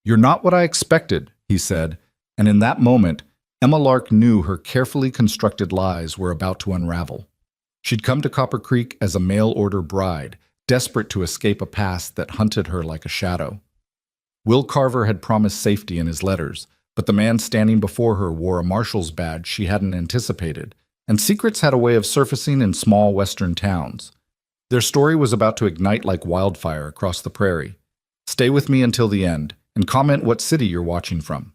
"You're not what I expected," he said, and in that moment, Emma Lark knew her carefully constructed lies were about to unravel. She'd come to Copper Creek as a mail-order bride, desperate to escape a past that hunted her like a shadow. Will Carver had promised safety in his letters, but the man standing before her wore a marshal's badge she hadn't anticipated, and secrets had a way of surfacing in small western towns. Their story was about to ignite like wildfire across the prairie. Stay with me until the end, and comment what city you're watching from.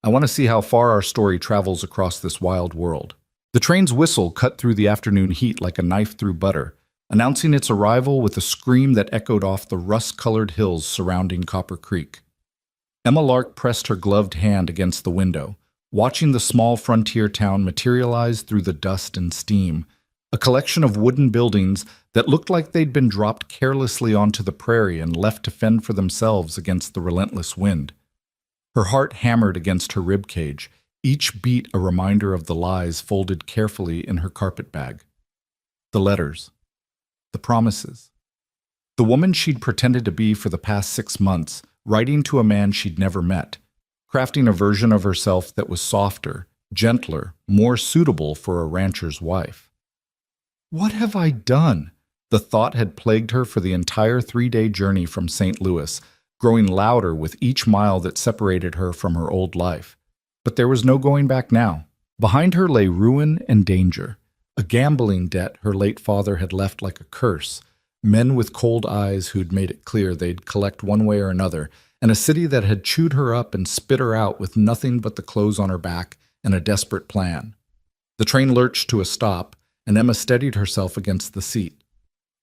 I want to see how far our story travels across this wild world. The train's whistle cut through the afternoon heat like a knife through butter, announcing its arrival with a scream that echoed off the rust-colored hills surrounding Copper Creek. Emma Lark pressed her gloved hand against the window, watching the small frontier town materialize through the dust and steam, a collection of wooden buildings that looked like they'd been dropped carelessly onto the prairie and left to fend for themselves against the relentless wind. Her heart hammered against her ribcage, each beat a reminder of the lies folded carefully in her carpetbag. The letters. The promises. The woman she'd pretended to be for the past 6 months, writing to a man she'd never met, crafting a version of herself that was softer, gentler, more suitable for a rancher's wife. What have I done? The thought had plagued her for the entire 3-day journey from St. Louis, growing louder with each mile that separated her from her old life. But there was no going back now. Behind her lay ruin and danger, a gambling debt her late father had left like a curse, men with cold eyes who'd made it clear they'd collect one way or another, and a city that had chewed her up and spit her out with nothing but the clothes on her back and a desperate plan. The train lurched to a stop, and Emma steadied herself against the seat.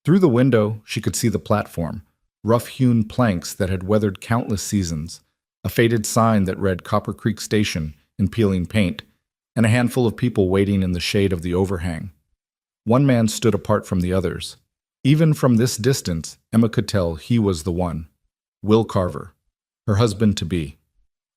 Through the window, she could see the platform, rough-hewn planks that had weathered countless seasons, a faded sign that read Copper Creek Station in peeling paint, and a handful of people waiting in the shade of the overhang. One man stood apart from the others. Even from this distance, Emma could tell he was the one. Will Carver, her husband-to-be.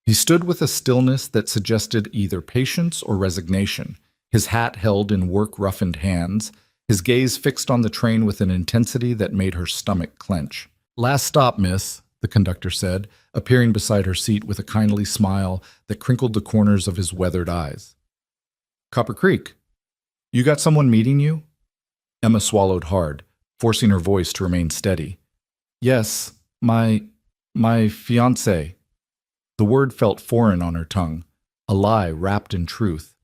He stood with a stillness that suggested either patience or resignation, his hat held in work-roughened hands, his gaze fixed on the train with an intensity that made her stomach clench. "Last stop, miss," the conductor said, appearing beside her seat with a kindly smile that crinkled the corners of his weathered eyes. "Copper Creek. You got someone meeting you?" Emma swallowed hard, forcing her voice to remain steady. "Yes, my fiancé." The word felt foreign on her tongue, a lie wrapped in truth.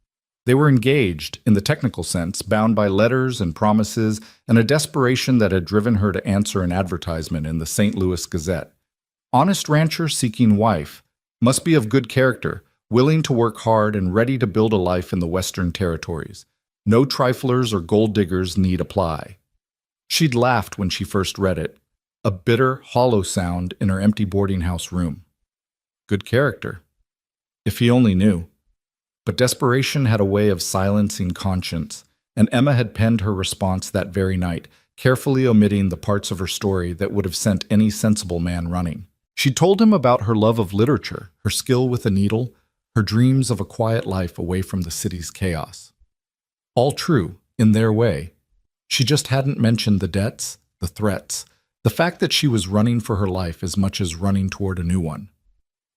They were engaged, in the technical sense, bound by letters and promises and a desperation that had driven her to answer an advertisement in the St. Louis Gazette. Honest rancher seeking wife, must be of good character, willing to work hard and ready to build a life in the Western Territories. No triflers or gold diggers need apply. She'd laughed when she first read it, a bitter, hollow sound in her empty boarding house room. Good character. If he only knew. But desperation had a way of silencing conscience, and Emma had penned her response that very night, carefully omitting the parts of her story that would have sent any sensible man running. She told him about her love of literature, her skill with a needle, her dreams of a quiet life away from the city's chaos. All true, in their way. She just hadn't mentioned the debts, the threats, the fact that she was running for her life as much as running toward a new one.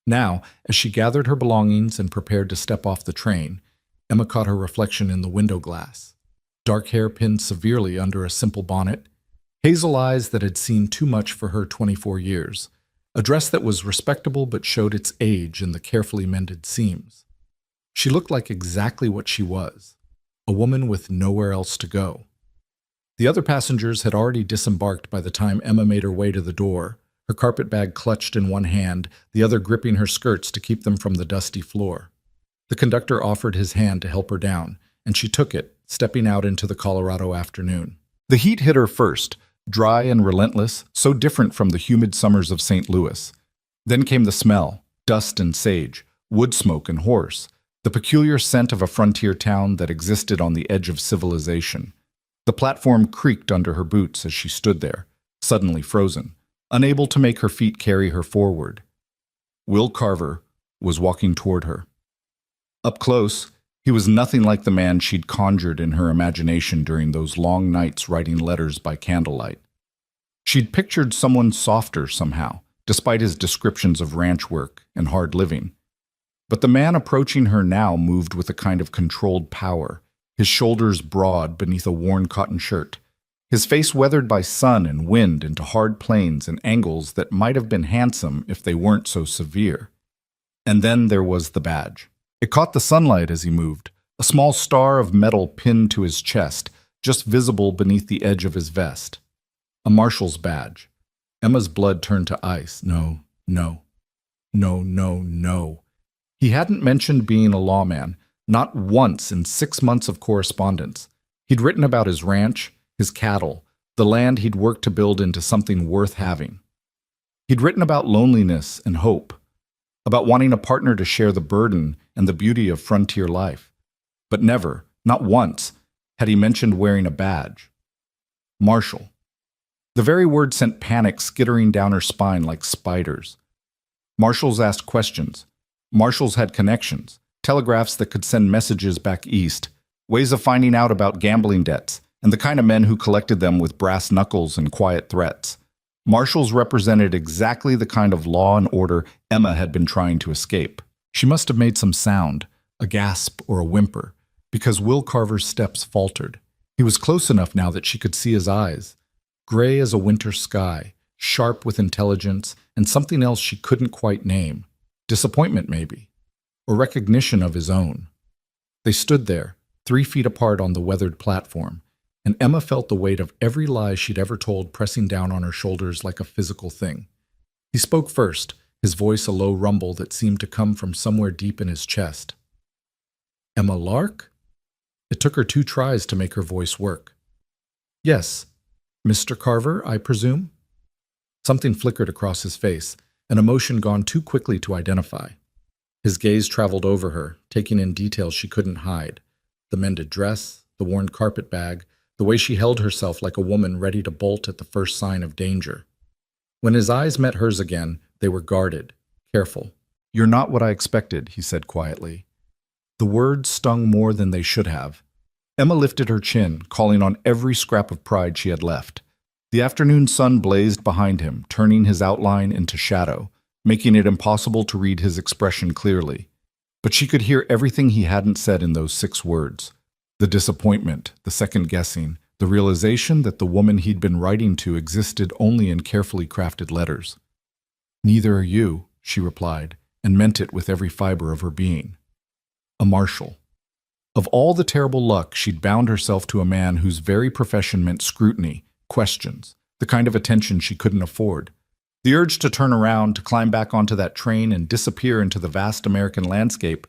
Now, as she gathered her belongings and prepared to step off the train, Emma caught her reflection in the window glass. Dark hair pinned severely under a simple bonnet, hazel eyes that had seen too much for her 24 years, a dress that was respectable but showed its age in the carefully mended seams. She looked like exactly what she was, a woman with nowhere else to go. The other passengers had already disembarked by the time Emma made her way to the door, her carpetbag clutched in one hand, the other gripping her skirts to keep them from the dusty floor. The conductor offered his hand to help her down, and she took it, stepping out into the Colorado afternoon. The heat hit her first, dry and relentless, so different from the humid summers of St. Louis. Then came the smell, dust and sage, wood smoke and horse, the peculiar scent of a frontier town that existed on the edge of civilization. The platform creaked under her boots as she stood there, suddenly frozen, unable to make her feet carry her forward. Will Carver was walking toward her. Up close, he was nothing like the man she'd conjured in her imagination during those long nights writing letters by candlelight. She'd pictured someone softer somehow, despite his descriptions of ranch work and hard living. But the man approaching her now moved with a kind of controlled power, his shoulders broad beneath a worn cotton shirt, his face weathered by sun and wind into hard planes and angles that might have been handsome if they weren't so severe. And then there was the badge. It caught the sunlight as he moved, a small star of metal pinned to his chest, just visible beneath the edge of his vest. A marshal's badge. Emma's blood turned to ice. No, no, no, no, no. He hadn't mentioned being a lawman, not once in 6 months of correspondence. He'd written about his ranch, his cattle, the land he'd worked to build into something worth having. He'd written about loneliness and hope, about wanting a partner to share the burden and the beauty of frontier life. But never, not once, had he mentioned wearing a badge. Marshal. The very word sent panic skittering down her spine like spiders. Marshals asked questions. Marshals had connections, telegraphs that could send messages back east, ways of finding out about gambling debts, and the kind of men who collected them with brass knuckles and quiet threats. Marshals represented exactly the kind of law and order Emma had been trying to escape. She must have made some sound, a gasp or a whimper, because Will Carver's steps faltered. He was close enough now that she could see his eyes, gray as a winter sky, sharp with intelligence, and something else she couldn't quite name. Disappointment, maybe, or recognition of his own. They stood there, 3 feet apart on the weathered platform, and Emma felt the weight of every lie she'd ever told pressing down on her shoulders like a physical thing. He spoke first, his voice a low rumble that seemed to come from somewhere deep in his chest. Emma Lark? It took her 2 tries to make her voice work. Yes, Mr. Carver, I presume? Something flickered across his face, an emotion gone too quickly to identify. His gaze traveled over her, taking in details she couldn't hide. The mended dress, the worn carpet bag, the way she held herself like a woman ready to bolt at the first sign of danger. When his eyes met hers again, they were guarded, careful. "You're not what I expected," he said quietly. The words stung more than they should have. Emma lifted her chin, calling on every scrap of pride she had left. The afternoon sun blazed behind him, turning his outline into shadow, making it impossible to read his expression clearly. But she could hear everything he hadn't said in those 6 words. The disappointment, the second-guessing, the realization that the woman he'd been writing to existed only in carefully crafted letters. "Neither are you," she replied, and meant it with every fiber of her being. A marshal. Of all the terrible luck, she'd bound herself to a man whose very profession meant scrutiny, questions, the kind of attention she couldn't afford. The urge to turn around, to climb back onto that train and disappear into the vast American landscape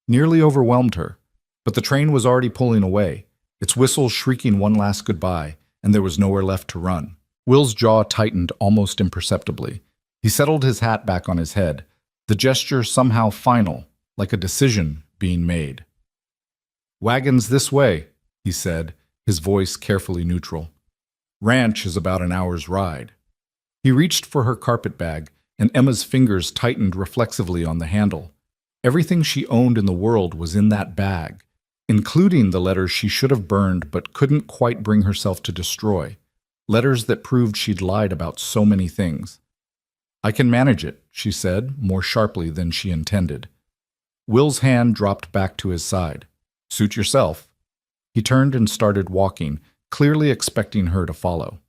nearly overwhelmed her. But the train was already pulling away, its whistle shrieking one last goodbye, and there was nowhere left to run. Will's jaw tightened almost imperceptibly. He settled his hat back on his head, the gesture somehow final, like a decision being made. "Wagons this way," he said, his voice carefully neutral. "Ranch is about an hour's ride." He reached for her carpet bag, and Emma's fingers tightened reflexively on the handle. Everything she owned in the world was in that bag, including the letters she should have burned but couldn't quite bring herself to destroy, letters that proved she'd lied about so many things. "I can manage it," she said, more sharply than she intended. Will's hand dropped back to his side. "Suit yourself." He turned and started walking, clearly expecting her to follow.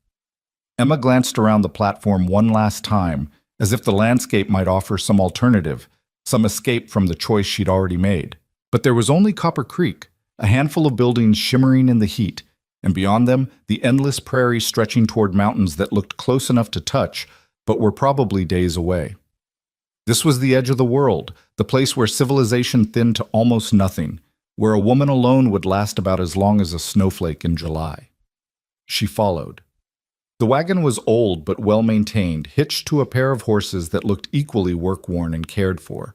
Emma glanced around the platform one last time, as if the landscape might offer some alternative, some escape from the choice she'd already made. But there was only Copper Creek, a handful of buildings shimmering in the heat, and beyond them, the endless prairie stretching toward mountains that looked close enough to touch, but were probably days away. This was the edge of the world, the place where civilization thinned to almost nothing, where a woman alone would last about as long as a snowflake in July. She followed. The wagon was old but well-maintained, hitched to a pair of horses that looked equally work-worn and cared for.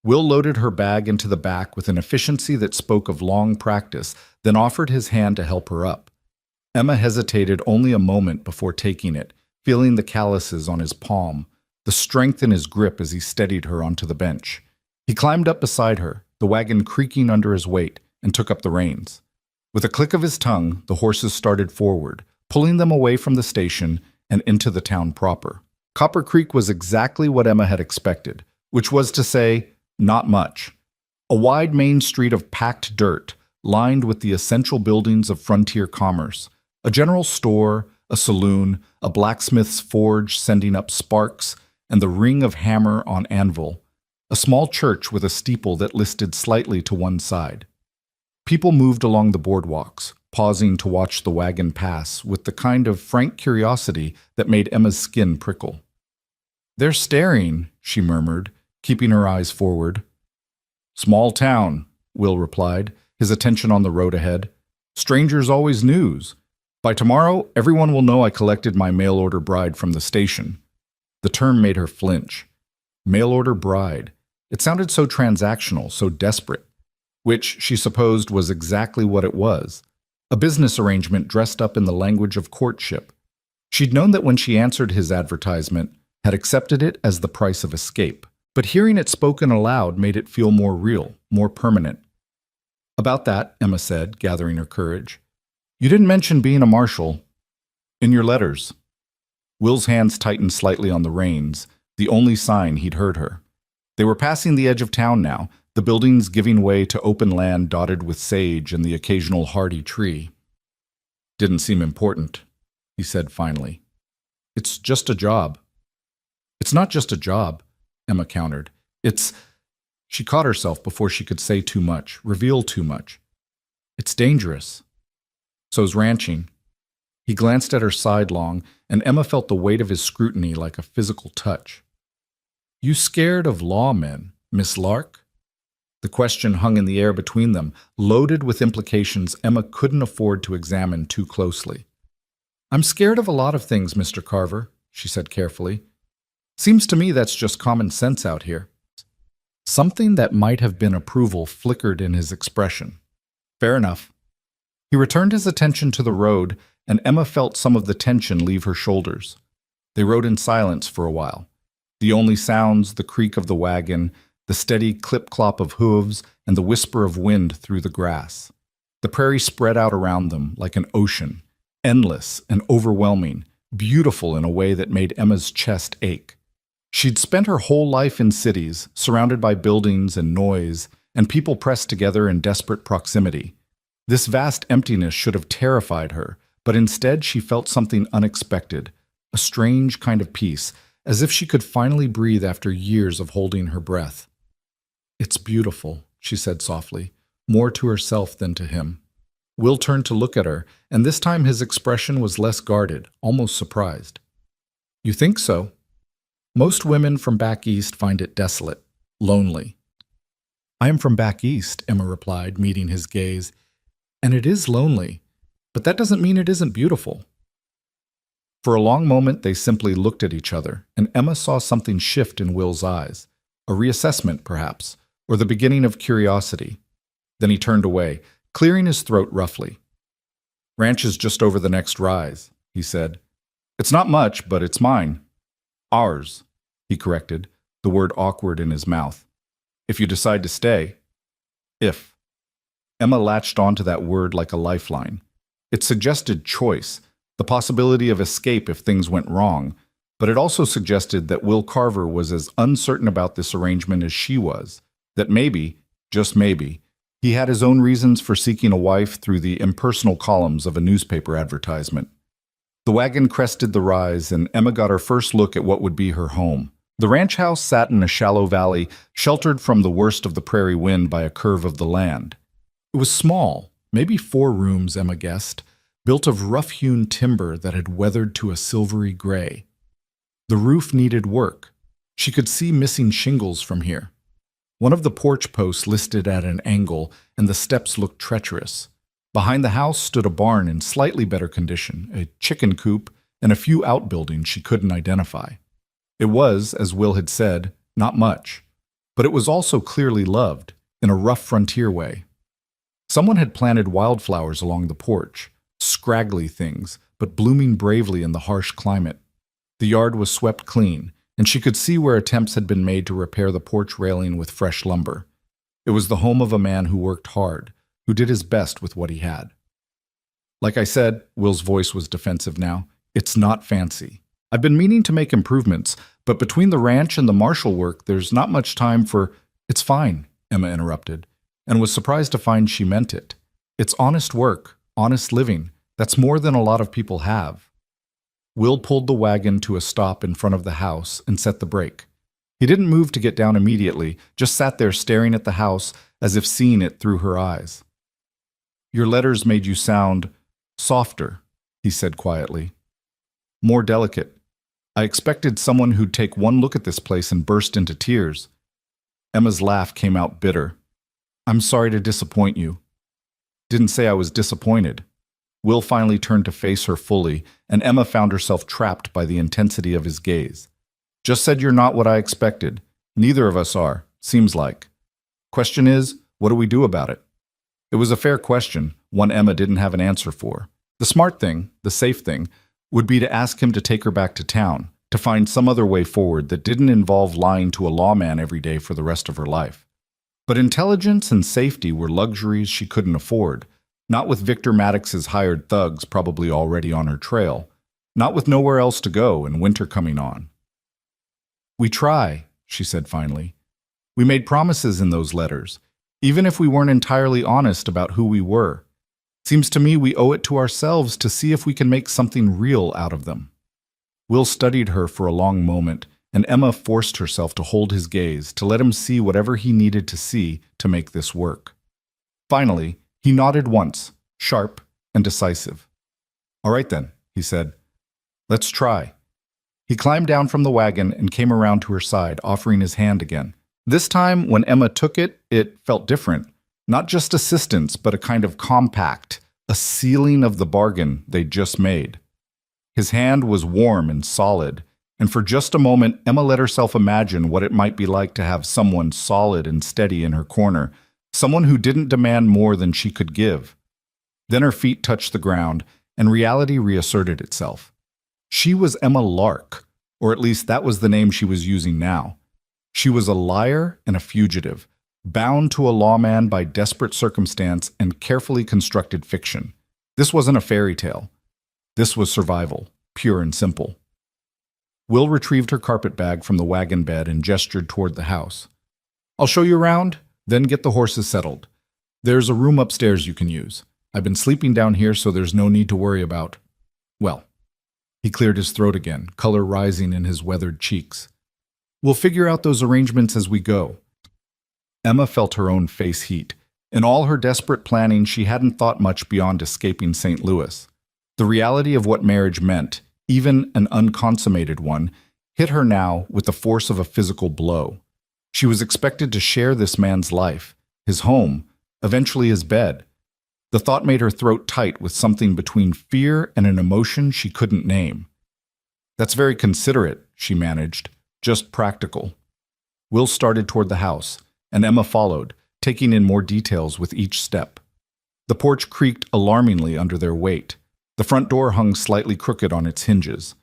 Will loaded her bag into the back with an efficiency that spoke of long practice, then offered his hand to help her up. Emma hesitated only a moment before taking it, feeling the calluses on his palm, the strength in his grip as he steadied her onto the bench. He climbed up beside her, the wagon creaking under his weight, and took up the reins. With a click of his tongue, the horses started forward, pulling them away from the station and into the town proper. Copper Creek was exactly what Emma had expected, which was to say, not much. A wide main street of packed dirt, lined with the essential buildings of frontier commerce, a general store, a saloon, a blacksmith's forge sending up sparks, and the ring of hammer on anvil, a small church with a steeple that listed slightly to one side. People moved along the boardwalks, pausing to watch the wagon pass with the kind of frank curiosity that made Emma's skin prickle. "They're staring," she murmured, keeping her eyes forward. "Small town," Will replied, his attention on the road ahead. "Strangers always news. By tomorrow, everyone will know I collected my mail-order bride from the station." The term made her flinch. Mail-order bride. It sounded so transactional, so desperate, which she supposed was exactly what it was. A business arrangement dressed up in the language of courtship. She'd known that when she answered his advertisement, had accepted it as the price of escape. But hearing it spoken aloud made it feel more real, more permanent. "About that," Emma said, gathering her courage. "You didn't mention being a marshal in your letters." Will's hands tightened slightly on the reins, the only sign he'd heard her. They were passing the edge of town now, the buildings giving way to open land dotted with sage and the occasional hardy tree. "Didn't seem important," he said finally. "It's just a job." "It's not just a job," Emma countered. "It's—" She caught herself before she could say too much, reveal too much. "It's dangerous. So's ranching." He glanced at her sidelong, and Emma felt the weight of his scrutiny like a physical touch. "You scared of lawmen, Miss Lark?" The question hung in the air between them, loaded with implications Emma couldn't afford to examine too closely. "I'm scared of a lot of things, Mr. Carver," she said carefully. "Seems to me that's just common sense out here." Something that might have been approval flickered in his expression. "Fair enough." He returned his attention to the road, and Emma felt some of the tension leave her shoulders. They rode in silence for a while. The only sounds, the creak of the wagon, the steady clip-clop of hooves, and the whisper of wind through the grass. The prairie spread out around them like an ocean, endless and overwhelming, beautiful in a way that made Emma's chest ache. She'd spent her whole life in cities, surrounded by buildings and noise, and people pressed together in desperate proximity. This vast emptiness should have terrified her, but instead she felt something unexpected, a strange kind of peace, as if she could finally breathe after years of holding her breath. "It's beautiful," she said softly, more to herself than to him. Will turned to look at her, and this time his expression was less guarded, almost surprised. "You think so? Most women from back east find it desolate, lonely." "I am from back east," Emma replied, meeting his gaze, "and it is lonely, but that doesn't mean it isn't beautiful." For a long moment they simply looked at each other, and Emma saw something shift in Will's eyes, a reassessment perhaps, or the beginning of curiosity. Then he turned away, clearing his throat roughly. "Ranch is just over the next rise," he said. "It's not much, but it's mine. Ours," he corrected, the word awkward in his mouth. "If you decide to stay." If. Emma latched onto that word like a lifeline. It suggested choice, the possibility of escape if things went wrong, but it also suggested that Will Carver was as uncertain about this arrangement as she was, that maybe, just maybe, he had his own reasons for seeking a wife through the impersonal columns of a newspaper advertisement. The wagon crested the rise, and Emma got her first look at what would be her home. The ranch house sat in a shallow valley, sheltered from the worst of the prairie wind by a curve of the land. It was small, maybe 4 rooms, Emma guessed, built of rough-hewn timber that had weathered to a silvery gray. The roof needed work. She could see missing shingles from here. One of the porch posts listed at an angle, and the steps looked treacherous. Behind the house stood a barn in slightly better condition, a chicken coop, and a few outbuildings she couldn't identify. It was, as Will had said, not much, but it was also clearly loved, in a rough frontier way. Someone had planted wildflowers along the porch, scraggly things, but blooming bravely in the harsh climate. The yard was swept clean, and she could see where attempts had been made to repair the porch railing with fresh lumber. It was the home of a man who worked hard, who did his best with what he had. "Like I said," Will's voice was defensive now, "it's not fancy. I've been meaning to make improvements, but between the ranch and the marshal work, there's not much time for... It's fine, Emma interrupted, and was surprised to find she meant it. It's honest work, honest living. That's more than a lot of people have. Will pulled the wagon to a stop in front of the house and set the brake. He didn't move to get down immediately, just sat there staring at the house as if seeing it through her eyes. Your letters made you sound softer, he said quietly. More delicate. I expected someone who'd take one look at this place and burst into tears. Emma's laugh came out bitter. I'm sorry to disappoint you. Didn't say I was disappointed. Will finally turned to face her fully, and Emma found herself trapped by the intensity of his gaze. Just said you're not what I expected. Neither of us are, seems like. Question is, what do we do about it? It was a fair question, one Emma didn't have an answer for. The smart thing, the safe thing, would be to ask him to take her back to town, to find some other way forward that didn't involve lying to a lawman every day for the rest of her life. But intelligence and safety were luxuries she couldn't afford, not with Victor Maddox's hired thugs probably already on her trail, not with nowhere else to go and winter coming on. We try, she said finally. We made promises in those letters, even if we weren't entirely honest about who we were. Seems to me we owe it to ourselves to see if we can make something real out of them. Will studied her for a long moment, and Emma forced herself to hold his gaze, to let him see whatever he needed to see to make this work. Finally, he nodded once, sharp and decisive. All right then, he said. Let's try. He climbed down from the wagon and came around to her side, offering his hand again. This time, when Emma took it, it felt different. Not just assistance, but a kind of compact, a sealing of the bargain they'd just made. His hand was warm and solid, and for just a moment, Emma let herself imagine what it might be like to have someone solid and steady in her corner, someone who didn't demand more than she could give. Then her feet touched the ground, and reality reasserted itself. She was Emma Lark, or at least that was the name she was using now. She was a liar and a fugitive, bound to a lawman by desperate circumstance and carefully constructed fiction. This wasn't a fairy tale. This was survival, pure and simple. Will retrieved her carpet bag from the wagon bed and gestured toward the house. I'll show you around, then get the horses settled. There's a room upstairs you can use. I've been sleeping down here, so there's no need to worry about... Well, he cleared his throat again, color rising in his weathered cheeks. We'll figure out those arrangements as we go. Emma felt her own face heat. In all her desperate planning, she hadn't thought much beyond escaping St. Louis. The reality of what marriage meant, even an unconsummated one, hit her now with the force of a physical blow. She was expected to share this man's life, his home, eventually his bed. The thought made her throat tight with something between fear and an emotion she couldn't name. That's very considerate, she managed, just practical. Will started toward the house, and Emma followed, taking in more details with each step. The porch creaked alarmingly under their weight. The front door hung slightly crooked on its hinges.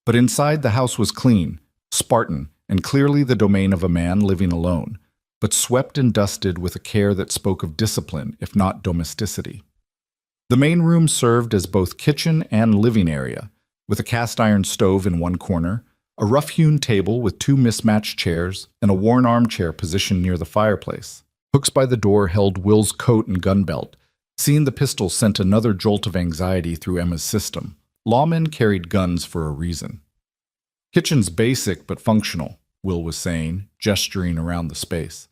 But inside the house was clean, Spartan, and clearly the domain of a man living alone, but swept and dusted with a care that spoke of discipline, if not domesticity. The main room served as both kitchen and living area, with a cast-iron stove in one corner, a rough-hewn table with two mismatched chairs, and a worn armchair positioned near the fireplace. Hooks by the door held Will's coat and gun belt. Seeing the pistol sent another jolt of anxiety through Emma's system. Lawmen carried guns for a reason. Kitchen's basic but functional, Will was saying, gesturing around the space.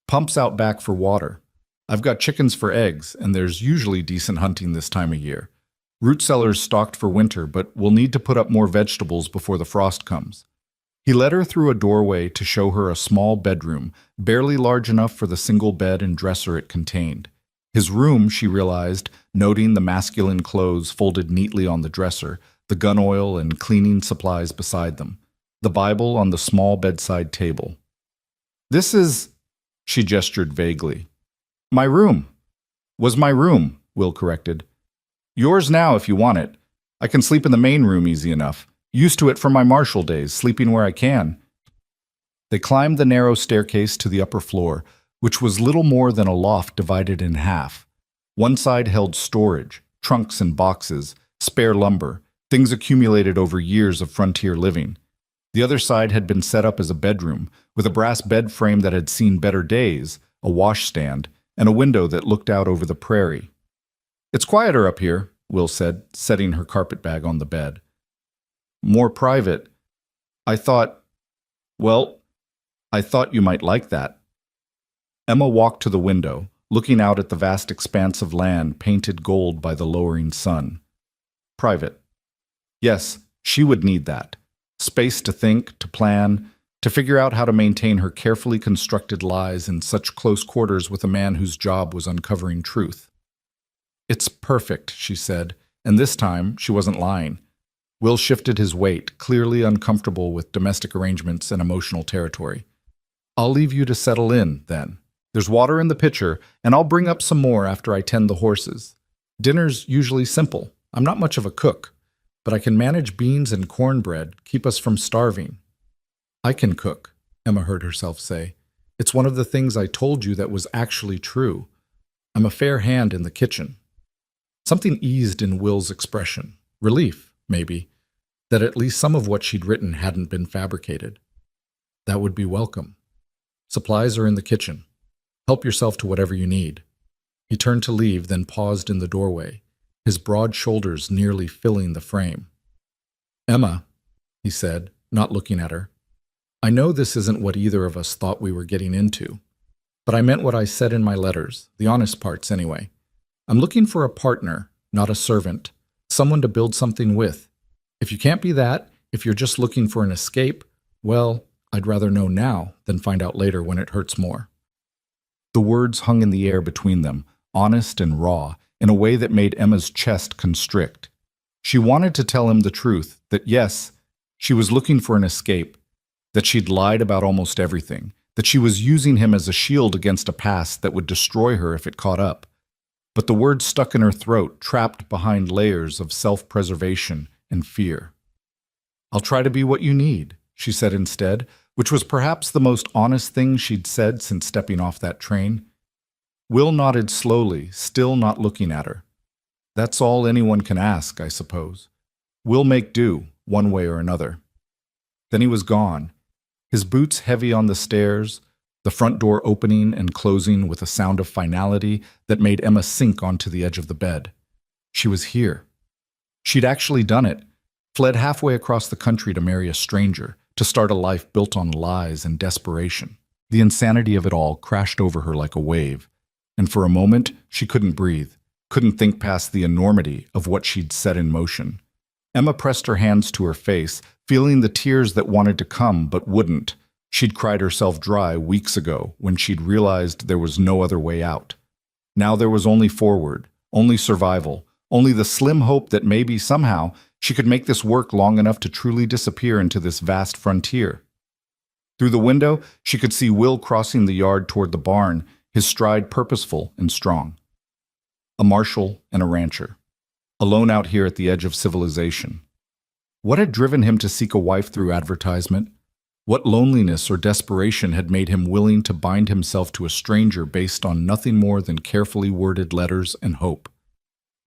Pumps out back for water. I've got chickens for eggs, and there's usually decent hunting this time of year. Root cellars stocked for winter, but we'll need to put up more vegetables before the frost comes. He led her through a doorway to show her a small bedroom, barely large enough for the single bed and dresser it contained. His room, she realized, noting the masculine clothes folded neatly on the dresser, the gun oil and cleaning supplies beside them, the Bible on the small bedside table. This is, she gestured vaguely. My room. Was my room, Will corrected. Yours now if you want it. I can sleep in the main room easy enough. Used to it from my marshal days, sleeping where I can. They climbed the narrow staircase to the upper floor, which was little more than a loft divided in half. One side held storage, trunks and boxes, spare lumber, things accumulated over years of frontier living. The other side had been set up as a bedroom, with a brass bed frame that had seen better days, a washstand, and a window that looked out over the prairie. "It's quieter up here," Will said, setting her carpetbag on the bed. "More private. I thought, well, I thought you might like that." Emma walked to the window, looking out at the vast expanse of land painted gold by the lowering sun. Private. Yes, she would need that. Space to think, to plan, to figure out how to maintain her carefully constructed lies in such close quarters with a man whose job was uncovering truth. "It's perfect," she said, and this time she wasn't lying. Will shifted his weight, clearly uncomfortable with domestic arrangements and emotional territory. "I'll leave you to settle in, then. There's water in the pitcher, and I'll bring up some more after I tend the horses. Dinner's usually simple. I'm not much of a cook, but I can manage beans and cornbread, keep us from starving." "I can cook," Emma heard herself say. "It's one of the things I told you that was actually true. I'm a fair hand in the kitchen." Something eased in Will's expression. Relief, maybe, that at least some of what she'd written hadn't been fabricated. That would be welcome. "Supplies are in the kitchen. Help yourself to whatever you need." He turned to leave, then paused in the doorway, his broad shoulders nearly filling the frame. "Emma," he said, not looking at her, "I know this isn't what either of us thought we were getting into, but I meant what I said in my letters, the honest parts anyway. I'm looking for a partner, not a servant, someone to build something with. If you can't be that, if you're just looking for an escape, well, I'd rather know now than find out later when it hurts more." The words hung in the air between them, honest and raw, in a way that made Emma's chest constrict. She wanted to tell him the truth, that yes, she was looking for an escape, that she'd lied about almost everything, that she was using him as a shield against a past that would destroy her if it caught up. But the words stuck in her throat, trapped behind layers of self-preservation and fear. "I'll try to be what you need," she said instead, which was perhaps the most honest thing she'd said since stepping off that train. Will nodded slowly, still not looking at her. "That's all anyone can ask, I suppose. We'll make do, one way or another." Then he was gone, his boots heavy on the stairs, the front door opening and closing with a sound of finality that made Emma sink onto the edge of the bed. She was here. She'd actually done it, fled halfway across the country to marry a stranger, to start a life built on lies and desperation. The insanity of it all crashed over her like a wave, and for a moment she couldn't breathe, couldn't think past the enormity of what she'd set in motion. Emma pressed her hands to her face, feeling the tears that wanted to come but wouldn't. She'd cried herself dry weeks ago when she'd realized there was no other way out. Now there was only forward, only survival, only the slim hope that maybe somehow she could make this work long enough to truly disappear into this vast frontier. Through the window, she could see Will crossing the yard toward the barn, his stride purposeful and strong. A marshal and a rancher, alone out here at the edge of civilization. What had driven him to seek a wife through advertisement? What loneliness or desperation had made him willing to bind himself to a stranger based on nothing more than carefully worded letters and hope?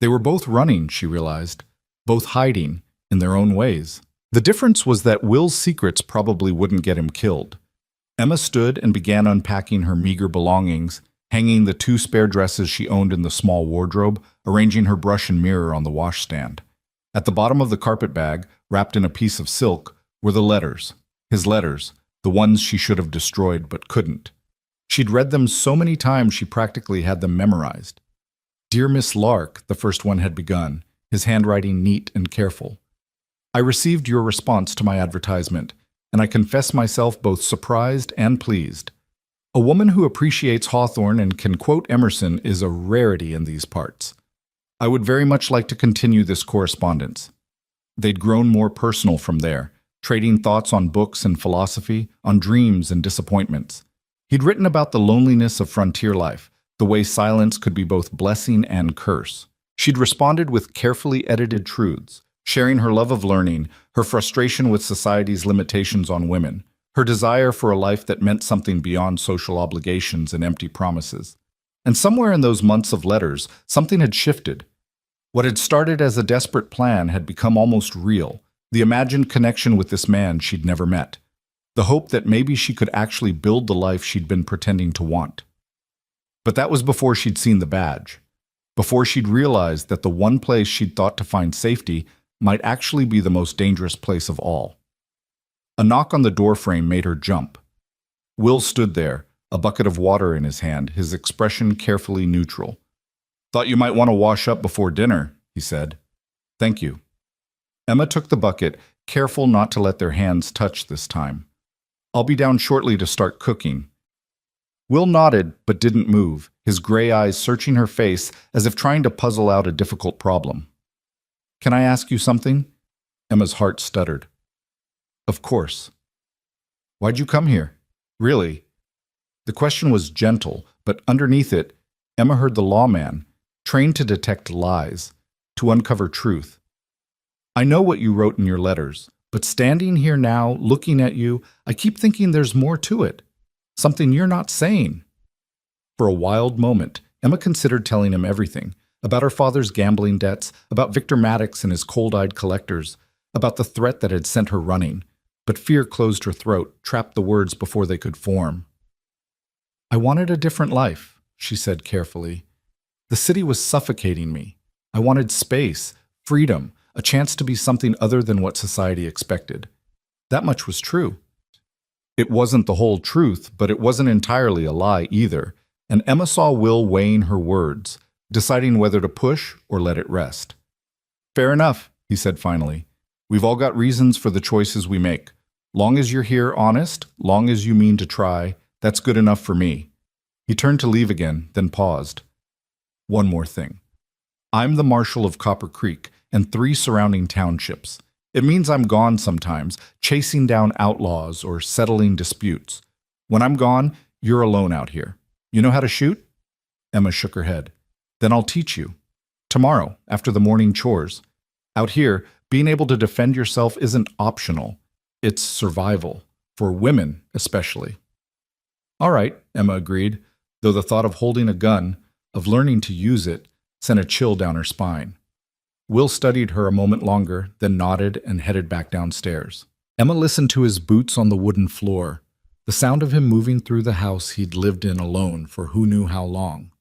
They were both running, she realized, both hiding in their own ways. The difference was that Will's secrets probably wouldn't get him killed. Emma stood and began unpacking her meager belongings, hanging the 2 spare dresses she owned in the small wardrobe, arranging her brush and mirror on the washstand. At the bottom of the carpet bag, wrapped in a piece of silk, were the letters. His letters, the ones she should have destroyed but couldn't. She'd read them so many times she practically had them memorized. "Dear Miss Lark," the first one had begun, his handwriting neat and careful. "I received your response to my advertisement, and I confess myself both surprised and pleased. A woman who appreciates Hawthorne and can quote Emerson is a rarity in these parts. I would very much like to continue this correspondence." They'd grown more personal from there, trading thoughts on books and philosophy, on dreams and disappointments. He'd written about the loneliness of frontier life, the way silence could be both blessing and curse. She'd responded with carefully edited truths, sharing her love of learning, her frustration with society's limitations on women, her desire for a life that meant something beyond social obligations and empty promises. And somewhere in those months of letters, something had shifted. What had started as a desperate plan had become almost real, the imagined connection with this man she'd never met, the hope that maybe she could actually build the life she'd been pretending to want. But that was before she'd seen the badge, before she'd realized that the one place she'd thought to find safety might actually be the most dangerous place of all. A knock on the doorframe made her jump. Will stood there, a bucket of water in his hand, his expression carefully neutral. "Thought you might want to wash up before dinner," he said. "Thank you." Emma took the bucket, careful not to let their hands touch this time. "I'll be down shortly to start cooking." Will nodded but didn't move, his gray eyes searching her face as if trying to puzzle out a difficult problem. "Can I ask you something?" Emma's heart stuttered. "Of course." "Why'd you come here? Really?" The question was gentle, but underneath it, Emma heard the lawman, trained to detect lies, to uncover truth. "I know what you wrote in your letters, but standing here now, looking at you, I keep thinking there's more to it. Something you're not saying." For a wild moment, Emma considered telling him everything, about her father's gambling debts, about Victor Maddox and his cold-eyed collectors, about the threat that had sent her running, but fear closed her throat, trapped the words before they could form. "I wanted a different life," she said carefully. "The city was suffocating me. I wanted space, freedom, a chance to be something other than what society expected. That much was true." It wasn't the whole truth, but it wasn't entirely a lie either, and Emma saw Will weighing her words, deciding whether to push or let it rest. "Fair enough," he said finally. "We've all got reasons for the choices we make. Long as you're here honest, long as you mean to try, that's good enough for me." He turned to leave again, then paused. "One more thing. I'm the marshal of Copper Creek and 3 surrounding townships. It means I'm gone sometimes, chasing down outlaws or settling disputes. When I'm gone, you're alone out here. You know how to shoot?" Emma shook her head. "Then I'll teach you. Tomorrow, after the morning chores. Out here, being able to defend yourself isn't optional. It's survival, for women especially." "All right," Emma agreed, though the thought of holding a gun, of learning to use it, sent a chill down her spine. Will studied her a moment longer, then nodded and headed back downstairs. Emma listened to his boots on the wooden floor, the sound of him moving through the house he'd lived in alone for who knew how long.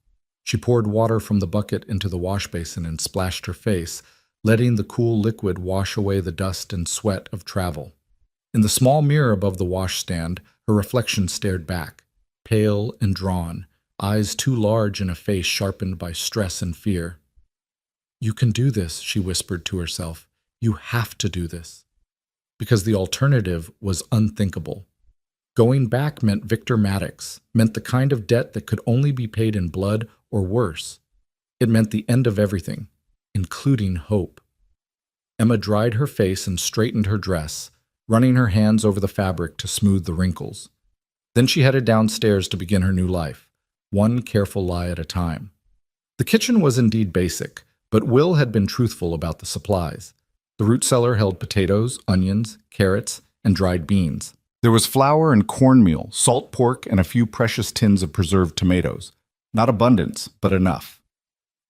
She poured water from the bucket into the wash basin and splashed her face, letting the cool liquid wash away the dust and sweat of travel. In the small mirror above the washstand, her reflection stared back, pale and drawn, eyes too large in a face sharpened by stress and fear. "You can do this," she whispered to herself. "You have to do this." Because the alternative was unthinkable. Going back meant Victor Maddox, meant the kind of debt that could only be paid in blood or worse. It meant the end of everything, including hope. Emma dried her face and straightened her dress, running her hands over the fabric to smooth the wrinkles. Then she headed downstairs to begin her new life, one careful lie at a time. The kitchen was indeed basic, but Will had been truthful about the supplies. The root cellar held potatoes, onions, carrots, and dried beans. There was flour and cornmeal, salt pork, and a few precious tins of preserved tomatoes. Not abundance, but enough.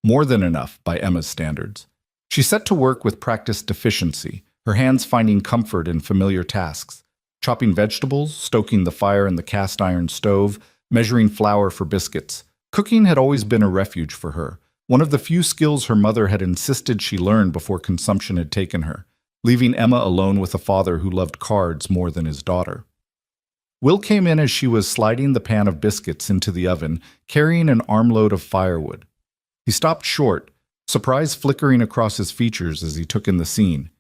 More than enough by Emma's standards. She set to work with practiced efficiency, her hands finding comfort in familiar tasks, chopping vegetables, stoking the fire in the cast iron stove, measuring flour for biscuits. Cooking had always been a refuge for her, one of the few skills her mother had insisted she learn before consumption had taken her, leaving Emma alone with a father who loved cards more than his daughter. Will came in as she was sliding the pan of biscuits into the oven, carrying an armload of firewood. He stopped short, surprise flickering across his features as he took in the scene.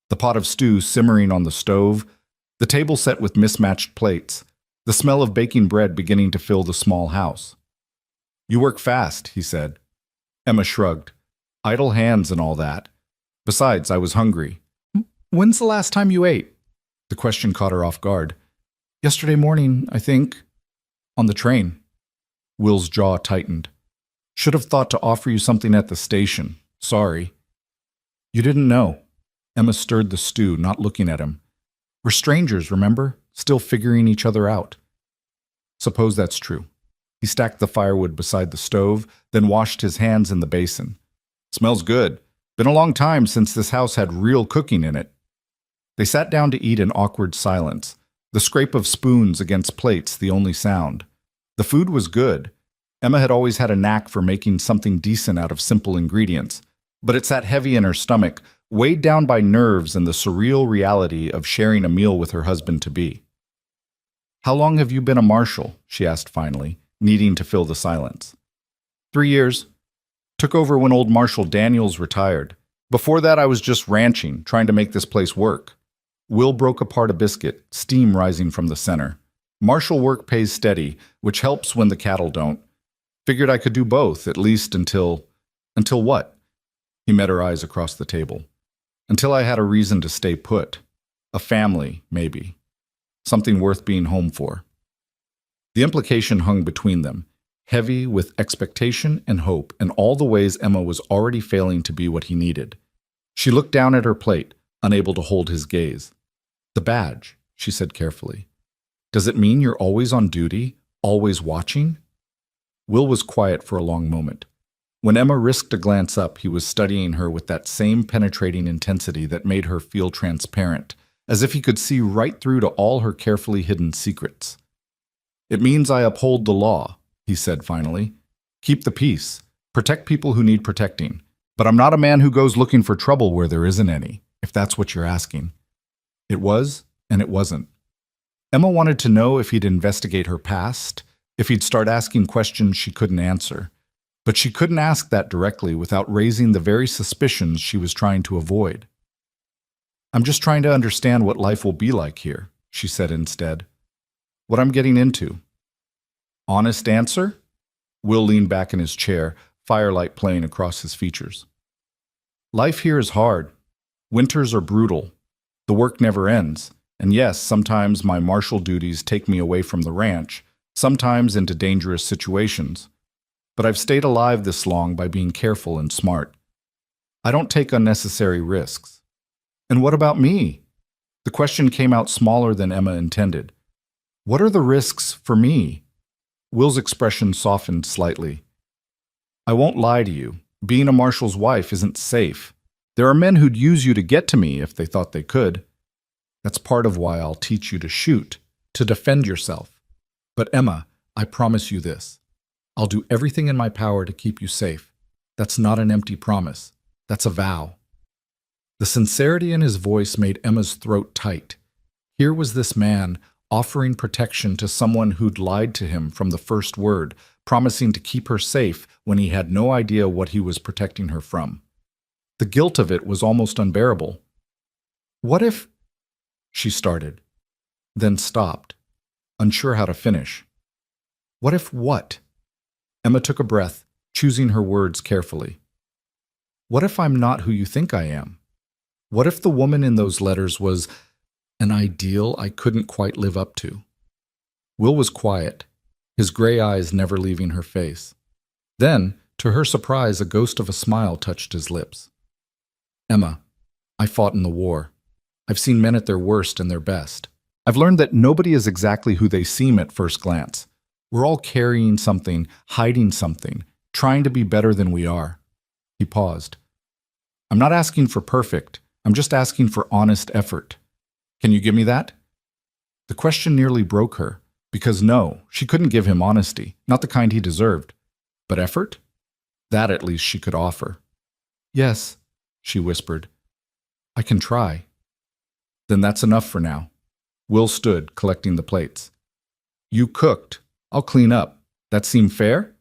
The pot of stew simmering on the stove, the table set with mismatched plates, the smell of baking bread beginning to fill the small house. "You work fast," he said. Emma shrugged. "Idle hands and all that. Besides, I was hungry." "When's the last time you ate?" The question caught her off guard. "Yesterday morning, I think. On the train." Will's jaw tightened. "Should have thought to offer you something at the station. Sorry." "You didn't know." Emma stirred the stew, not looking at him. "We're strangers, remember? Still figuring each other out." "Suppose that's true." He stacked the firewood beside the stove, then washed his hands in the basin. "Smells good. Been a long time since this house had real cooking in it. They sat down to eat in awkward silence, the scrape of spoons against plates the only sound. The food was good. Emma had always had a knack for making something decent out of simple ingredients, but it sat heavy in her stomach, weighed down by nerves and the surreal reality of sharing a meal with her husband-to-be. "How long have you been a marshal?" she asked finally, needing to fill the silence. 3 years. Took over when old Marshal Daniels retired. Before that, I was just ranching, trying to make this place work. Will broke apart a biscuit, steam rising from the center. Marshal work pays steady, which helps when the cattle don't. Figured I could do both, at least until... Until what? He met her eyes across the table. Until I had a reason to stay put. A family, maybe. Something worth being home for. The implication hung between them, heavy with expectation and hope, and all the ways Emma was already failing to be what he needed. She looked down at her plate, unable to hold his gaze. "The badge," she said carefully. "Does it mean you're always on duty, always watching?" Will was quiet for a long moment. When Emma risked a glance up, he was studying her with that same penetrating intensity that made her feel transparent, as if he could see right through to all her carefully hidden secrets. "It means I uphold the law," he said finally. "Keep the peace, protect people who need protecting. But I'm not a man who goes looking for trouble where there isn't any, if that's what you're asking." It was, and it wasn't. Emma wanted to know if he'd investigate her past, if he'd start asking questions she couldn't answer. But she couldn't ask that directly without raising the very suspicions she was trying to avoid. "I'm just trying to understand what life will be like here," she said instead. "What I'm getting into." "Honest answer?" Will leaned back in his chair, firelight playing across his features. "Life here is hard. Winters are brutal. The work never ends. And yes, sometimes my marshal duties take me away from the ranch, sometimes into dangerous situations. But I've stayed alive this long by being careful and smart. I don't take unnecessary risks." "And what about me?" The question came out smaller than Emma intended. "What are the risks for me?" Will's expression softened slightly. "I won't lie to you. Being a marshal's wife isn't safe. There are men who'd use you to get to me if they thought they could. That's part of why I'll teach you to shoot, to defend yourself. But Emma, I promise you this. I'll do everything in my power to keep you safe. That's not an empty promise. That's a vow." The sincerity in his voice made Emma's throat tight. Here was this man offering protection to someone who'd lied to him from the first word, promising to keep her safe when he had no idea what he was protecting her from. The guilt of it was almost unbearable. "What if—" she started, then stopped, unsure how to finish. "What if what?" Emma took a breath, choosing her words carefully. "What if I'm not who you think I am? What if the woman in those letters was an ideal I couldn't quite live up to?" Will was quiet, his gray eyes never leaving her face. Then, to her surprise, a ghost of a smile touched his lips. "Emma, I fought in the war. I've seen men at their worst and their best. I've learned that nobody is exactly who they seem at first glance. We're all carrying something, hiding something, trying to be better than we are." He paused. "I'm not asking for perfect. I'm just asking for honest effort. Can you give me that?" The question nearly broke her, because no, she couldn't give him honesty, not the kind he deserved. But effort? That at least she could offer. "Yes," she whispered. "I can try." "Then that's enough for now." Will stood, collecting the plates. "You cooked. I'll clean up. That seem fair?"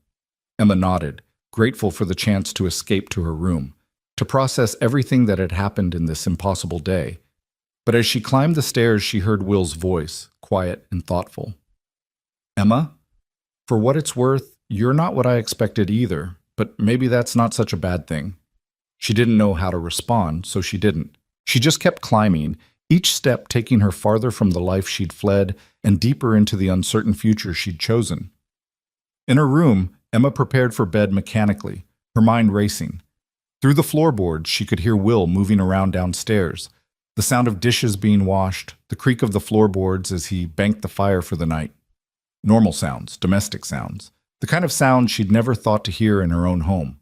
Emma nodded, grateful for the chance to escape to her room, to process everything that had happened in this impossible day. But as she climbed the stairs, she heard Will's voice, quiet and thoughtful. "Emma, for what it's worth, you're not what I expected either, but maybe that's not such a bad thing." She didn't know how to respond, so she didn't. She just kept climbing, each step taking her farther from the life she'd fled and deeper into the uncertain future she'd chosen. In her room, Emma prepared for bed mechanically, her mind racing. Through the floorboards, she could hear Will moving around downstairs, the sound of dishes being washed, the creak of the floorboards as he banked the fire for the night. Normal sounds, domestic sounds, the kind of sounds she'd never thought to hear in her own home.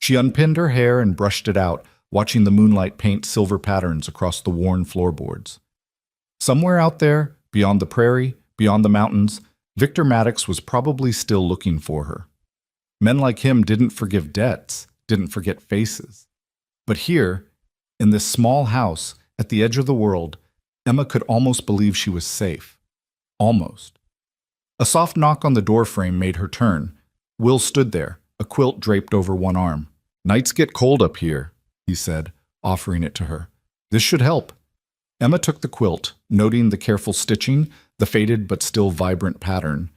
She unpinned her hair and brushed it out, watching the moonlight paint silver patterns across the worn floorboards. Somewhere out there, beyond the prairie, beyond the mountains, Victor Maddox was probably still looking for her. Men like him didn't forgive debts, didn't forget faces. But here, in this small house at the edge of the world, Emma could almost believe she was safe. Almost. A soft knock on the doorframe made her turn. Will stood there, a quilt draped over one arm. "Nights get cold up here," he said, offering it to her. "This should help." Emma took the quilt, noting the careful stitching, the faded but still vibrant pattern.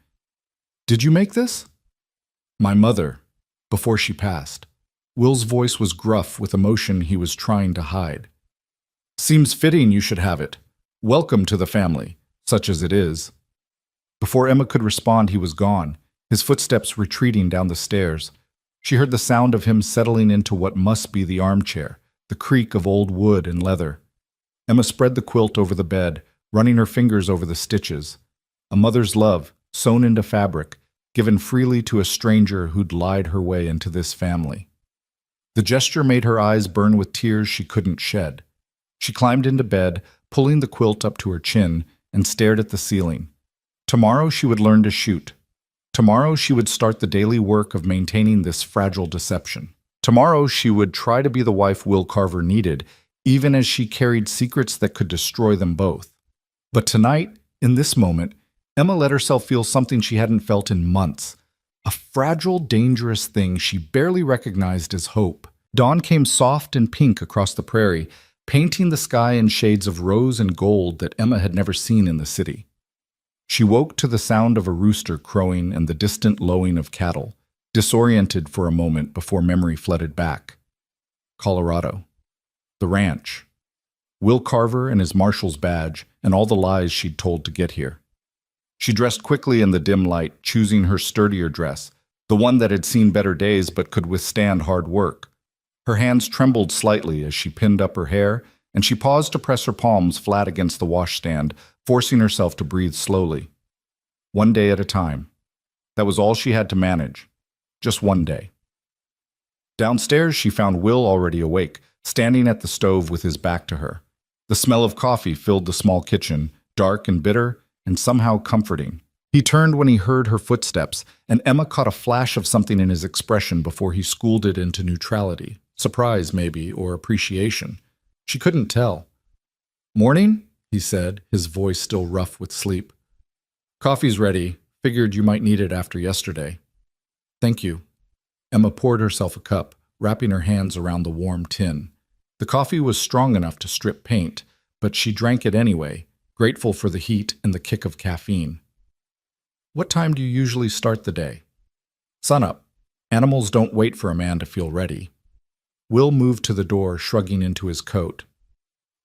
"Did you make this?" "My mother, before she passed." Will's voice was gruff with emotion he was trying to hide. "Seems fitting you should have it. Welcome to the family, such as it is." Before Emma could respond, he was gone, his footsteps retreating down the stairs. She heard the sound of him settling into what must be the armchair, the creak of old wood and leather. Emma spread the quilt over the bed, running her fingers over the stitches. A mother's love, sewn into fabric, given freely to a stranger who'd lied her way into this family. The gesture made her eyes burn with tears she couldn't shed. She climbed into bed, pulling the quilt up to her chin, and stared at the ceiling. Tomorrow she would learn to shoot. Tomorrow she would start the daily work of maintaining this fragile deception. Tomorrow she would try to be the wife Will Carver needed, even as she carried secrets that could destroy them both. But tonight, in this moment, Emma let herself feel something she hadn't felt in months. A fragile, dangerous thing she barely recognized as hope. Dawn came soft and pink across the prairie, painting the sky in shades of rose and gold that Emma had never seen in the city. She woke to the sound of a rooster crowing and the distant lowing of cattle, disoriented for a moment before memory flooded back. Colorado. The ranch. Will Carver and his marshal's badge, and all the lies she'd told to get here. She dressed quickly in the dim light, choosing her sturdier dress, the one that had seen better days but could withstand hard work. Her hands trembled slightly as she pinned up her hair, and she paused to press her palms flat against the washstand, forcing herself to breathe slowly. One day at a time. That was all she had to manage. Just one day. Downstairs, she found Will already awake, standing at the stove with his back to her. The smell of coffee filled the small kitchen, dark and bitter, and somehow comforting. He turned when he heard her footsteps, and Emma caught a flash of something in his expression before he schooled it into neutrality. Surprise, maybe, or appreciation. She couldn't tell. "Morning?" he said, his voice still rough with sleep. "Coffee's ready. Figured you might need it after yesterday." "Thank you." Emma poured herself a cup, wrapping her hands around the warm tin. The coffee was strong enough to strip paint, but she drank it anyway, grateful for the heat and the kick of caffeine. "What time do you usually start the day?" "Sunup. Animals don't wait for a man to feel ready." Will moved to the door, shrugging into his coat.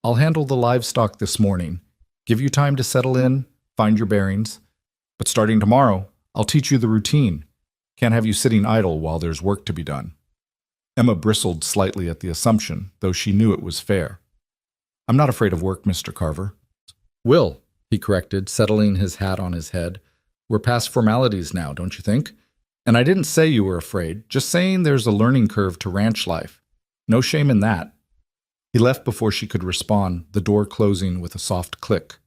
"I'll handle the livestock this morning. Give you time to settle in, find your bearings. But starting tomorrow, I'll teach you the routine. Can't have you sitting idle while there's work to be done." Emma bristled slightly at the assumption, though she knew it was fair. "I'm not afraid of work, Mr. Carver." "Will," he corrected, settling his hat on his head. "We're past formalities now, don't you think? And I didn't say you were afraid, just saying there's a learning curve to ranch life. No shame in that." He left before she could respond, the door closing with a soft click.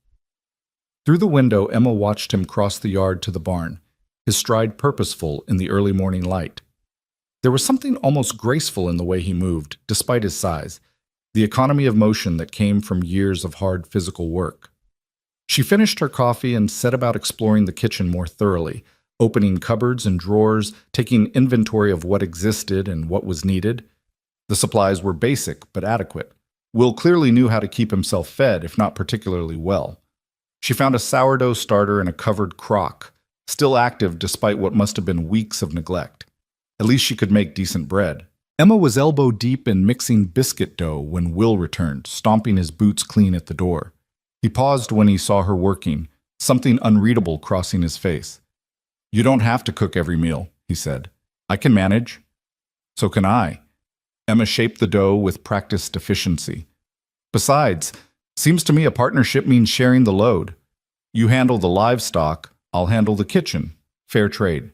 Through the window, Emma watched him cross the yard to the barn, his stride purposeful in the early morning light. There was something almost graceful in the way he moved, despite his size, the economy of motion that came from years of hard physical work. She finished her coffee and set about exploring the kitchen more thoroughly, opening cupboards and drawers, taking inventory of what existed and what was needed. The supplies were basic but adequate. Will clearly knew how to keep himself fed, if not particularly well. She found a sourdough starter in a covered crock, still active despite what must have been weeks of neglect. At least she could make decent bread. Emma was elbow deep in mixing biscuit dough when Will returned, stomping his boots clean at the door. He paused when he saw her working, something unreadable crossing his face. "You don't have to cook every meal," he said. "I can manage." "So can I." Emma shaped the dough with practiced efficiency. "Besides, seems to me a partnership means sharing the load. You handle the livestock, I'll handle the kitchen. Fair trade."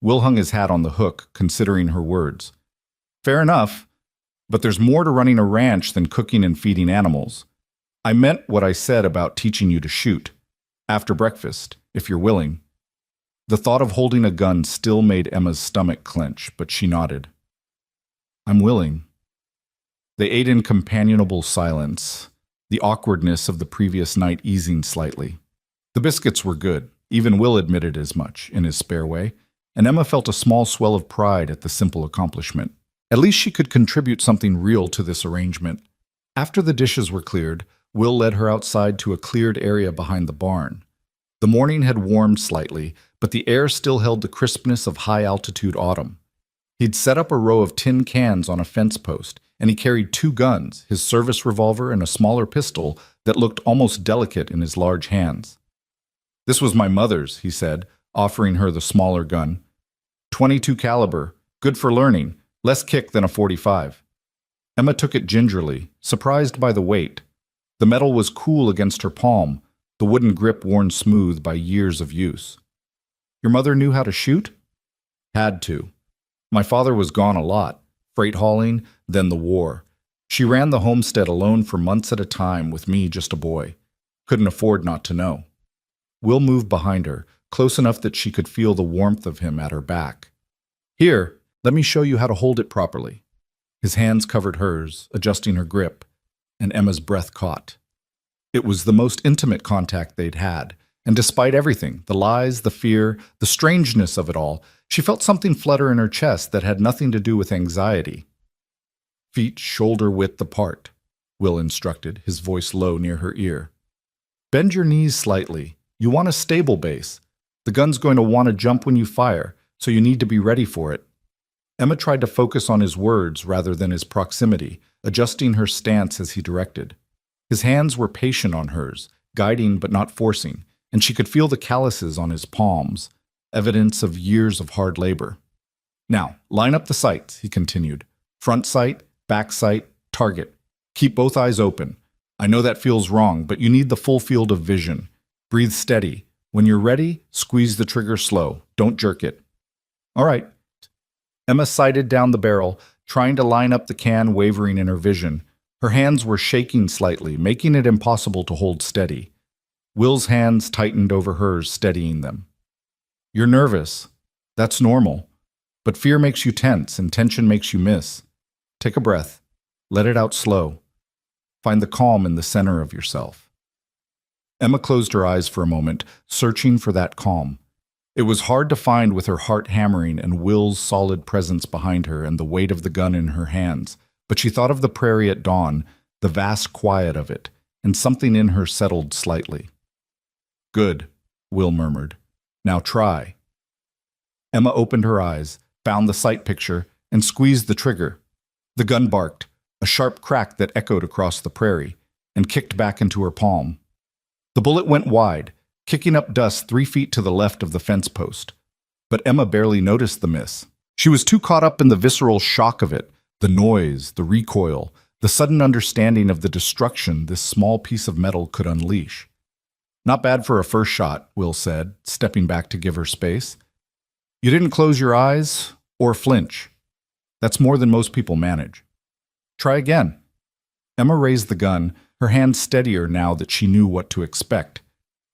Will hung his hat on the hook, considering her words. "Fair enough. But there's more to running a ranch than cooking and feeding animals. I meant what I said about teaching you to shoot. After breakfast, if you're willing. The thought of holding a gun still made Emma's stomach clench, but she nodded. I'm willing. They ate in companionable silence, the awkwardness of the previous night easing slightly. The biscuits were good, even Will admitted as much, in his spare way, and Emma felt a small swell of pride at the simple accomplishment. At least she could contribute something real to this arrangement. After the dishes were cleared, Will led her outside to a cleared area behind the barn. The morning had warmed slightly, but the air still held the crispness of high-altitude autumn. He'd set up a row of tin cans on a fence post, and he carried 2 guns, his service revolver and a smaller pistol that looked almost delicate in his large hands. This was my mother's, he said, offering her the smaller gun. .22 caliber, good for learning, less kick than a .45. Emma took it gingerly, surprised by the weight. The metal was cool against her palm, the wooden grip worn smooth by years of use. Your mother knew how to shoot? Had to. My father was gone a lot, freight hauling, then the war. She ran the homestead alone for months at a time with me just a boy. Couldn't afford not to know. Will moved behind her, close enough that she could feel the warmth of him at her back. Here, let me show you how to hold it properly. His hands covered hers, adjusting her grip, and Emma's breath caught. It was the most intimate contact they'd had, and despite everything, the lies, the fear, the strangeness of it all, she felt something flutter in her chest that had nothing to do with anxiety. Feet shoulder-width apart, Will instructed, his voice low near her ear. Bend your knees slightly. You want a stable base. The gun's going to want to jump when you fire, so you need to be ready for it. Emma tried to focus on his words rather than his proximity, adjusting her stance as he directed. His hands were patient on hers, guiding but not forcing, and she could feel the calluses on his palms, evidence of years of hard labor. Now, line up the sights, he continued. Front sight, back sight, target. Keep both eyes open. I know that feels wrong, but you need the full field of vision. Breathe steady. When you're ready, squeeze the trigger slow. Don't jerk it. All right. Emma sighted down the barrel, trying to line up the can, wavering in her vision. Her hands were shaking slightly, making it impossible to hold steady. Will's hands tightened over hers, steadying them. You're nervous. That's normal. But fear makes you tense, and tension makes you miss. Take a breath. Let it out slow. Find the calm in the center of yourself. Emma closed her eyes for a moment, searching for that calm. It was hard to find with her heart hammering and Will's solid presence behind her and the weight of the gun in her hands, but she thought of the prairie at dawn, the vast quiet of it, and something in her settled slightly. Good, Will murmured. Now try. Emma opened her eyes, found the sight picture, and squeezed the trigger. The gun barked, a sharp crack that echoed across the prairie, and kicked back into her palm. The bullet went wide, kicking up dust 3 feet to the left of the fence post. But Emma barely noticed the miss. She was too caught up in the visceral shock of it, the noise, the recoil, the sudden understanding of the destruction this small piece of metal could unleash. Not bad for a first shot, Will said, stepping back to give her space. You didn't close your eyes or flinch. That's more than most people manage. Try again. Emma raised the gun, her hand steadier now that she knew what to expect.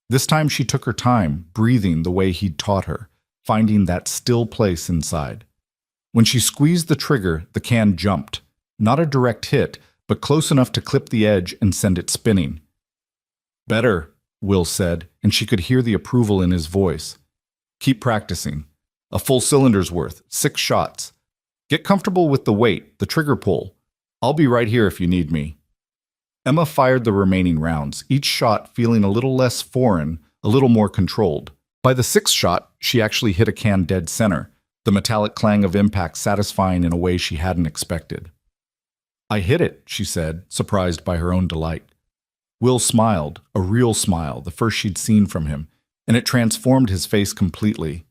This time she took her time, breathing the way he'd taught her, finding that still place inside. When she squeezed the trigger, the can jumped. Not a direct hit, but close enough to clip the edge and send it spinning. Better, Will said, and she could hear the approval in his voice. Keep practicing. A full cylinder's worth, 6 shots. Get comfortable with the weight, the trigger pull. I'll be right here if you need me. Emma fired the remaining rounds, each shot feeling a little less foreign, a little more controlled. By the 6th shot, she actually hit a can dead center, the metallic clang of impact satisfying in a way she hadn't expected. I hit it, she said, surprised by her own delight. Will smiled, a real smile, the first she'd seen from him, and it transformed his face completely.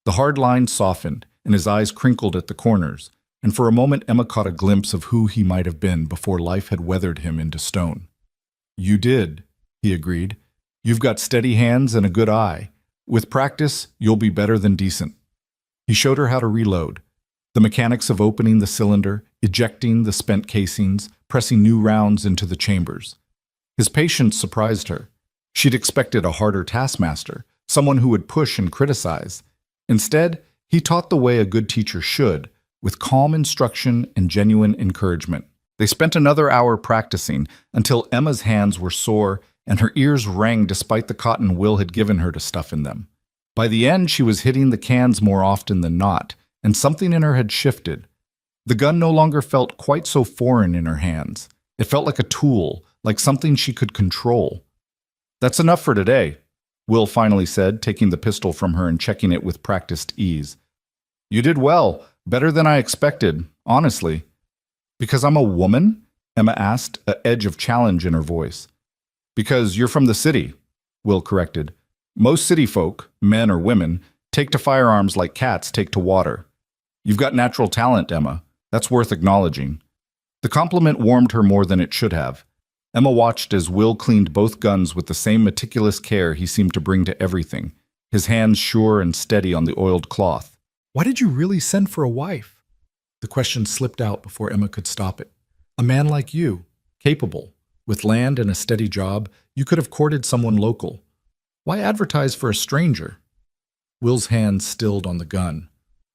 The hard lines softened, and his eyes crinkled at the corners, and for a moment Emma caught a glimpse of who he might have been before life had weathered him into stone. You did, he agreed. You've got steady hands and a good eye. With practice, you'll be better than decent. He showed her how to reload. The mechanics of opening the cylinder, ejecting the spent casings, pressing new rounds into the chambers. His patience surprised her. She'd expected a harder taskmaster, someone who would push and criticize. Instead, he taught the way a good teacher should, with calm instruction and genuine encouragement. They spent another hour practicing until Emma's hands were sore and her ears rang despite the cotton Will had given her to stuff in them. By the end, she was hitting the cans more often than not, and something in her had shifted. The gun no longer felt quite so foreign in her hands. It felt like a tool, like something she could control. "That's enough for today," Will finally said, taking the pistol from her and checking it with practiced ease. "You did well, better than I expected, honestly." "Because I'm a woman?" Emma asked, an edge of challenge in her voice. "Because you're from the city," Will corrected. "Most city folk, men or women, take to firearms like cats take to water. You've got natural talent, Emma. That's worth acknowledging." The compliment warmed her more than it should have. Emma watched as Will cleaned both guns with the same meticulous care he seemed to bring to everything, his hands sure and steady on the oiled cloth. "Why did you really send for a wife?" The question slipped out before Emma could stop it. "A man like you, capable, with land and a steady job, you could have courted someone local. Why advertise for a stranger?" Will's hand stilled on the gun.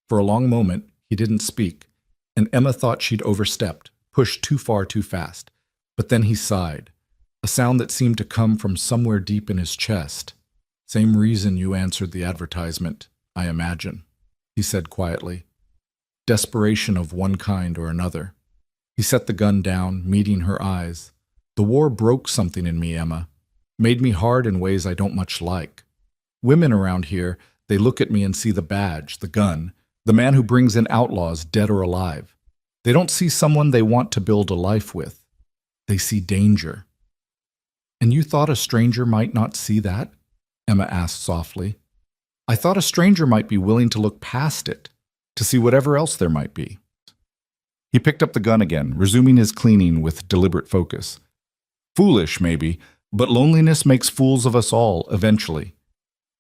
For a long moment, he didn't speak, and Emma thought she'd overstepped, pushed too far too fast. But then he sighed, a sound that seemed to come from somewhere deep in his chest. "Same reason you answered the advertisement, I imagine," he said quietly. "Desperation of one kind or another." He set the gun down, meeting her eyes. "The war broke something in me, Emma. Made me hard in ways I don't much like. Women around here, they look at me and see the badge, the gun, the man who brings in outlaws, dead or alive. They don't see someone they want to build a life with. They see danger." "And you thought a stranger might not see that?" Emma asked softly. "I thought a stranger might be willing to look past it, to see whatever else there might be." He picked up the gun again, resuming his cleaning with deliberate focus. "Foolish, maybe, but loneliness makes fools of us all, eventually."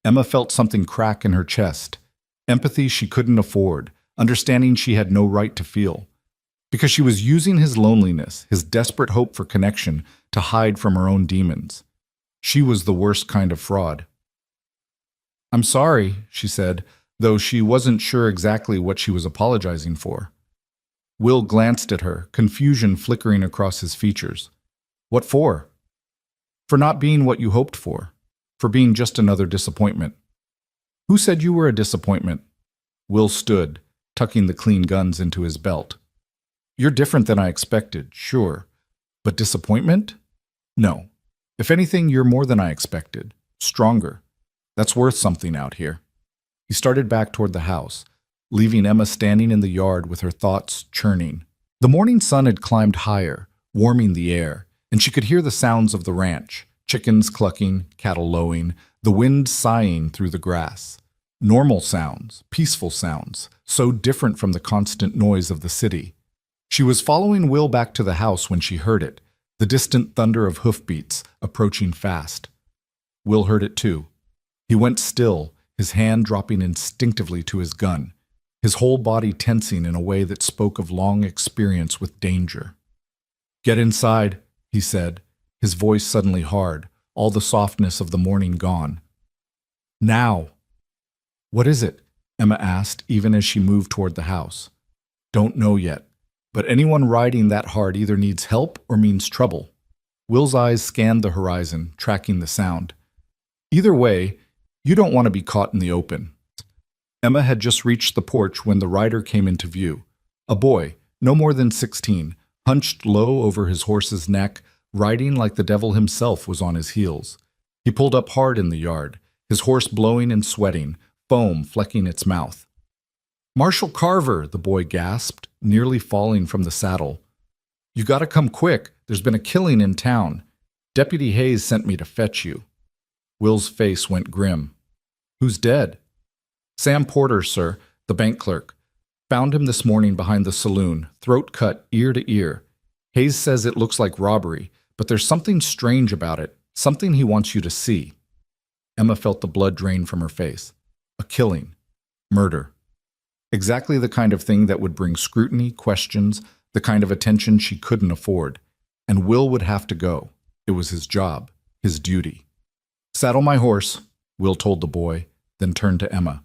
Emma felt something crack in her chest, empathy she couldn't afford, understanding she had no right to feel. Because she was using his loneliness, his desperate hope for connection, to hide from her own demons. She was the worst kind of fraud. "I'm sorry," she said, though she wasn't sure exactly what she was apologizing for. Will glanced at her, confusion flickering across his features. "What for?" "For not being what you hoped for. For being just another disappointment." "Who said you were a disappointment?" Will stood, tucking the clean guns into his belt. "You're different than I expected, sure. But disappointment? No. If anything, you're more than I expected. Stronger. That's worth something out here." He started back toward the house, leaving Emma standing in the yard with her thoughts churning. The morning sun had climbed higher, warming the air, and she could hear the sounds of the ranch, chickens clucking, cattle lowing, the wind sighing through the grass. Normal sounds, peaceful sounds, so different from the constant noise of the city. She was following Will back to the house when she heard it, the distant thunder of hoofbeats approaching fast. Will heard it too. He went still, his hand dropping instinctively to his gun, his whole body tensing in a way that spoke of long experience with danger. "Get inside," he said, his voice suddenly hard, all the softness of the morning gone. "Now." "What is it?" Emma asked, even as she moved toward the house. "Don't know yet. But anyone riding that hard either needs help or means trouble." Will's eyes scanned the horizon, tracking the sound. "Either way, you don't want to be caught in the open." Emma had just reached the porch when the rider came into view. A boy, no more than 16, hunched low over his horse's neck, riding like the devil himself was on his heels. He pulled up hard in the yard, his horse blowing and sweating, foam flecking its mouth. "Marshal Carver," the boy gasped, nearly falling from the saddle. "You gotta come quick. There's been a killing in town. Deputy Hayes sent me to fetch you." Will's face went grim. "Who's dead?" "Sam Porter, sir, the bank clerk. Found him this morning behind the saloon, throat cut ear to ear. Hayes says it looks like robbery, but there's something strange about it, something he wants you to see." Emma felt the blood drain from her face. A killing. Murder. Exactly the kind of thing that would bring scrutiny, questions, the kind of attention she couldn't afford. And Will would have to go. It was his job, his duty. "Saddle my horse," Will told the boy, then turned to Emma.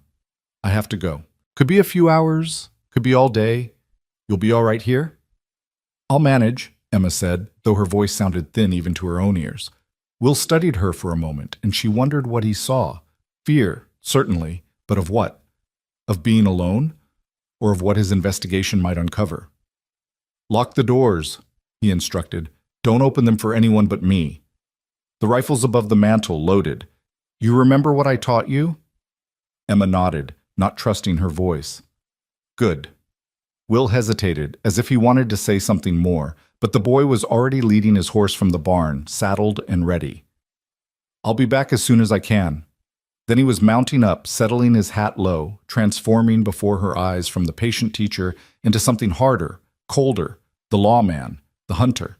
"I have to go. Could be a few hours, could be all day. You'll be all right here?" "I'll manage," Emma said, though her voice sounded thin even to her own ears. Will studied her for a moment, and she wondered what he saw. Fear, certainly, but of what? Of being alone? Or of what his investigation might uncover? "Lock the doors," he instructed. "Don't open them for anyone but me. The rifle's above the mantel, loaded. You remember what I taught you?" Emma nodded, not trusting her voice. "Good." Will hesitated, as if he wanted to say something more, but the boy was already leading his horse from the barn, saddled and ready. "I'll be back as soon as I can." Then he was mounting up, settling his hat low, transforming before her eyes from the patient teacher into something harder, colder, the lawman, the hunter.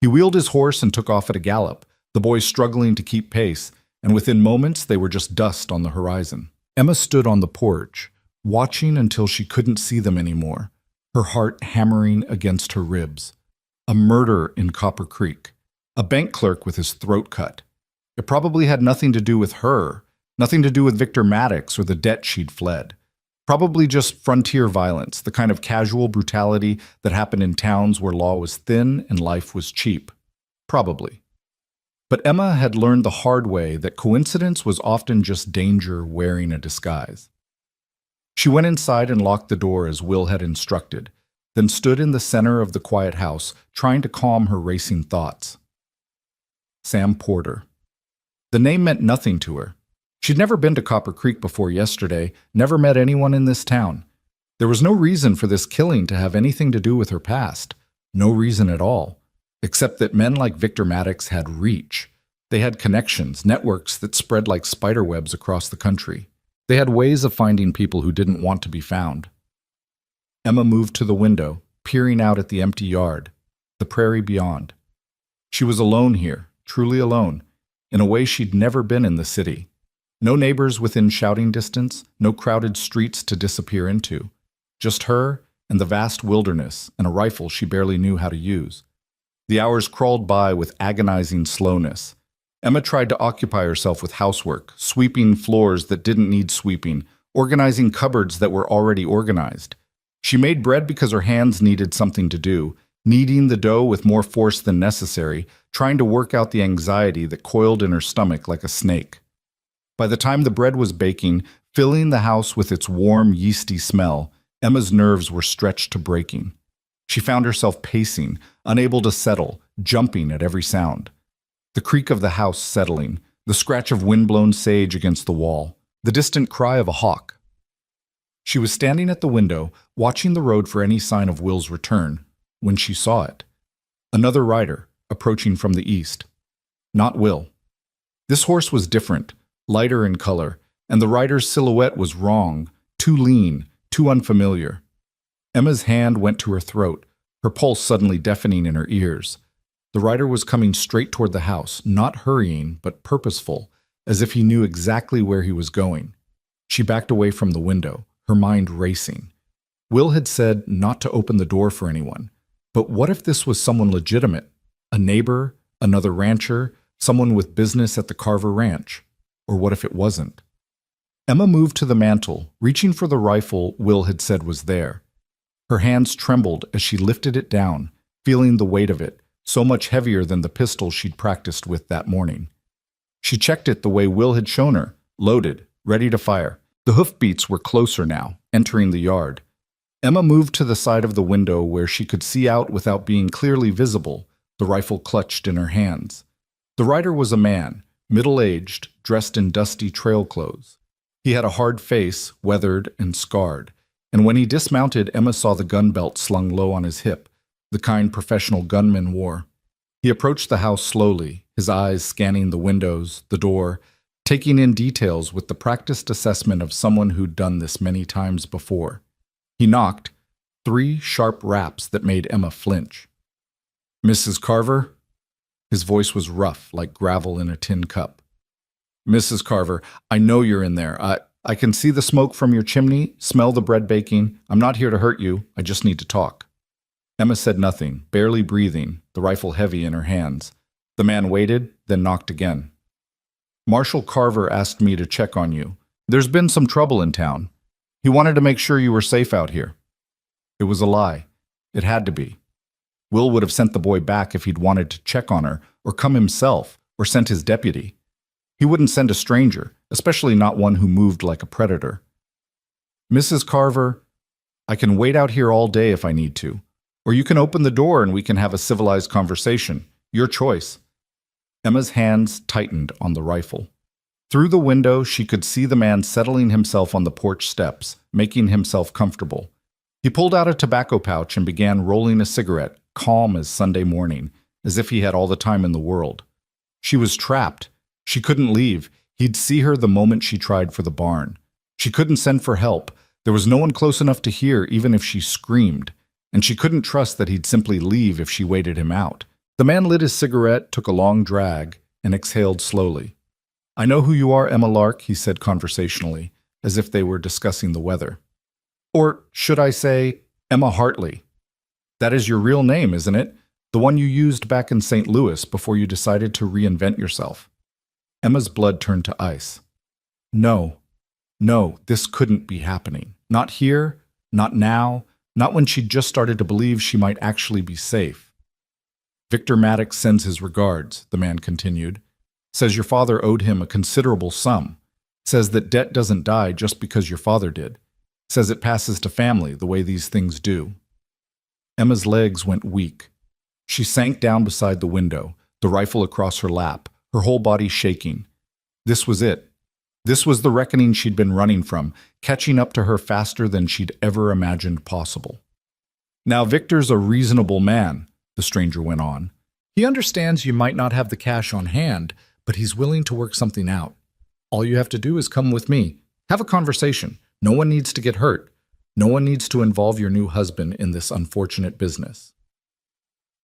He wheeled his horse and took off at a gallop, the boy struggling to keep pace, and within moments they were just dust on the horizon. Emma stood on the porch, watching until she couldn't see them anymore, her heart hammering against her ribs. A murder in Copper Creek. A bank clerk with his throat cut. It probably had nothing to do with her, nothing to do with Victor Maddox or the debt she'd fled. Probably just frontier violence, the kind of casual brutality that happened in towns where law was thin and life was cheap. Probably. But Emma had learned the hard way that coincidence was often just danger wearing a disguise. She went inside and locked the door as Will had instructed, then stood in the center of the quiet house, trying to calm her racing thoughts. Sam Porter. The name meant nothing to her. She'd never been to Copper Creek before yesterday, never met anyone in this town. There was no reason for this killing to have anything to do with her past. No reason at all, except that men like Victor Maddox had reach. They had connections, networks that spread like spiderwebs across the country. They had ways of finding people who didn't want to be found. Emma moved to the window, peering out at the empty yard, the prairie beyond. She was alone here, truly alone, in a way she'd never been in the city. No neighbors within shouting distance, no crowded streets to disappear into. Just her and the vast wilderness and a rifle she barely knew how to use. The hours crawled by with agonizing slowness. Emma tried to occupy herself with housework, sweeping floors that didn't need sweeping, organizing cupboards that were already organized. She made bread because her hands needed something to do, kneading the dough with more force than necessary, trying to work out the anxiety that coiled in her stomach like a snake. By the time the bread was baking, filling the house with its warm, yeasty smell, Emma's nerves were stretched to breaking. She found herself pacing, unable to settle, jumping at every sound. The creak of the house settling, the scratch of windblown sage against the wall, the distant cry of a hawk. She was standing at the window, watching the road for any sign of Will's return, when she saw it. Another rider, approaching from the east. Not Will. This horse was different, lighter in color, and the rider's silhouette was wrong, too lean, too unfamiliar. Emma's hand went to her throat, her pulse suddenly deafening in her ears. The rider was coming straight toward the house, not hurrying, but purposeful, as if he knew exactly where he was going. She backed away from the window, her mind racing. Will had said not to open the door for anyone, but what if this was someone legitimate? A neighbor, another rancher, someone with business at the Carver Ranch? Or what if it wasn't? Emma moved to the mantel, reaching for the rifle Will had said was there. Her hands trembled as she lifted it down, feeling the weight of it, so much heavier than the pistol she'd practiced with that morning. She checked it the way Will had shown her, loaded, ready to fire. The hoofbeats were closer now, entering the yard. Emma moved to the side of the window where she could see out without being clearly visible, the rifle clutched in her hands. The rider was a man, middle-aged, dressed in dusty trail clothes. He had a hard face, weathered and scarred, and when he dismounted, Emma saw the gun belt slung low on his hip, the kind professional gunmen wore. He approached the house slowly, his eyes scanning the windows, the door, taking in details with the practiced assessment of someone who'd done this many times before. He knocked, 3 sharp raps that made Emma flinch. "Mrs. Carver?" His voice was rough, like gravel in a tin cup. "Mrs. Carver, I know you're in there. I can see the smoke from your chimney, smell the bread baking. I'm not here to hurt you. I just need to talk." Emma said nothing, barely breathing, the rifle heavy in her hands. The man waited, then knocked again. Marshal Carver asked me to check on you. There's been some trouble in town. He wanted to make sure you were safe out here. It was a lie. It had to be. Will would have sent the boy back if he'd wanted to check on her, or come himself, or sent his deputy. He wouldn't send a stranger, especially not one who moved like a predator. Mrs. Carver, I can wait out here all day if I need to. Or you can open the door and we can have a civilized conversation. Your choice. Emma's hands tightened on the rifle. Through the window, she could see the man settling himself on the porch steps, making himself comfortable. He pulled out a tobacco pouch and began rolling a cigarette, calm as Sunday morning, as if he had all the time in the world. She was trapped. She couldn't leave. He'd see her the moment she tried for the barn. She couldn't send for help. There was no one close enough to hear, even if she screamed. And she couldn't trust that he'd simply leave if she waited him out. The man lit his cigarette, took a long drag, and exhaled slowly. I know who you are, Emma Lark, he said conversationally, as if they were discussing the weather. Or should I say, Emma Hartley. That is your real name, isn't it? The one you used back in St. Louis before you decided to reinvent yourself. Emma's blood turned to ice. No, this couldn't be happening. Not here, not now, not when she'd just started to believe she might actually be safe. Victor Maddox sends his regards, the man continued. Says your father owed him a considerable sum. Says that debt doesn't die just because your father did. Says it passes to family the way these things do. Emma's legs went weak. She sank down beside the window, the rifle across her lap, her whole body shaking. This was it. This was the reckoning she'd been running from, catching up to her faster than she'd ever imagined possible. Now Victor's a reasonable man, the stranger went on. He understands you might not have the cash on hand, but he's willing to work something out. All you have to do is come with me. Have a conversation. No one needs to get hurt. No one needs to involve your new husband in this unfortunate business.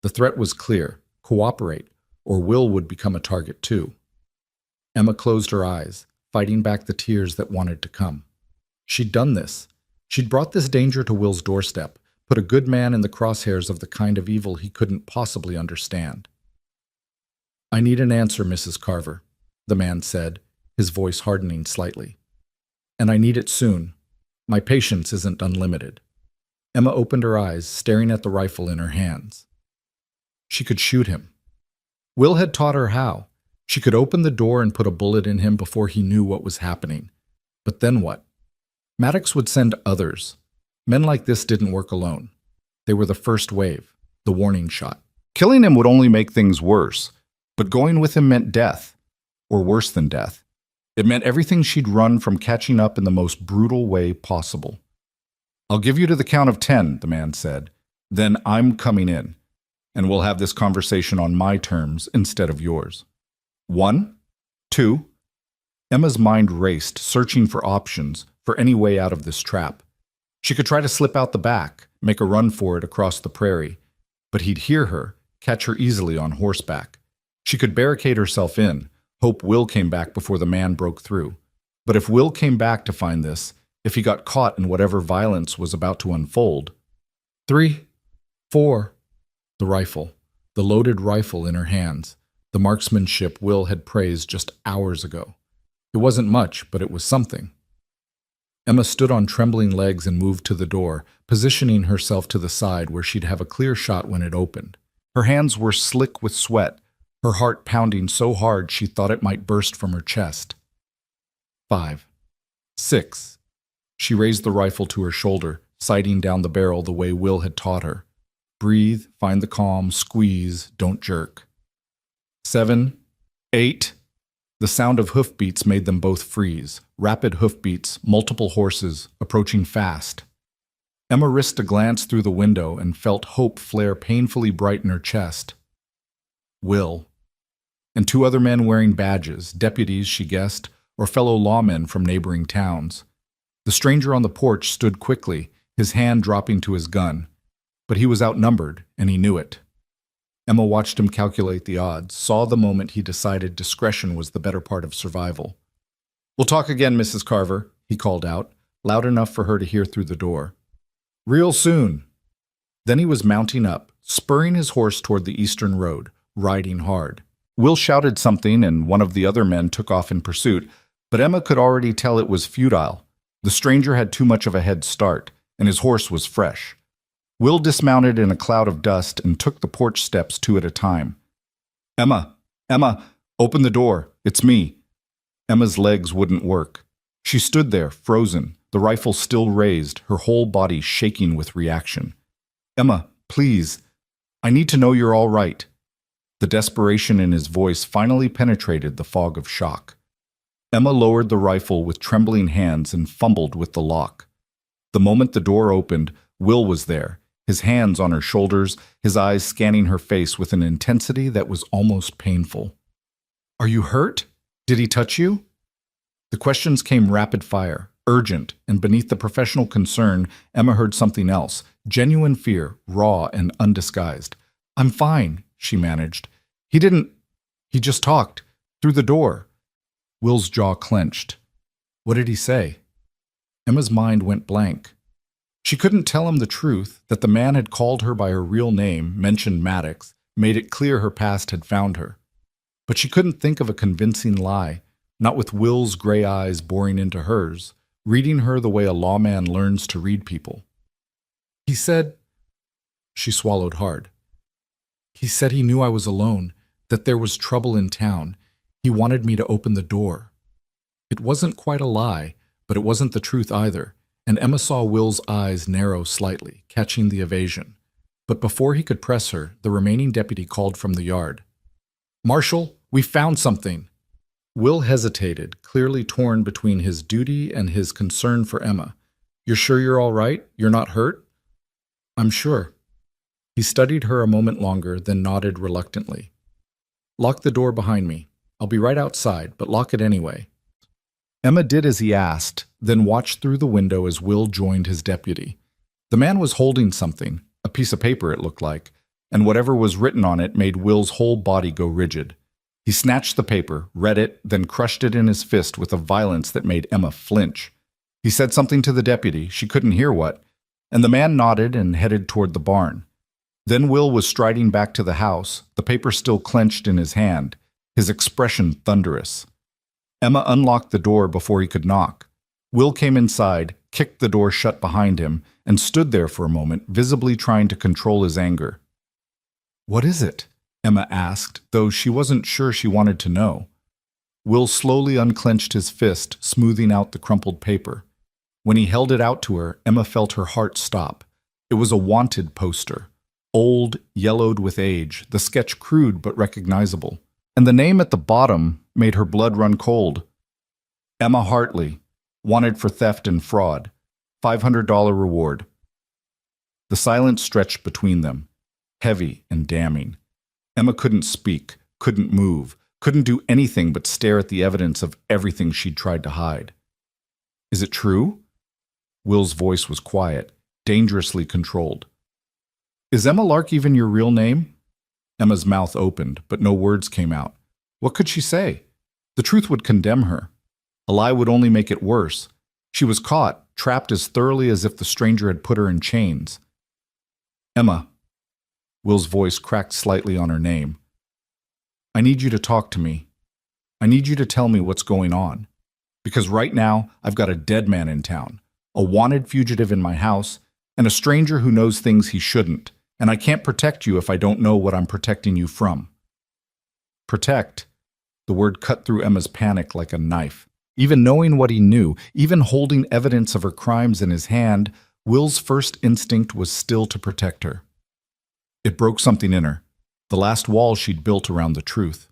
The threat was clear. Cooperate, or Will would become a target too. Emma closed her eyes, fighting back the tears that wanted to come. She'd done this. She'd brought this danger to Will's doorstep, put a good man in the crosshairs of the kind of evil he couldn't possibly understand. I need an answer, Mrs. Carver, the man said, his voice hardening slightly. And I need it soon. My patience isn't unlimited. Emma opened her eyes, staring at the rifle in her hands. She could shoot him. Will had taught her how. She could open the door and put a bullet in him before he knew what was happening. But then what? Maddox would send others. Men like this didn't work alone. They were the first wave, the warning shot. Killing him would only make things worse, but going with him meant death, or worse than death. It meant everything she'd run from catching up in the most brutal way possible. I'll give you to the count of 10, the man said. Then I'm coming in, and we'll have this conversation on my terms instead of yours. 1, 2. Emma's mind raced, searching for options, for any way out of this trap. She could try to slip out the back, make a run for it across the prairie, but he'd hear her, catch her easily on horseback. She could barricade herself in, hope Will came back before the man broke through. But if Will came back to find this, if he got caught in whatever violence was about to unfold. 3, 4. The rifle, the loaded rifle in her hands, the marksmanship Will had praised just hours ago. It wasn't much, but it was something. Emma stood on trembling legs and moved to the door, positioning herself to the side where she'd have a clear shot when it opened. Her hands were slick with sweat, her heart pounding so hard she thought it might burst from her chest. 5, 6. She raised the rifle to her shoulder, sighting down the barrel the way Will had taught her. Breathe, find the calm, squeeze, don't jerk. 7, 8. The sound of hoofbeats made them both freeze. Rapid hoofbeats, multiple horses, approaching fast. Emma risked a glance through the window and felt hope flare painfully bright in her chest. Will. And 2 other men wearing badges, deputies, she guessed, or fellow lawmen from neighboring towns. The stranger on the porch stood quickly, his hand dropping to his gun. But he was outnumbered, and he knew it. Emma watched him calculate the odds, saw the moment he decided discretion was the better part of survival. We'll talk again, Mrs. Carver, he called out, loud enough for her to hear through the door. Real soon. Then he was mounting up, spurring his horse toward the eastern road, riding hard. Will shouted something and one of the other men took off in pursuit, but Emma could already tell it was futile. The stranger had too much of a head start, and his horse was fresh. Will dismounted in a cloud of dust and took the porch steps 2 at a time. Emma, Emma, open the door. It's me. Emma's legs wouldn't work. She stood there, frozen, the rifle still raised, her whole body shaking with reaction. Emma, please. I need to know you're all right. The desperation in his voice finally penetrated the fog of shock. Emma lowered the rifle with trembling hands and fumbled with the lock. The moment the door opened, Will was there, his hands on her shoulders, his eyes scanning her face with an intensity that was almost painful. Are you hurt? Did he touch you? The questions came rapid fire, urgent, and beneath the professional concern, Emma heard something else, genuine fear, raw and undisguised. I'm fine, she managed. He just talked, through the door. Will's jaw clenched. What did he say? Emma's mind went blank. She couldn't tell him the truth, that the man had called her by her real name, mentioned Maddox, made it clear her past had found her. But she couldn't think of a convincing lie, not with Will's gray eyes boring into hers, reading her the way a lawman learns to read people. He said, she swallowed hard. He said he knew I was alone, that there was trouble in town. He wanted me to open the door. It wasn't quite a lie, but it wasn't the truth either, and Emma saw Will's eyes narrow slightly, catching the evasion. But before he could press her, the remaining deputy called from the yard. Marshal, we found something. Will hesitated, clearly torn between his duty and his concern for Emma. You're sure you're all right? You're not hurt? I'm sure. He studied her a moment longer, then nodded reluctantly. Lock the door behind me. I'll be right outside, but lock it anyway. Emma did as he asked, then watched through the window as Will joined his deputy. The man was holding something, a piece of paper it looked like, and whatever was written on it made Will's whole body go rigid. He snatched the paper, read it, then crushed it in his fist with a violence that made Emma flinch. He said something to the deputy, she couldn't hear what, and the man nodded and headed toward the barn. Then Will was striding back to the house, the paper still clenched in his hand, his expression thunderous. Emma unlocked the door before he could knock. Will came inside, kicked the door shut behind him, and stood there for a moment, visibly trying to control his anger. What is it? Emma asked, though she wasn't sure she wanted to know. Will slowly unclenched his fist, smoothing out the crumpled paper. When he held it out to her, Emma felt her heart stop. It was a wanted poster. Old, yellowed with age, the sketch crude but recognizable. And the name at the bottom made her blood run cold. Emma Hartley, wanted for theft and fraud. $500 reward. The silence stretched between them, heavy and damning. Emma couldn't speak, couldn't move, couldn't do anything but stare at the evidence of everything she'd tried to hide. Is it true? Will's voice was quiet, dangerously controlled. Is Emma Lark even your real name? Emma's mouth opened, but no words came out. What could she say? The truth would condemn her. A lie would only make it worse. She was caught, trapped as thoroughly as if the stranger had put her in chains. Emma. Will's voice cracked slightly on her name. I need you to talk to me. I need you to tell me what's going on. Because right now, I've got a dead man in town, a wanted fugitive in my house, and a stranger who knows things he shouldn't, and I can't protect you if I don't know what I'm protecting you from. Protect. The word cut through Emma's panic like a knife. Even knowing what he knew, even holding evidence of her crimes in his hand, Will's first instinct was still to protect her. It broke something in her, the last wall she'd built around the truth.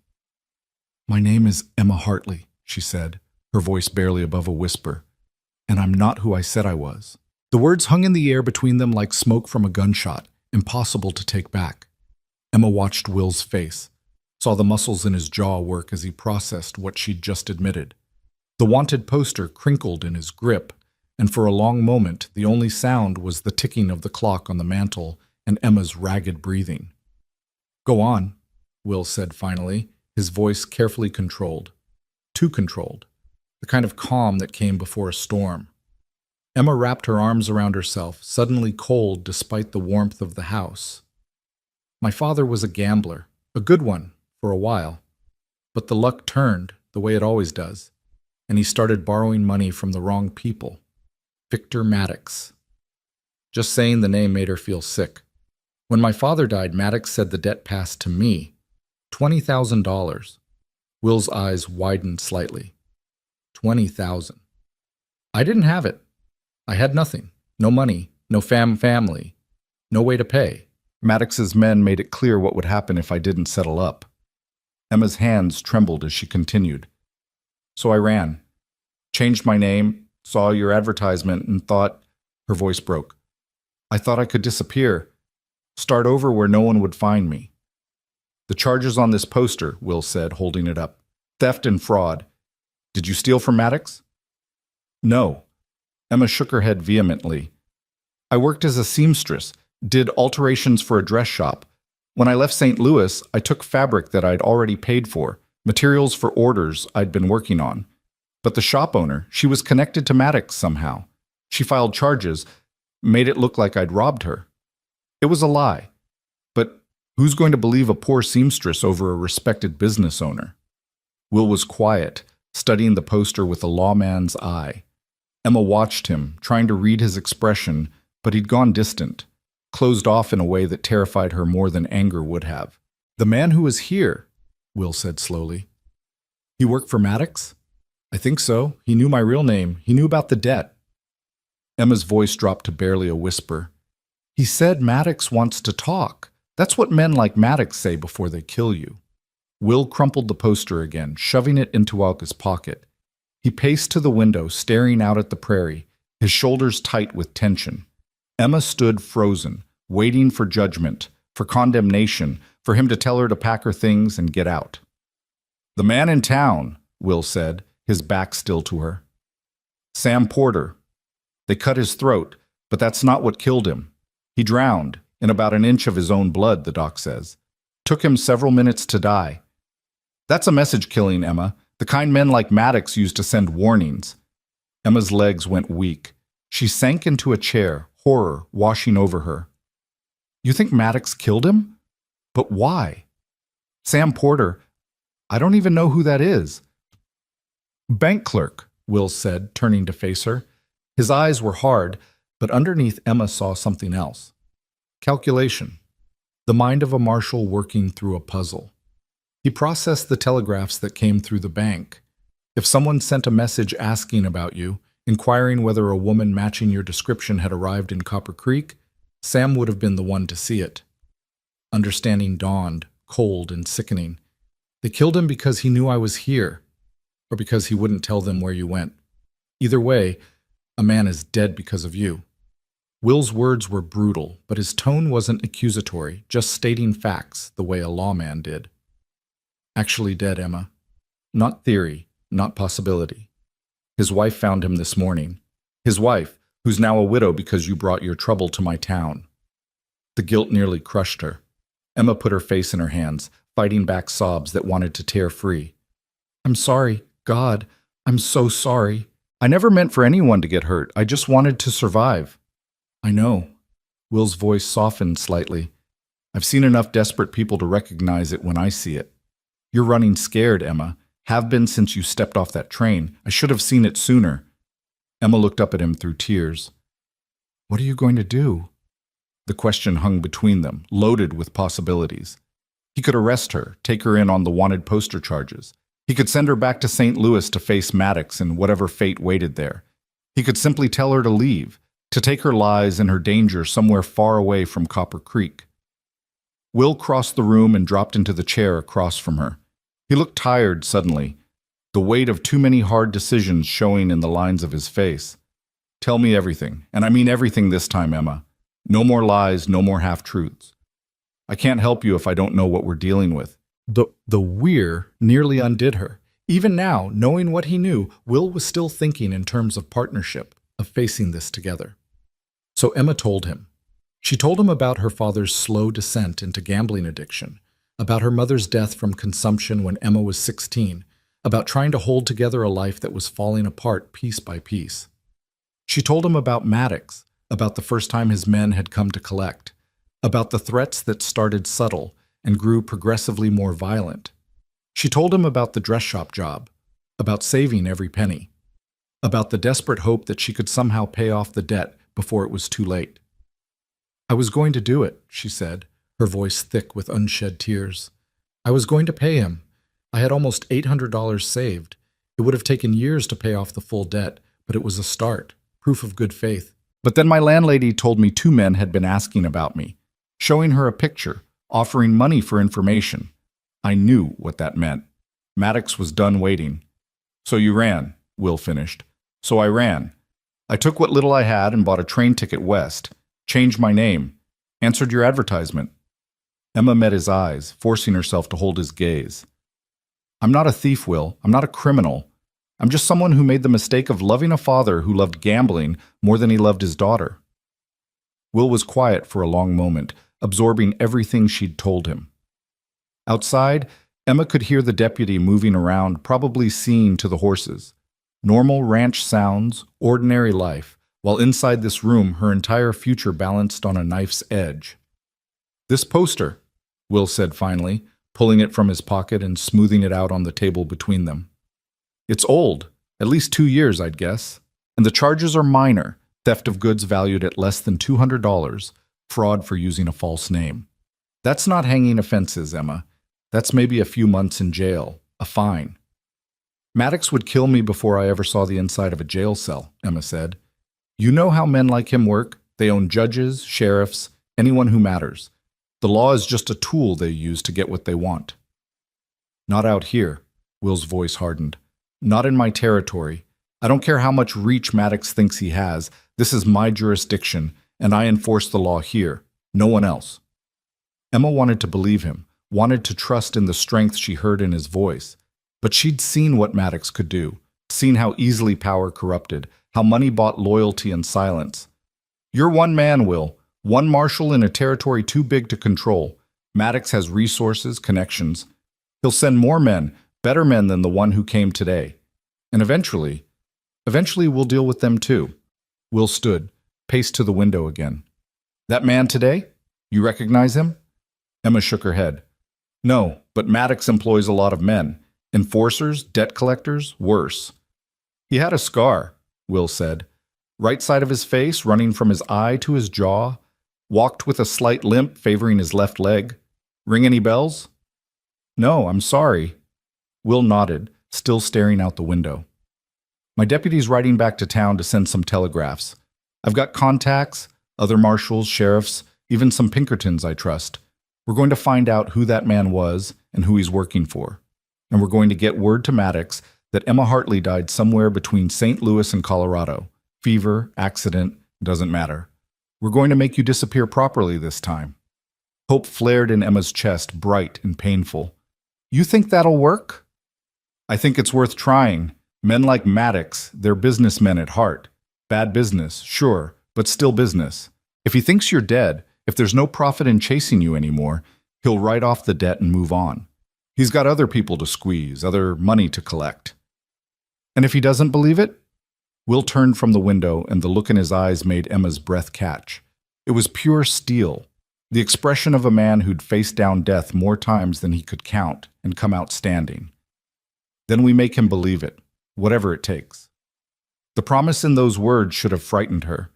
My name is Emma Hartley, she said, her voice barely above a whisper, and I'm not who I said I was. The words hung in the air between them like smoke from a gunshot, impossible to take back. Emma watched Will's face, saw the muscles in his jaw work as he processed what she'd just admitted. The wanted poster crinkled in his grip, and for a long moment the only sound was the ticking of the clock on the mantel and Emma's ragged breathing. Go on, Will said finally, his voice carefully controlled. Too controlled. The kind of calm that came before a storm. Emma wrapped her arms around herself, suddenly cold despite the warmth of the house. My father was a gambler, a good one, for a while. But the luck turned, the way it always does, and he started borrowing money from the wrong people. Victor Maddox. Just saying the name made her feel sick. When my father died, Maddox said the debt passed to me. $20,000. Will's eyes widened slightly. 20,000. I didn't have it. I had nothing. No money, no family, no way to pay. Maddox's men made it clear what would happen if I didn't settle up. Emma's hands trembled as she continued. So I ran. Changed my name, saw your advertisement, and thought... Her voice broke. I thought I could disappear. Start over where no one would find me. The charges on this poster, Will said, holding it up. Theft and fraud. Did you steal from Maddox? No. Emma shook her head vehemently. I worked as a seamstress, did alterations for a dress shop. When I left St. Louis, I took fabric that I'd already paid for, materials for orders I'd been working on. But the shop owner, she was connected to Maddox somehow. She filed charges, made it look like I'd robbed her. It was a lie. But who's going to believe a poor seamstress over a respected business owner? Will was quiet, studying the poster with a lawman's eye. Emma watched him, trying to read his expression, but he'd gone distant, closed off in a way that terrified her more than anger would have. The man who was here, Will said slowly. He worked for Maddox? I think so. He knew my real name. He knew about the debt. Emma's voice dropped to barely a whisper. He said Maddox wants to talk. That's what men like Maddox say before they kill you. Will crumpled the poster again, shoving it into Olga's pocket. He paced to the window, staring out at the prairie, his shoulders tight with tension. Emma stood frozen, waiting for judgment, for condemnation, for him to tell her to pack her things and get out. The man in town, Will said, his back still to her. Sam Porter. They cut his throat, but that's not what killed him. He drowned, in about an inch of his own blood, the doc says. Took him several minutes to die. That's a message killing, Emma, the kind men like Maddox used to send warnings. Emma's legs went weak. She sank into a chair, horror washing over her. You think Maddox killed him? But why? Sam Porter, I don't even know who that is. Bank clerk, Will said, turning to face her. His eyes were hard, but underneath Emma saw something else. Calculation. The mind of a marshal working through a puzzle. He processed the telegraphs that came through the bank. If someone sent a message asking about you, inquiring whether a woman matching your description had arrived in Copper Creek, Sam would have been the one to see it. Understanding dawned, cold and sickening. They killed him because he knew I was here, or because he wouldn't tell them where you went. Either way, a man is dead because of you. Will's words were brutal, but his tone wasn't accusatory, just stating facts the way a lawman did. Actually dead, Emma. Not theory, not possibility. His wife found him this morning. His wife, who's now a widow because you brought your trouble to my town. The guilt nearly crushed her. Emma put her face in her hands, fighting back sobs that wanted to tear free. I'm sorry, God. I'm so sorry. I never meant for anyone to get hurt. I just wanted to survive. I know. Will's voice softened slightly. I've seen enough desperate people to recognize it when I see it. You're running scared, Emma. Have been since you stepped off that train. I should have seen it sooner. Emma looked up at him through tears. What are you going to do? The question hung between them, loaded with possibilities. He could arrest her, take her in on the wanted poster charges. He could send her back to St. Louis to face Maddox and whatever fate waited there. He could simply tell her to leave, to take her lies and her danger somewhere far away from Copper Creek. Will crossed the room and dropped into the chair across from her. He looked tired suddenly, the weight of too many hard decisions showing in the lines of his face. Tell me everything, and I mean everything this time, Emma. No more lies, no more half-truths. I can't help you if I don't know what we're dealing with. The we're nearly undid her. Even now, knowing what he knew, Will was still thinking in terms of partnership, of facing this together. So Emma told him. She told him about her father's slow descent into gambling addiction, about her mother's death from consumption when Emma was 16, about trying to hold together a life that was falling apart piece by piece. She told him about Maddox, about the first time his men had come to collect, about the threats that started subtle and grew progressively more violent. She told him about the dress shop job, about saving every penny, about the desperate hope that she could somehow pay off the debt before it was too late. "I was going to do it," she said, her voice thick with unshed tears. "I was going to pay him. I had almost $800 saved. It would have taken years to pay off the full debt, but it was a start, proof of good faith. But then my landlady told me 2 men had been asking about me, showing her a picture, offering money for information. I knew what that meant. Maddox was done waiting. So you ran," Will finished. "So I ran. I took what little I had and bought a train ticket west, changed my name, answered your advertisement." Emma met his eyes, forcing herself to hold his gaze. "I'm not a thief, Will. I'm not a criminal. I'm just someone who made the mistake of loving a father who loved gambling more than he loved his daughter." Will was quiet for a long moment, absorbing everything she'd told him. Outside, Emma could hear the deputy moving around, probably seeing to the horses. Normal ranch sounds, ordinary life, while inside this room her entire future balanced on a knife's edge. "This poster," Will said finally, pulling it from his pocket and smoothing it out on the table between them. "It's old, at least 2 years, I'd guess. And the charges are minor, theft of goods valued at less than $200, fraud for using a false name. That's not hanging offenses, Emma. That's maybe a few months in jail, a fine." "Maddox would kill me before I ever saw the inside of a jail cell," Emma said. "You know how men like him work. They own judges, sheriffs, anyone who matters. The law is just a tool they use to get what they want." "Not out here," Will's voice hardened. "Not in my territory. I don't care how much reach Maddox thinks he has. This is my jurisdiction, and I enforce the law here. No one else." Emma wanted to believe him, wanted to trust in the strength she heard in his voice. But she'd seen what Maddox could do, seen how easily power corrupted, how money bought loyalty and silence. "You're one man, Will. One marshal in a territory too big to control. Maddox has resources, connections. He'll send more men, better men than the one who came today. And eventually we'll deal with them too." Will stood, paced to the window again. "That man today? You recognize him?" Emma shook her head. "No, but Maddox employs a lot of men. Enforcers, debt collectors, worse." "He had a scar," Will said. "Right side of his face, running from his eye to his jaw. Walked with a slight limp favoring his left leg. Ring any bells?" "No, I'm sorry." Will nodded, still staring out the window. "My deputy's riding back to town to send some telegraphs. I've got contacts, other marshals, sheriffs, even some Pinkertons I trust. We're going to find out who that man was and who he's working for. And we're going to get word to Maddox that Emma Hartley died somewhere between St. Louis and Colorado. Fever, accident, doesn't matter. We're going to make you disappear properly this time." Hope flared in Emma's chest, bright and painful. "You think that'll work?" "I think it's worth trying. Men like Maddox, they're businessmen at heart. Bad business, sure, but still business. If he thinks you're dead, if there's no profit in chasing you anymore, he'll write off the debt and move on. He's got other people to squeeze, other money to collect." "And if he doesn't believe it?" Will turned from the window, and the look in his eyes made Emma's breath catch. It was pure steel, the expression of a man who'd faced down death more times than he could count and come out standing. "Then we make him believe it, whatever it takes." The promise in those words should have frightened her.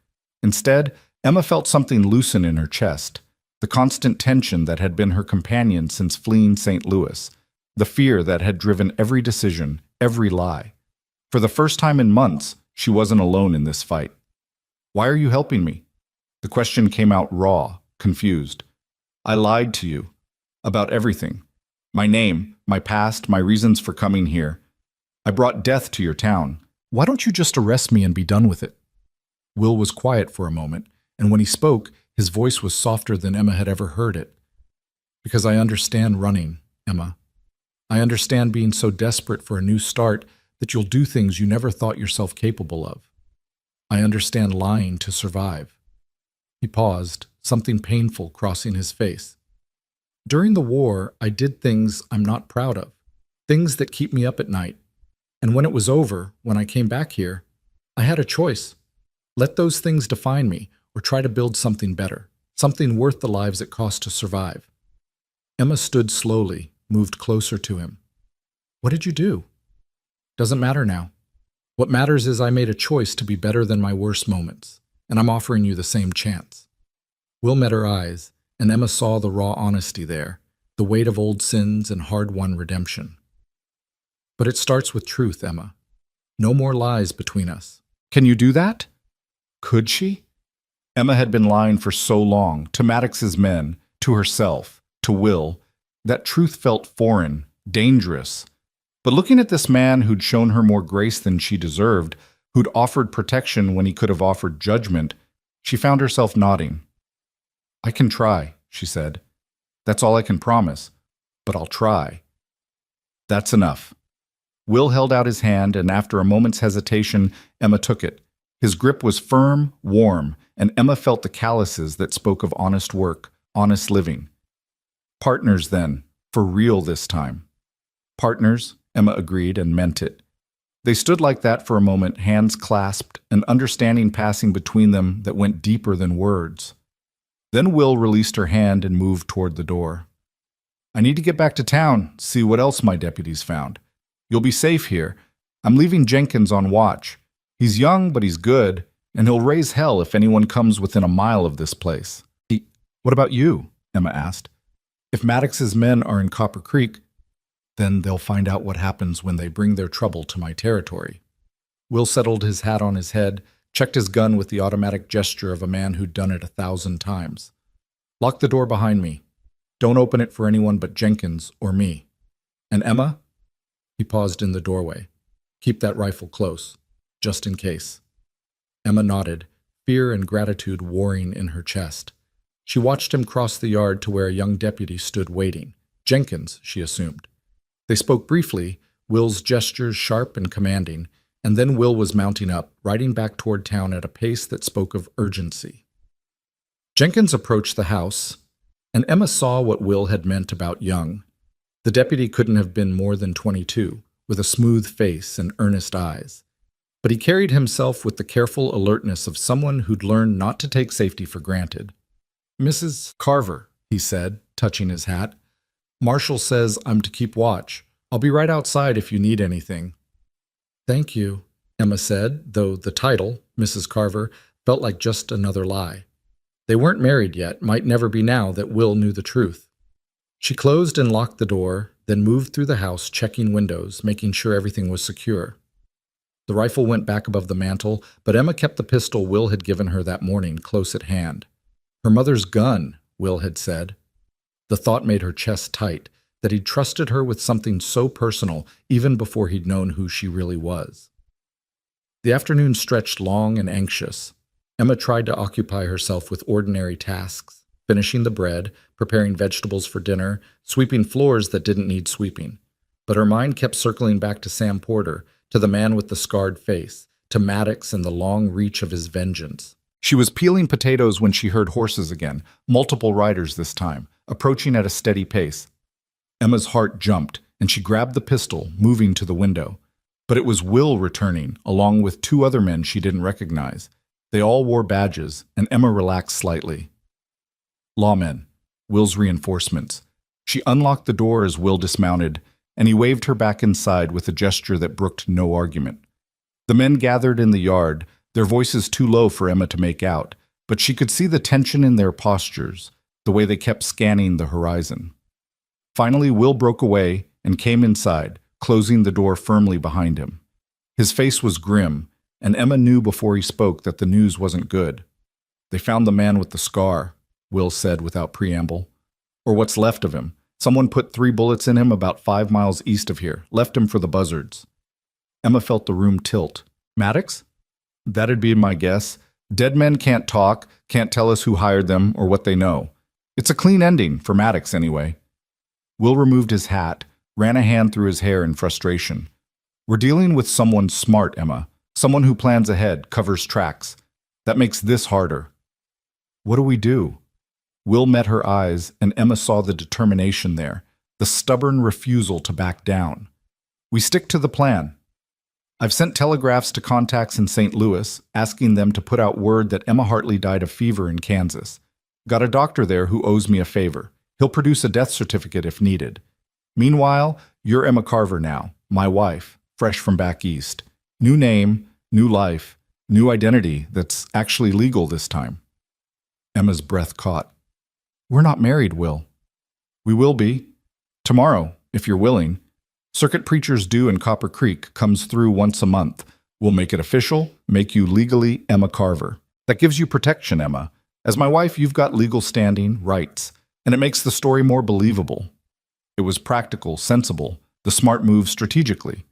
Instead, Emma felt something loosen in her chest, the constant tension that had been her companion since fleeing St. Louis, the fear that had driven every decision, every lie. For the first time in months, she wasn't alone in this fight. "Why are you helping me?" The question came out raw, confused. "I lied to you. About everything. My name, my past, my reasons for coming here. I brought death to your town. Why don't you just arrest me and be done with it?" Will was quiet for a moment, and when he spoke, his voice was softer than Emma had ever heard it. "Because I understand running, Emma. I understand being so desperate for a new start that you'll do things you never thought yourself capable of. I understand lying to survive." He paused, something painful crossing his face. "During the war, I did things I'm not proud of, things that keep me up at night. And when it was over, when I came back here, I had a choice. Let those things define me, or try to build something better, something worth the lives it costs to survive. Emma stood slowly, moved closer to him. What did you do? Doesn't matter now. What matters is I made a choice to be better than my worst moments, and I'm offering you the same chance. Will met her eyes, and Emma saw the raw honesty there, the weight of old sins and hard-won redemption. But it starts with truth, Emma. No more lies between us. Can you do that? Could she? Emma had been lying for so long, to Maddox's men, to herself, to Will, that truth felt foreign, dangerous. But looking at this man who'd shown her more grace than she deserved, who'd offered protection when he could have offered judgment, she found herself nodding. I can try, she said. That's all I can promise, but I'll try. That's enough. Will held out his hand, and after a moment's hesitation, Emma took it. His grip was firm, warm, and Emma felt the calluses that spoke of honest work, honest living. Partners, then, for real this time. Partners, Emma agreed and meant it. They stood like that for a moment, hands clasped, an understanding passing between them that went deeper than words. Then Will released her hand and moved toward the door. I need to get back to town, see what else my deputies found. You'll be safe here. I'm leaving Jenkins on watch. He's young, but he's good, and he'll raise hell if anyone comes within a mile of this place. What about you? Emma asked. If Maddox's men are in Copper Creek, then they'll find out what happens when they bring their trouble to my territory. Will settled his hat on his head, checked his gun with the automatic gesture of a man who'd done it 1,000 times. Lock the door behind me. Don't open it for anyone but Jenkins or me. And Emma? He paused in the doorway. Keep that rifle close, just in case. Emma nodded, fear and gratitude warring in her chest. She watched him cross the yard to where a young deputy stood waiting. Jenkins, she assumed. They spoke briefly, Will's gestures sharp and commanding, and then Will was mounting up, riding back toward town at a pace that spoke of urgency. Jenkins approached the house, and Emma saw what Will had meant about young. The deputy couldn't have been more than 22, with a smooth face and earnest eyes. But he carried himself with the careful alertness of someone who'd learned not to take safety for granted. Mrs. Carver, he said, touching his hat. Marshall says I'm to keep watch. I'll be right outside if you need anything. Thank you, Emma said, though the title, Mrs. Carver, felt like just another lie. They weren't married yet, might never be now that Will knew the truth. She closed and locked the door, then moved through the house, checking windows, making sure everything was secure. The rifle went back above the mantel, but Emma kept the pistol Will had given her that morning close at hand. Her mother's gun, Will had said. The thought made her chest tight, that he'd trusted her with something so personal even before he'd known who she really was. The afternoon stretched long and anxious. Emma tried to occupy herself with ordinary tasks, finishing the bread, preparing vegetables for dinner, sweeping floors that didn't need sweeping. But her mind kept circling back to Sam Porter, to the man with the scarred face, to Maddox and the long reach of his vengeance. She was peeling potatoes when she heard horses again, multiple riders this time, approaching at a steady pace. Emma's heart jumped, and she grabbed the pistol, moving to the window. But it was Will returning, along with 2 other men she didn't recognize. They all wore badges, and Emma relaxed slightly. Lawmen, Will's reinforcements. She unlocked the door as Will dismounted, and he waved her back inside with a gesture that brooked no argument. The men gathered in the yard, their voices too low for Emma to make out, but she could see the tension in their postures, the way they kept scanning the horizon. Finally, Will broke away and came inside, closing the door firmly behind him. His face was grim, and Emma knew before he spoke that the news wasn't good. They found the man with the scar, Will said without preamble. Or what's left of him. Someone put 3 bullets in him about 5 miles east of here, left him for the buzzards. Emma felt the room tilt. Maddox? That'd be my guess. Dead men can't talk, can't tell us who hired them or what they know. It's a clean ending, for Maddox anyway. Will removed his hat, ran a hand through his hair in frustration. We're dealing with someone smart, Emma. Someone who plans ahead, covers tracks. That makes this harder. What do we do? Will met her eyes, and Emma saw the determination there, the stubborn refusal to back down. We stick to the plan. I've sent telegraphs to contacts in St. Louis, asking them to put out word that Emma Hartley died of fever in Kansas. Got a doctor there who owes me a favor. He'll produce a death certificate if needed. Meanwhile, you're Emma Carver now, my wife, fresh from back east. New name, new life, new identity that's actually legal this time. Emma's breath caught. We're not married, Will. We will be. Tomorrow, if you're willing. Circuit preachers due in Copper Creek comes through once a month. We'll make it official, make you legally Emma Carver. That gives you protection, Emma. As my wife, you've got legal standing, rights, and it makes the story more believable. It was practical, sensible, the smart move strategically.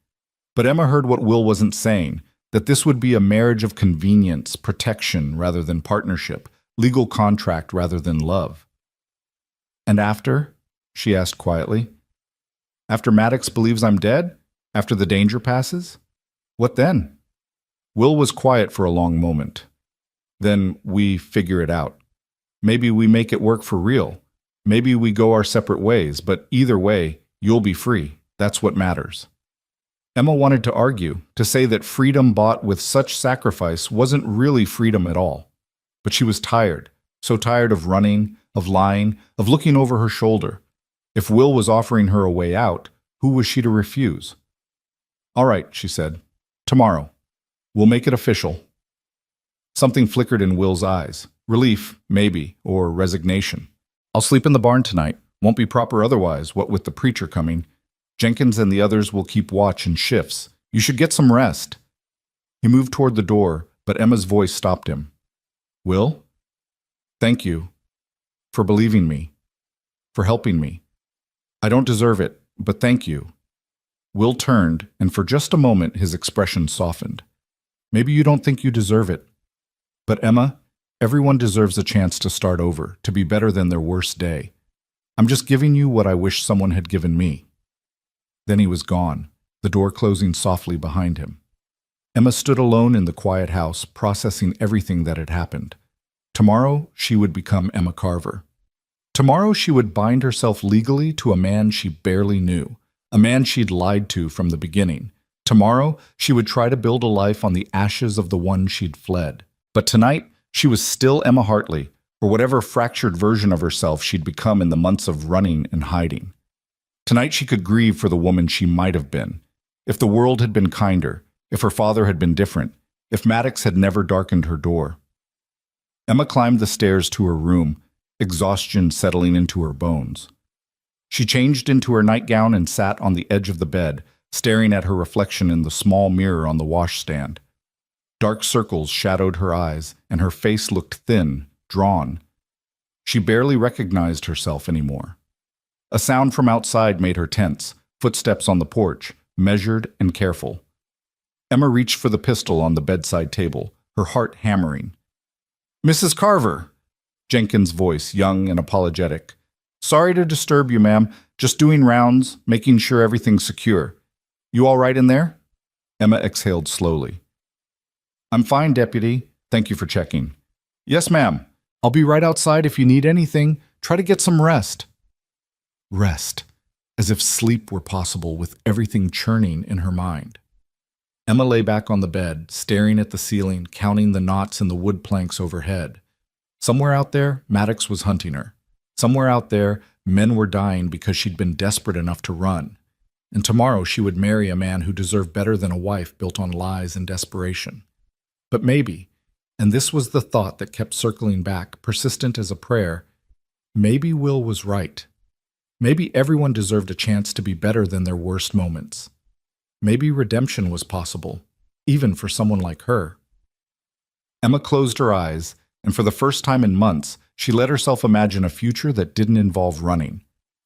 But Emma heard what Will wasn't saying, that this would be a marriage of convenience, protection rather than partnership, legal contract rather than love. And after? She asked quietly. After Maddox believes I'm dead? After the danger passes? What then? Will was quiet for a long moment. Then we figure it out. Maybe we make it work for real. Maybe we go our separate ways, but either way, you'll be free. That's what matters. Emma wanted to argue, to say that freedom bought with such sacrifice wasn't really freedom at all. But she was tired, so tired of running, of lying, of looking over her shoulder. If Will was offering her a way out, who was she to refuse? All right, she said. Tomorrow. We'll make it official. Something flickered in Will's eyes. Relief, maybe, or resignation. I'll sleep in the barn tonight. Won't be proper otherwise, what with the preacher coming. Jenkins and the others will keep watch in shifts. You should get some rest. He moved toward the door, but Emma's voice stopped him. Will? Thank you. For believing me. For helping me. I don't deserve it, but thank you. Will turned, and for just a moment his expression softened. Maybe you don't think you deserve it. But Emma, everyone deserves a chance to start over, to be better than their worst day. I'm just giving you what I wish someone had given me. Then he was gone, the door closing softly behind him. Emma stood alone in the quiet house, processing everything that had happened. Tomorrow, she would become Emma Carver. Tomorrow, she would bind herself legally to a man she barely knew, a man she'd lied to from the beginning. Tomorrow, she would try to build a life on the ashes of the one she'd fled. But tonight, she was still Emma Hartley, or whatever fractured version of herself she'd become in the months of running and hiding. Tonight, she could grieve for the woman she might have been. If the world had been kinder, if her father had been different, if Maddox had never darkened her door. Emma climbed the stairs to her room, exhaustion settling into her bones. She changed into her nightgown and sat on the edge of the bed, staring at her reflection in the small mirror on the washstand. Dark circles shadowed her eyes, and her face looked thin, drawn. She barely recognized herself anymore. A sound from outside made her tense, footsteps on the porch, measured and careful. Emma reached for the pistol on the bedside table, her heart hammering. Mrs. Carver! Jenkins' voice, young and apologetic. Sorry to disturb you, ma'am. Just doing rounds, making sure everything's secure. You all right in there? Emma exhaled slowly. I'm fine, Deputy. Thank you for checking. Yes, ma'am. I'll be right outside if you need anything. Try to get some rest. Rest. As if sleep were possible with everything churning in her mind. Emma lay back on the bed, staring at the ceiling, counting the knots in the wood planks overhead. Somewhere out there, Maddox was hunting her. Somewhere out there, men were dying because she'd been desperate enough to run. And tomorrow she would marry a man who deserved better than a wife built on lies and desperation. But maybe, and this was the thought that kept circling back, persistent as a prayer, maybe Will was right. Maybe everyone deserved a chance to be better than their worst moments. Maybe redemption was possible, even for someone like her. Emma closed her eyes, and for the first time in months, she let herself imagine a future that didn't involve running.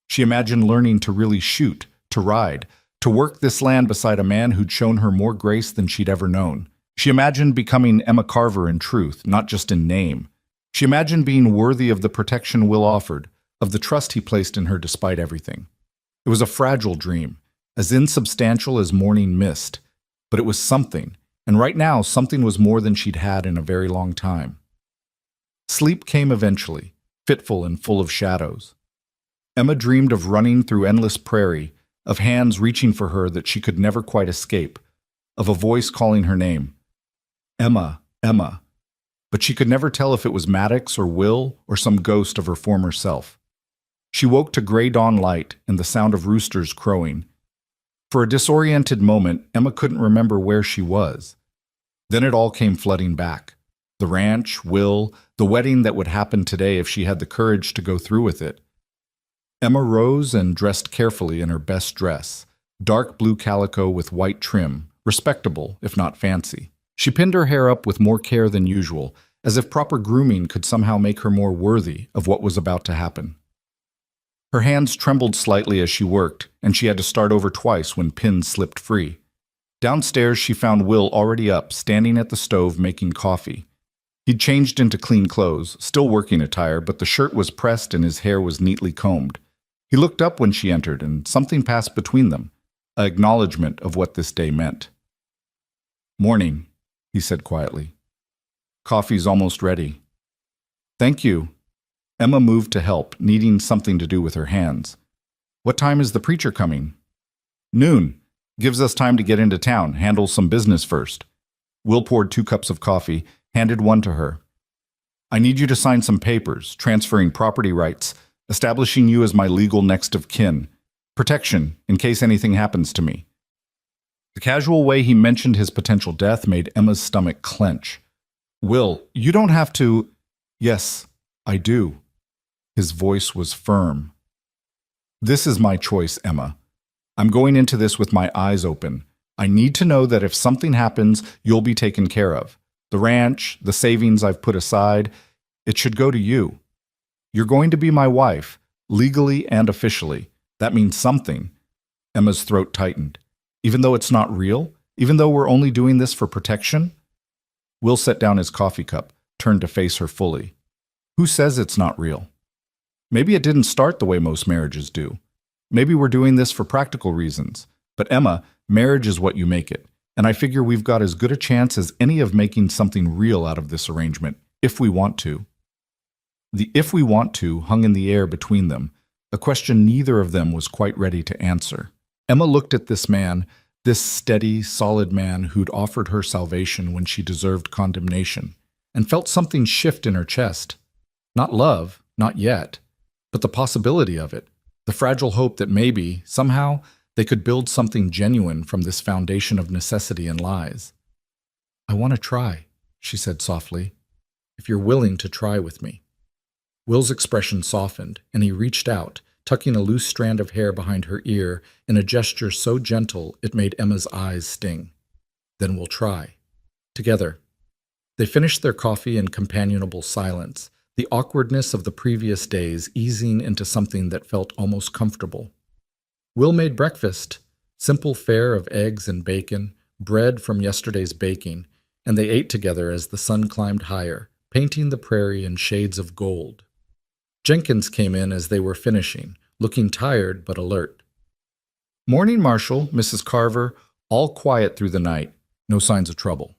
She imagined learning to really shoot, to ride, to work this land beside a man who'd shown her more grace than she'd ever known. She imagined becoming Emma Carver in truth, not just in name. She imagined being worthy of the protection Will offered, of the trust he placed in her despite everything. It was a fragile dream, as insubstantial as morning mist, but it was something, and right now something was more than she'd had in a very long time. Sleep came eventually, fitful and full of shadows. Emma dreamed of running through endless prairie, of hands reaching for her that she could never quite escape, of a voice calling her name. Emma, Emma. But she could never tell if it was Maddox or Will or some ghost of her former self. She woke to gray dawn light and the sound of roosters crowing. For a disoriented moment, Emma couldn't remember where she was. Then it all came flooding back. The ranch, Will, the wedding that would happen today if she had the courage to go through with it. Emma rose and dressed carefully in her best dress, dark blue calico with white trim, respectable, if not fancy. She pinned her hair up with more care than usual, as if proper grooming could somehow make her more worthy of what was about to happen. Her hands trembled slightly as she worked, and she had to start over twice when pins slipped free. Downstairs, she found Will already up, standing at the stove making coffee. He'd changed into clean clothes, still working attire, but the shirt was pressed and his hair was neatly combed. He looked up when she entered, and something passed between them, an acknowledgement of what this day meant. "Morning," he said quietly. "Coffee's almost ready." "Thank you." Emma moved to help, needing something to do with her hands. "What time is the preacher coming?" "Noon. Gives us time to get into town, handle some business first." Will poured 2 cups of coffee, handed one to her. "I need you to sign some papers, transferring property rights, establishing you as my legal next of kin. Protection, in case anything happens to me." The casual way he mentioned his potential death made Emma's stomach clench. "Will, you don't have to—" "Yes, I do." His voice was firm. "This is my choice, Emma. I'm going into this with my eyes open. I need to know that if something happens, you'll be taken care of. The ranch, the savings I've put aside, it should go to you. You're going to be my wife, legally and officially. That means something." Emma's throat tightened. "Even though it's not real? Even though we're only doing this for protection?" Will set down his coffee cup, turned to face her fully. "Who says it's not real? Maybe it didn't start the way most marriages do. Maybe we're doing this for practical reasons. But Emma, marriage is what you make it. And I figure we've got as good a chance as any of making something real out of this arrangement, if we want to." The "if we want to" hung in the air between them, a question neither of them was quite ready to answer. Emma looked at this man, this steady, solid man who'd offered her salvation when she deserved condemnation, and felt something shift in her chest. Not love, not yet, but the possibility of it, the fragile hope that maybe, somehow, they could build something genuine from this foundation of necessity and lies. "I want to try," she said softly, "if you're willing to try with me." Will's expression softened, and he reached out, tucking a loose strand of hair behind her ear in a gesture so gentle it made Emma's eyes sting. "Then we'll try. Together." They finished their coffee in companionable silence, the awkwardness of the previous days easing into something that felt almost comfortable. Will made breakfast, simple fare of eggs and bacon, bread from yesterday's baking, and they ate together as the sun climbed higher, painting the prairie in shades of gold. Jenkins came in as they were finishing, looking tired but alert. "Morning, Marshall, Mrs. Carver, all quiet through the night, no signs of trouble."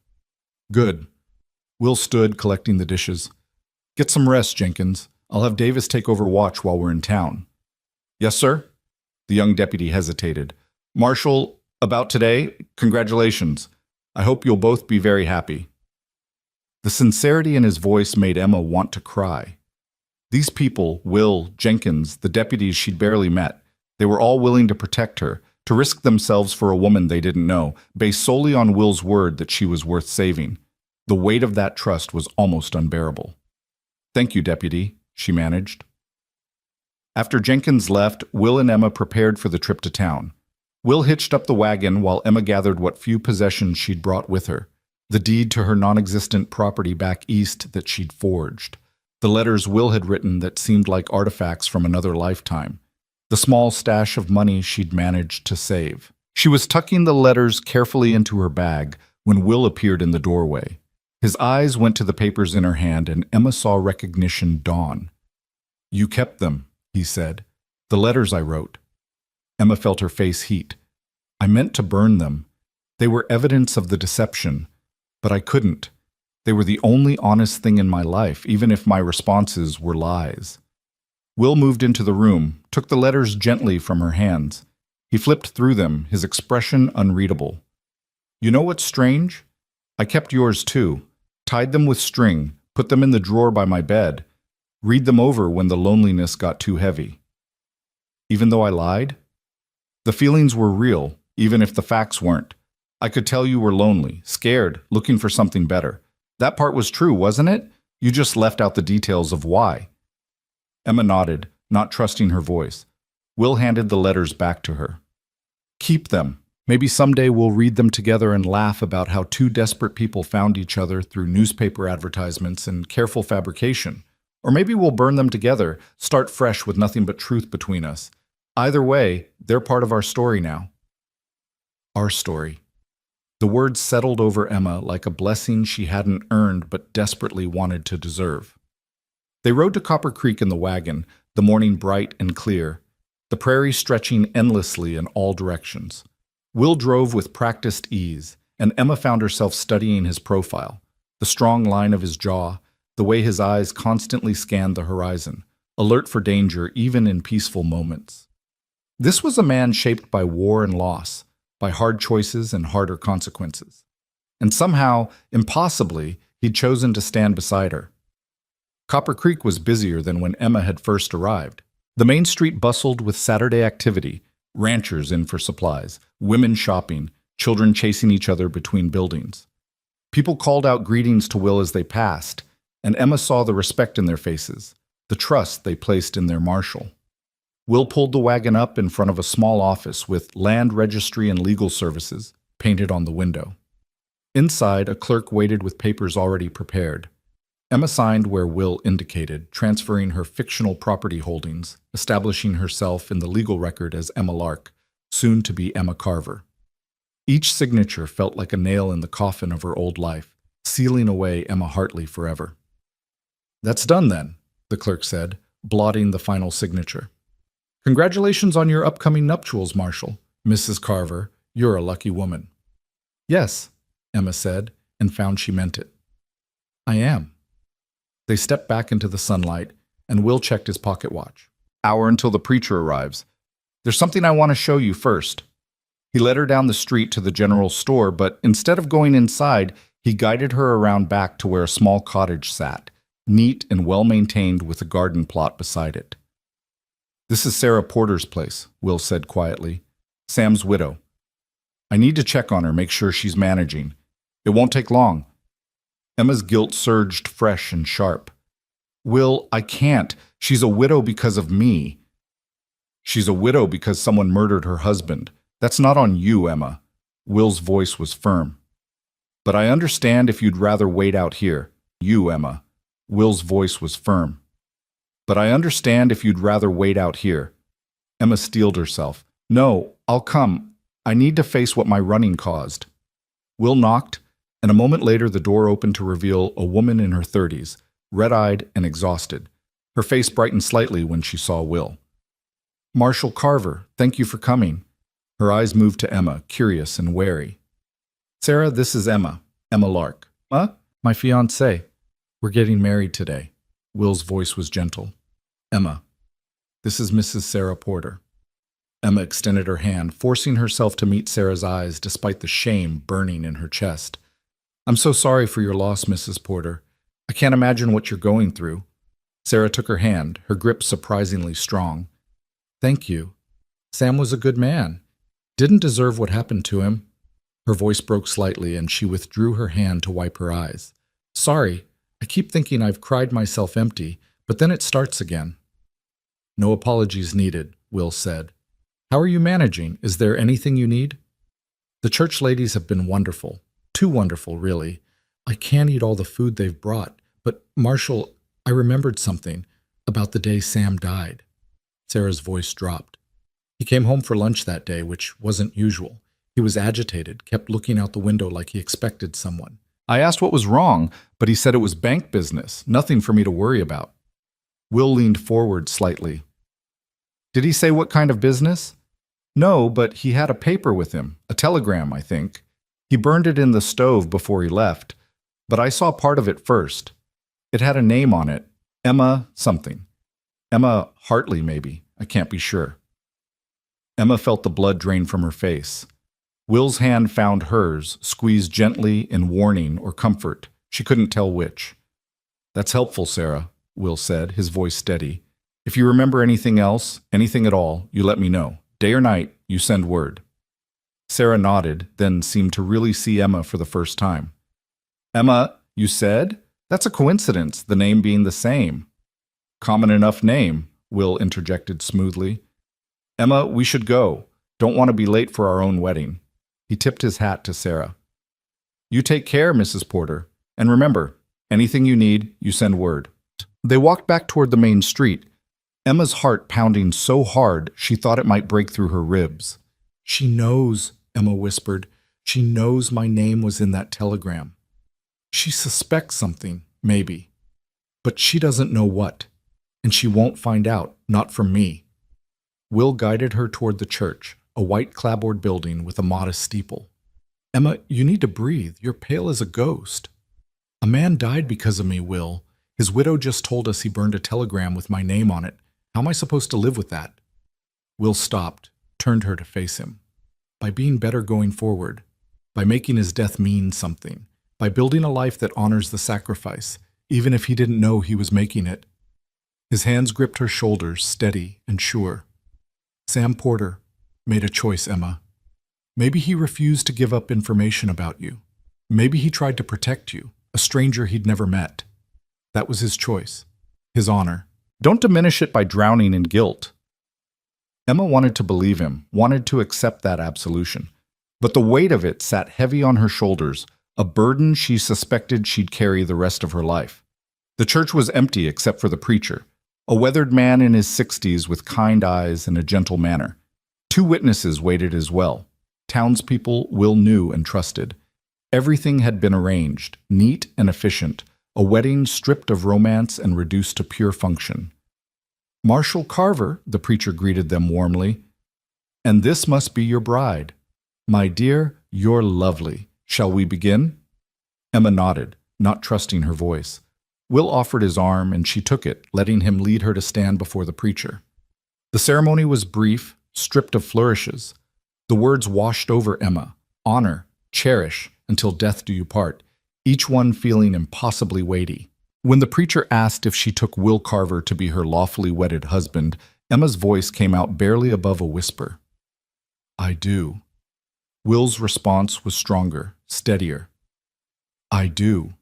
"Good." Will stood, collecting the dishes. "Get some rest, Jenkins. I'll have Davis take over watch while we're in town." "Yes, sir?" The young deputy hesitated. "Marshall, about today, congratulations. I hope you'll both be very happy." The sincerity in his voice made Emma want to cry. These people, Will, Jenkins, the deputies she'd barely met, they were all willing to protect her, to risk themselves for a woman they didn't know, based solely on Will's word that she was worth saving. The weight of that trust was almost unbearable. "Thank you, Deputy," she managed. After Jenkins left, Will and Emma prepared for the trip to town. Will hitched up the wagon while Emma gathered what few possessions she'd brought with her, the deed to her non-existent property back east that she'd forged, the letters Will had written that seemed like artifacts from another lifetime, the small stash of money she'd managed to save. She was tucking the letters carefully into her bag when Will appeared in the doorway. His eyes went to the papers in her hand, and Emma saw recognition dawn. "You kept them," he said. "The letters I wrote." Emma felt her face heat. "I meant to burn them. They were evidence of the deception, but I couldn't. They were the only honest thing in my life, even if my responses were lies." Will moved into the room, took the letters gently from her hands. He flipped through them, his expression unreadable. You know what's strange? I kept yours too. Tied them with string, put them in the drawer by my bed. Read them over when the loneliness got too heavy. Even though I lied? The feelings were real, even if the facts weren't. I could tell you were lonely, scared, looking for something better. That part was true, wasn't it? You just left out the details of why. Emma nodded, not trusting her voice. Will handed the letters back to her. Keep them. Maybe someday we'll read them together and laugh about how two desperate people found each other through newspaper advertisements and careful fabrication. Or maybe we'll burn them together, start fresh with nothing but truth between us. Either way, they're part of our story now. Our story. The words settled over Emma like a blessing she hadn't earned but desperately wanted to deserve. They rode to Copper Creek in the wagon, the morning bright and clear, the prairie stretching endlessly in all directions. Will drove with practiced ease, and Emma found herself studying his profile, the strong line of his jaw, the way his eyes constantly scanned the horizon, alert for danger even in peaceful moments. This was a man shaped by war and loss, by hard choices and harder consequences. And somehow, impossibly, he'd chosen to stand beside her. Copper Creek was busier than when Emma had first arrived. The main street bustled with Saturday activity, ranchers in for supplies, women shopping, children chasing each other between buildings. People called out greetings to Will as they passed, and Emma saw the respect in their faces, the trust they placed in their marshal. Will pulled the wagon up in front of a small office with Land Registry and Legal Services painted on the window. Inside, a clerk waited with papers already prepared. Emma signed where Will indicated, transferring her fictional property holdings, establishing herself in the legal record as Emma Lark, soon to be Emma Carver. Each signature felt like a nail in the coffin of her old life, sealing away Emma Hartley forever. "That's done then," the clerk said, blotting the final signature. "Congratulations on your upcoming nuptials, Marshal. Mrs. Carver, you're a lucky woman." "Yes," Emma said, and found she meant it. "I am." They stepped back into the sunlight, and Will checked his pocket watch. "Hour until the preacher arrives. There's something I want to show you first." He led her down the street to the general store, but instead of going inside, he guided her around back to where a small cottage sat, neat and well-maintained with a garden plot beside it. "This is Sarah Porter's place," Will said quietly. "Sam's widow. I need to check on her, make sure she's managing. It won't take long." Emma's guilt surged fresh and sharp. "Will, I can't. She's a widow because of me." "She's a widow because someone murdered her husband. That's not on you, Emma." Will's voice was firm. "But I understand if you'd rather wait out here. You, Emma." Will's voice was firm. "But I understand if you'd rather wait out here." Emma steeled herself. "No, I'll come. I need to face what my running caused." Will knocked, and a moment later the door opened to reveal a woman in her 30s, red-eyed and exhausted. Her face brightened slightly when she saw Will. "Marshal Carver, thank you for coming." Her eyes moved to Emma, curious and wary. "Sarah, this is Emma, Emma Lark." My fiancée. We're getting married today." Will's voice was gentle. "Emma, this is Mrs. Sarah Porter." Emma extended her hand, forcing herself to meet Sarah's eyes despite the shame burning in her chest. "I'm so sorry for your loss, Mrs. Porter. I can't imagine what you're going through." Sarah took her hand, her grip surprisingly strong. "Thank you. Sam was a good man. Didn't deserve what happened to him." Her voice broke slightly, and she withdrew her hand to wipe her eyes. "Sorry, I keep thinking I've cried myself empty, but then it starts again." "No apologies needed," Will said. "How are you managing? Is there anything you need?" "The church ladies have been wonderful. Too wonderful, really. I can't eat all the food they've brought, but, Marshal, I remembered something about the day Sam died." Sarah's voice dropped. "He came home for lunch that day, which wasn't usual. He was agitated, kept looking out the window like he expected someone. I asked what was wrong, but he said it was bank business, nothing for me to worry about." Will leaned forward slightly. "Did he say what kind of business?" "No, but he had a paper with him, a telegram, I think. He burned it in the stove before he left, but I saw part of it first. It had a name on it, Emma something. Emma Hartley, maybe. I can't be sure." Emma felt the blood drain from her face. Will's hand found hers, squeezed gently in warning or comfort. She couldn't tell which. "That's helpful, Sarah," Will said, his voice steady. "If you remember anything else, anything at all, you let me know. Day or night, you send word." Sarah nodded, then seemed to really see Emma for the first time. "Emma, you said? That's a coincidence, the name being the same." "Common enough name," Will interjected smoothly. "Emma, we should go. Don't want to be late for our own wedding." He tipped his hat to Sarah. "You take care, Mrs. Porter. And remember, anything you need, you send word." They walked back toward the main street, Emma's heart pounding so hard she thought it might break through her ribs. "She knows," Emma whispered. "She knows my name was in that telegram. She suspects something, maybe. But she doesn't know what. And she won't find out, not from me." Will guided her toward the church, a white clapboard building with a modest steeple. "Emma, you need to breathe. You're pale as a ghost." "A man died because of me, Will. His widow just told us he burned a telegram with my name on it. How am I supposed to live with that?" Will stopped, turned her to face him. "By being better going forward. By making his death mean something. By building a life that honors the sacrifice, even if he didn't know he was making it." His hands gripped her shoulders, steady and sure. "Sam Porter made a choice, Emma. Maybe he refused to give up information about you. Maybe he tried to protect you, a stranger he'd never met. That was his choice, his honor. Don't diminish it by drowning in guilt." Emma wanted to believe him, wanted to accept that absolution. But the weight of it sat heavy on her shoulders, a burden she suspected she'd carry the rest of her life. The church was empty except for the preacher, a weathered man in his 60s with kind eyes and a gentle manner. 2 witnesses waited as well, townspeople Will knew and trusted. Everything had been arranged, neat and efficient, a wedding stripped of romance and reduced to pure function. "Marshal Carver," the preacher greeted them warmly, "and this must be your bride. My dear, you're lovely. Shall we begin?" Emma nodded, not trusting her voice. Will offered his arm, and she took it, letting him lead her to stand before the preacher. The ceremony was brief, stripped of flourishes. The words washed over Emma: honor, cherish, until death do you part, each one feeling impossibly weighty. When the preacher asked if she took Will Carver to be her lawfully wedded husband, Emma's voice came out barely above a whisper. "I do." Will's response was stronger, steadier. "I do.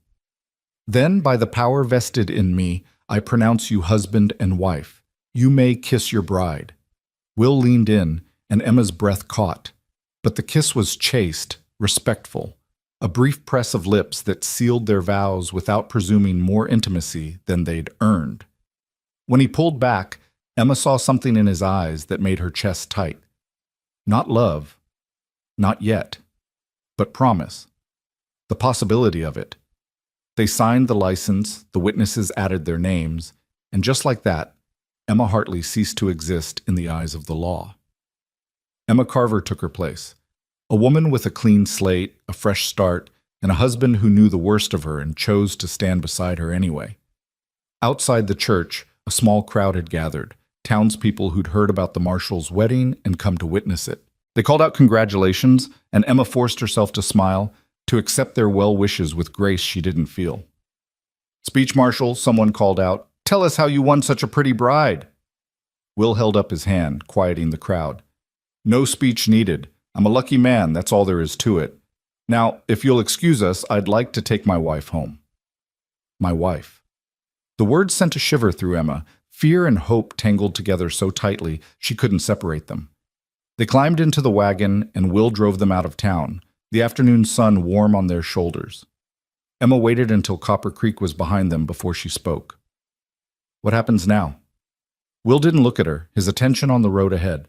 Then, by the power vested in me, I pronounce you husband and wife. You may kiss your bride." Will leaned in, and Emma's breath caught. But the kiss was chaste, respectful, a brief press of lips that sealed their vows without presuming more intimacy than they'd earned. When he pulled back, Emma saw something in his eyes that made her chest tight. Not love, not yet, but promise. The possibility of it. They signed the license, the witnesses added their names, and just like that, Emma Hartley ceased to exist in the eyes of the law. Emma Carver took her place, a woman with a clean slate, a fresh start, and a husband who knew the worst of her and chose to stand beside her anyway. Outside the church, a small crowd had gathered, townspeople who'd heard about the marshal's wedding and come to witness it. They called out congratulations, and Emma forced herself to smile, to accept their well wishes with grace she didn't feel. "Speech Marshal," someone called out. "Tell us how you won such a pretty bride." Will held up his hand, quieting the crowd. "No speech needed. I'm a lucky man, that's all there is to it. Now, if you'll excuse us, I'd like to take my wife home." My wife. The words sent a shiver through Emma, fear and hope tangled together so tightly she couldn't separate them. They climbed into the wagon, and Will drove them out of town, the afternoon sun warm on their shoulders. Emma waited until Copper Creek was behind them before she spoke. "What happens now?" Will didn't look at her, his attention on the road ahead.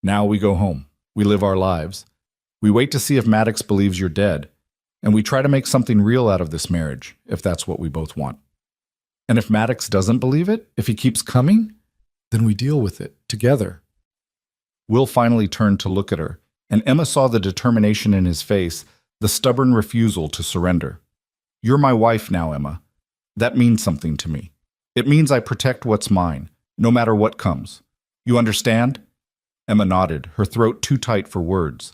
"Now we go home. We live our lives. We wait to see if Maddox believes you're dead, and we try to make something real out of this marriage, if that's what we both want. And if Maddox doesn't believe it, if he keeps coming, then we deal with it, together." Will finally turned to look at her, and Emma saw the determination in his face, the stubborn refusal to surrender. "You're my wife now, Emma. That means something to me. It means I protect what's mine, no matter what comes. You understand?" Emma nodded, her throat too tight for words.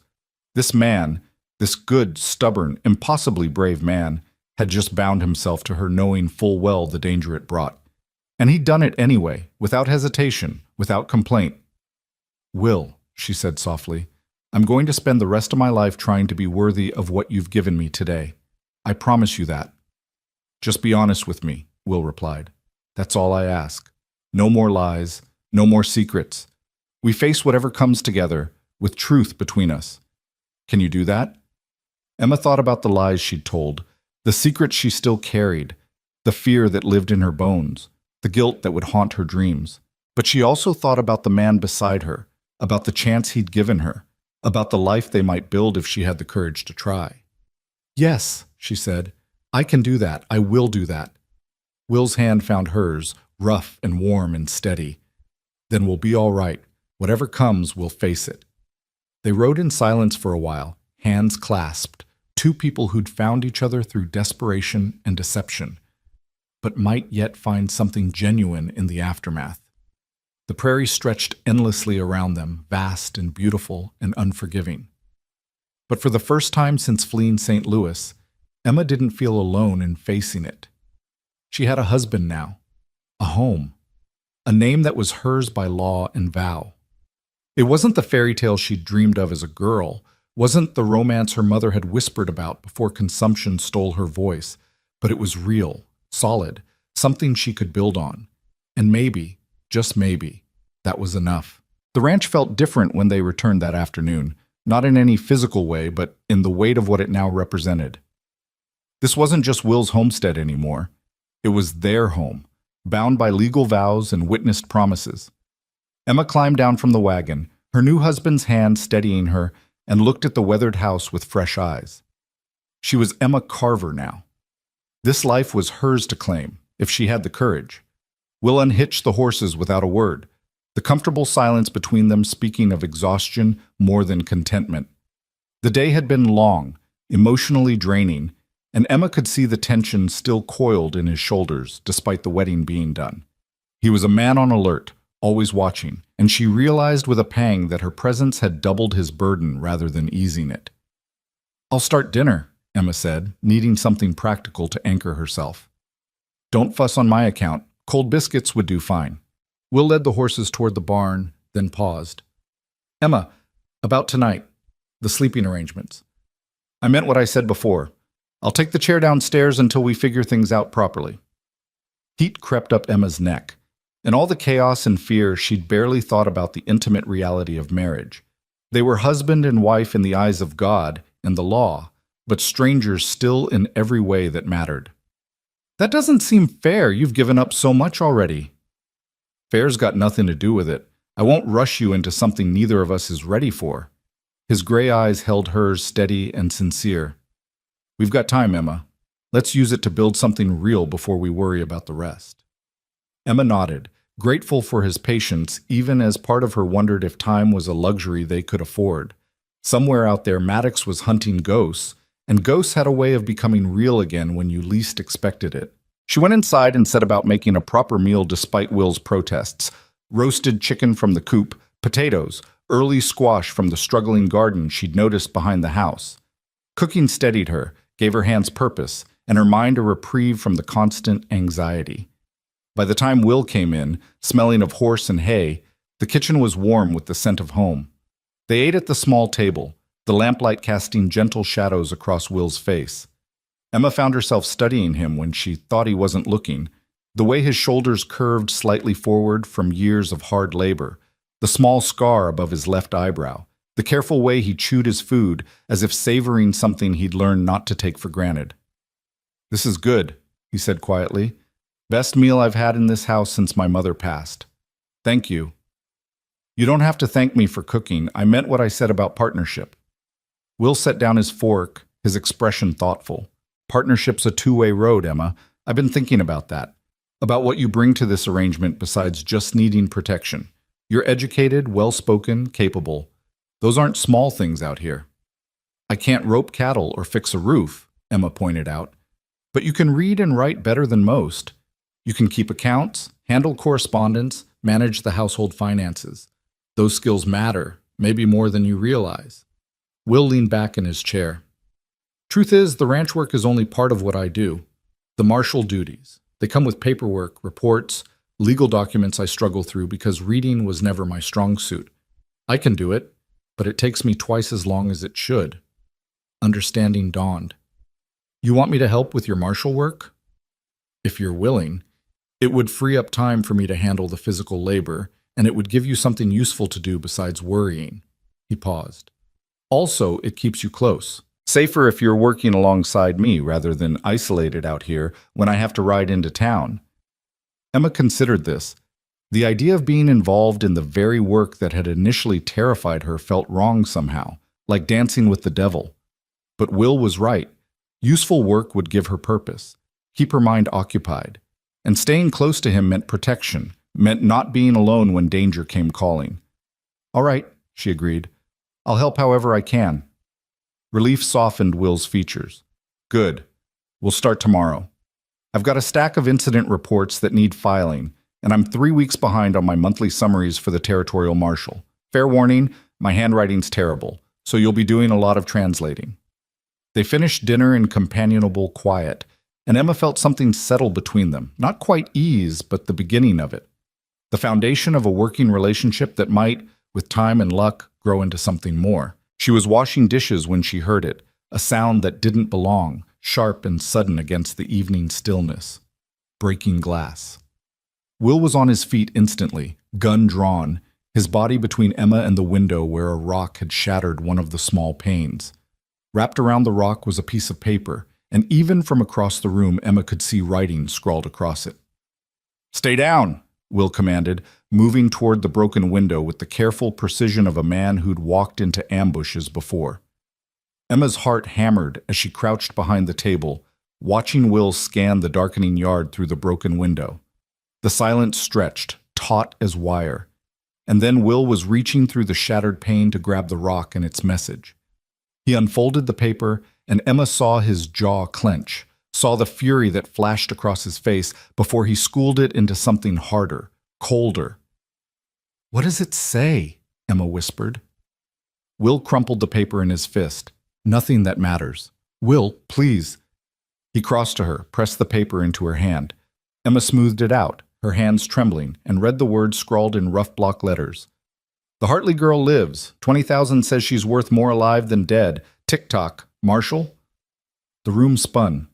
This man, this good, stubborn, impossibly brave man, had just bound himself to her knowing full well the danger it brought. And he'd done it anyway, without hesitation, without complaint. "Will," she said softly, "I'm going to spend the rest of my life trying to be worthy of what you've given me today. I promise you that." "Just be honest with me," Will replied. "That's all I ask. No more lies, no more secrets. We face whatever comes together, with truth between us. Can you do that?" Emma thought about the lies she'd told, the secrets she still carried, the fear that lived in her bones, the guilt that would haunt her dreams. But she also thought about the man beside her, about the chance he'd given her, about the life they might build if she had the courage to try. "Yes," she said, "I can do that. I will do that." Will's hand found hers, rough and warm and steady. "Then we'll be all right. Whatever comes, we'll face it." They rode in silence for a while, hands clasped, two people who'd found each other through desperation and deception, but might yet find something genuine in the aftermath. The prairie stretched endlessly around them, vast and beautiful and unforgiving. But for the first time since fleeing St. Louis, Emma didn't feel alone in facing it. She had a husband now, a home, a name that was hers by law and vow. It wasn't the fairy tale she'd dreamed of as a girl, wasn't the romance her mother had whispered about before consumption stole her voice, but it was real, solid, something she could build on. And maybe, just maybe, that was enough. The ranch felt different when they returned that afternoon, not in any physical way, but in the weight of what it now represented. This wasn't just Will's homestead anymore. It was their home, bound by legal vows and witnessed promises. Emma climbed down from the wagon, her new husband's hand steadying her, and looked at the weathered house with fresh eyes. She was Emma Carver now. This life was hers to claim, if she had the courage. Will unhitched the horses without a word, the comfortable silence between them speaking of exhaustion more than contentment. The day had been long, emotionally draining, and Emma could see the tension still coiled in his shoulders despite the wedding being done. He was a man on alert, always watching, and she realized with a pang that her presence had doubled his burden rather than easing it. "I'll start dinner," Emma said, needing something practical to anchor herself. "Don't fuss on my account. Cold biscuits would do fine." Will led the horses toward the barn, then paused. "Emma, about tonight, the sleeping arrangements. I meant what I said before. I'll take the chair downstairs until we figure things out properly." Heat crept up Emma's neck. In all the chaos and fear, she'd barely thought about the intimate reality of marriage. They were husband and wife in the eyes of God and the law, but strangers still in every way that mattered. "That doesn't seem fair. You've given up so much already." "Fair's got nothing to do with it. I won't rush you into something neither of us is ready for." His gray eyes held hers steady and sincere. "We've got time, Emma. Let's use it to build something real before we worry about the rest." Emma nodded, grateful for his patience, even as part of her wondered if time was a luxury they could afford. Somewhere out there, Maddox was hunting ghosts, and ghosts had a way of becoming real again when you least expected it. She went inside and set about making a proper meal despite Will's protests. Roasted chicken from the coop, potatoes, early squash from the struggling garden she'd noticed behind the house. Cooking steadied her, gave her hands purpose, and her mind a reprieve from the constant anxiety. By the time Will came in, smelling of horse and hay, the kitchen was warm with the scent of home. They ate at the small table, the lamplight casting gentle shadows across Will's face. Emma found herself studying him when she thought he wasn't looking, the way his shoulders curved slightly forward from years of hard labor, the small scar above his left eyebrow, the careful way he chewed his food as if savoring something he'd learned not to take for granted. "This is good," he said quietly. "Best meal I've had in this house since my mother passed. Thank you." "You don't have to thank me for cooking. I meant what I said about partnership." Will set down his fork, his expression thoughtful. "Partnership's a two-way road, Emma. I've been thinking about that. About what you bring to this arrangement besides just needing protection. You're educated, well-spoken, capable. Those aren't small things out here." "I can't rope cattle or fix a roof," Emma pointed out. "But you can read and write better than most. You can keep accounts, handle correspondence, manage the household finances. Those skills matter, maybe more than you realize." Will leaned back in his chair. Truth is, the ranch work is only part of what I do. The marshal duties. They come with paperwork, reports, legal documents I struggle through because reading was never my strong suit. I can do it, but it takes me twice as long as it should. Understanding dawned. You want me to help with your marshal work? If you're willing. It would free up time for me to handle the physical labor, and it would give you something useful to do besides worrying. He paused. Also, it keeps you close. Safer if you're working alongside me rather than isolated out here when I have to ride into town. Emma considered this. The idea of being involved in the very work that had initially terrified her felt wrong somehow, like dancing with the devil. But Will was right. Useful work would give her purpose, keep her mind occupied. And staying close to him meant protection, meant not being alone when danger came calling. All right, she agreed. I'll help however I can. Relief softened Will's features. Good. We'll start tomorrow. I've got a stack of incident reports that need filing, and I'm 3 weeks behind on my monthly summaries for the territorial marshal. Fair warning, my handwriting's terrible, so you'll be doing a lot of translating. They finished dinner in companionable quiet, and Emma felt something settle between them. Not quite ease, but the beginning of it. The foundation of a working relationship that might, with time and luck, grow into something more. She was washing dishes when she heard it, a sound that didn't belong, sharp and sudden against the evening stillness. Breaking glass. Will was on his feet instantly, gun drawn, his body between Emma and the window where a rock had shattered one of the small panes. Wrapped around the rock was a piece of paper, and even from across the room Emma could see writing scrawled across it. "Stay down," Will commanded, moving toward the broken window with the careful precision of a man who'd walked into ambushes before. Emma's heart hammered as she crouched behind the table, watching Will scan the darkening yard through the broken window. The silence stretched, taut as wire, and then Will was reaching through the shattered pane to grab the rock and its message. He unfolded the paper, and Emma saw his jaw clench, saw the fury that flashed across his face before he schooled it into something harder, colder. "What does it say?" Emma whispered. Will crumpled the paper in his fist. "Nothing that matters. Will, please." He crossed to her, pressed the paper into her hand. Emma smoothed it out, her hands trembling, and read the words scrawled in rough block letters. "The Hartley girl lives. 20,000 says she's worth more alive than dead. Tick-tock. Marshall?" The room spun.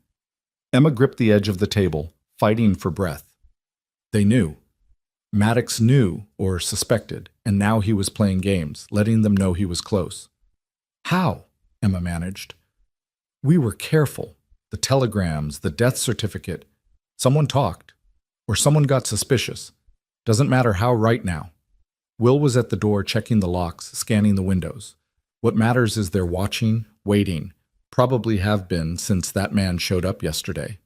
Emma gripped the edge of the table, fighting for breath. They knew. Maddox knew, or suspected, and now he was playing games, letting them know he was close. "How?" Emma managed. "We were careful. The telegrams, the death certificate. Someone talked. Or someone got suspicious. Doesn't matter how right now." Will was at the door checking the locks, scanning the windows. What matters is they're watching, waiting. Probably have been since that man showed up yesterday.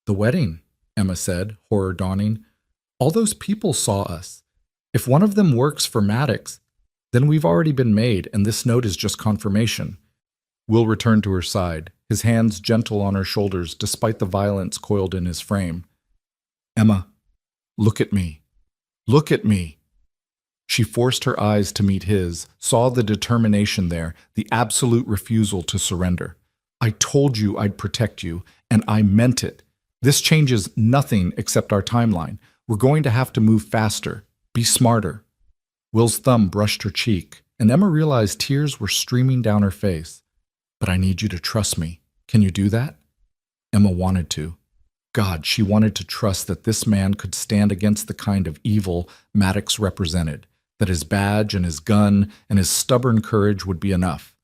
"The wedding," Emma said, horror dawning. "All those people saw us. If one of them works for Maddox, then we've already been made, and this note is just confirmation." Will returned to her side, his hands gentle on her shoulders despite the violence coiled in his frame. "Emma, look at me. Look at me." She forced her eyes to meet his, saw the determination there, the absolute refusal to surrender. "I told you I'd protect you, and I meant it. This changes nothing except our timeline. We're going to have to move faster, be smarter." Will's thumb brushed her cheek, and Emma realized tears were streaming down her face. "But I need you to trust me. Can you do that?" Emma wanted to. God, she wanted to trust that this man could stand against the kind of evil Maddox represented, that his badge and his gun and his stubborn courage would be enough.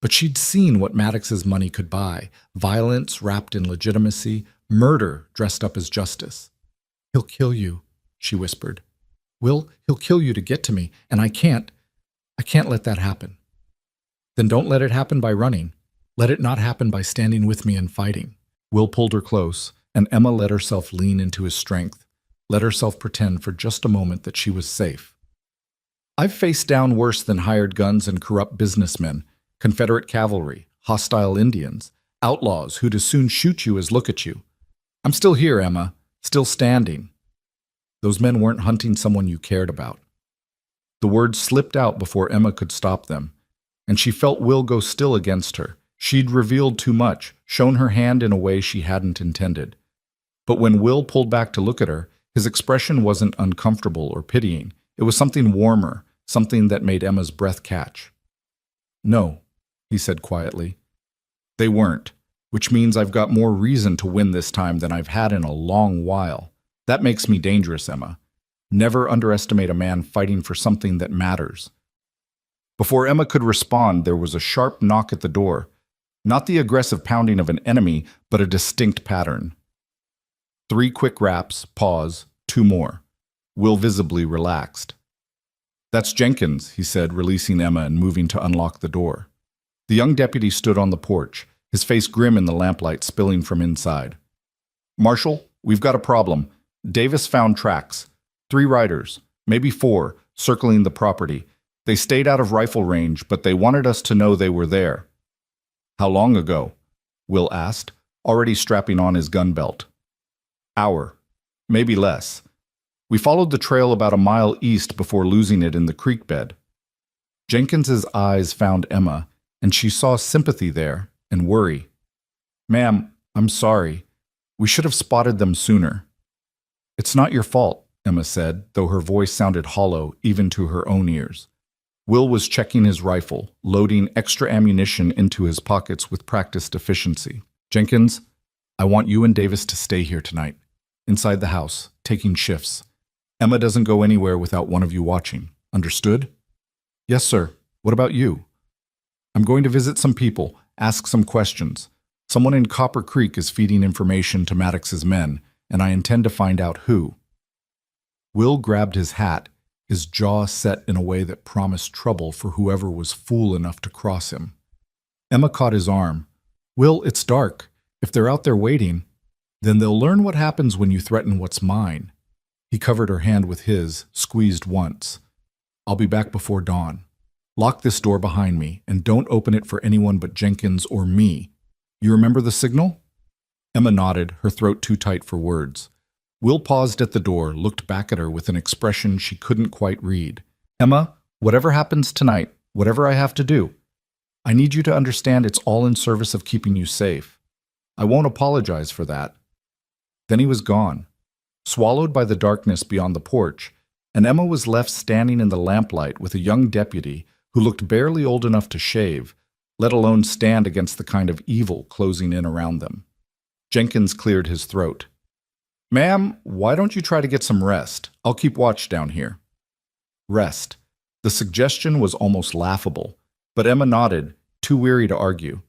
But she'd seen what Maddox's money could buy, violence wrapped in legitimacy, murder dressed up as justice. "He'll kill you," she whispered. "Will, he'll kill you to get to me, and I can't let that happen." "Then don't let it happen by running. Let it not happen by standing with me and fighting." Will pulled her close, and Emma let herself lean into his strength, let herself pretend for just a moment that she was safe. "I've faced down worse than hired guns and corrupt businessmen, Confederate cavalry, hostile Indians, outlaws who'd as soon shoot you as look at you. I'm still here, Emma, still standing." Those men weren't hunting someone you cared about. The words slipped out before Emma could stop them, and she felt Will go still against her. She'd revealed too much, shown her hand in a way she hadn't intended. But when Will pulled back to look at her, his expression wasn't uncomfortable or pitying. It was something warmer, something that made Emma's breath catch. "No," he said quietly. "They weren't, which means I've got more reason to win this time than I've had in a long while. That makes me dangerous, Emma. Never underestimate a man fighting for something that matters." Before Emma could respond, there was a sharp knock at the door. Not the aggressive pounding of an enemy, but a distinct pattern. 3 quick raps, pause, 2 more. Will visibly relaxed. "That's Jenkins," he said, releasing Emma and moving to unlock the door. The young deputy stood on the porch, his face grim in the lamplight spilling from inside. "Marshal, we've got a problem. Davis found tracks. 3 riders, maybe 4, circling the property. They stayed out of rifle range, but they wanted us to know they were there." "How long ago?" Will asked, already strapping on his gun belt. "Hour, maybe less. We followed the trail about a mile east before losing it in the creek bed." Jenkins's eyes found Emma, and she saw sympathy there and worry. "Ma'am, I'm sorry. We should have spotted them sooner." "It's not your fault," Emma said, though her voice sounded hollow even to her own ears. Will was checking his rifle, loading extra ammunition into his pockets with practiced efficiency. "Jenkins, I want you and Davis to stay here tonight, inside the house, taking shifts. Emma doesn't go anywhere without one of you watching. Understood?" "Yes, sir. What about you?" "I'm going to visit some people, ask some questions. Someone in Copper Creek is feeding information to Maddox's men, and I intend to find out who." Will grabbed his hat, his jaw set in a way that promised trouble for whoever was fool enough to cross him. Emma caught his arm. "Will, it's dark. If they're out there waiting, then they'll learn what happens when you threaten what's mine." He covered her hand with his, squeezed once. "I'll be back before dawn. Lock this door behind me, and don't open it for anyone but Jenkins or me. You remember the signal?" Emma nodded, her throat too tight for words. Will paused at the door, looked back at her with an expression she couldn't quite read. "Emma, whatever happens tonight, whatever I have to do, I need you to understand it's all in service of keeping you safe. I won't apologize for that." Then he was gone, swallowed by the darkness beyond the porch, and Emma was left standing in the lamplight with a young deputy who looked barely old enough to shave, let alone stand against the kind of evil closing in around them. Jenkins cleared his throat. "Ma'am, why don't you try to get some rest? I'll keep watch down here." Rest. The suggestion was almost laughable, but Emma nodded, too weary to argue.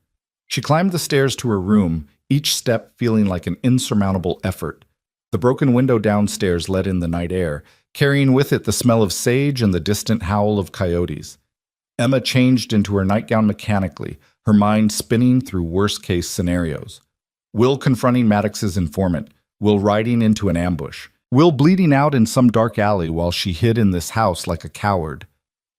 She climbed the stairs to her room, each step feeling like an insurmountable effort. The broken window downstairs let in the night air, carrying with it the smell of sage and the distant howl of coyotes. Emma changed into her nightgown mechanically, her mind spinning through worst-case scenarios. Will confronting Maddox's informant, Will riding into an ambush, Will bleeding out in some dark alley while she hid in this house like a coward.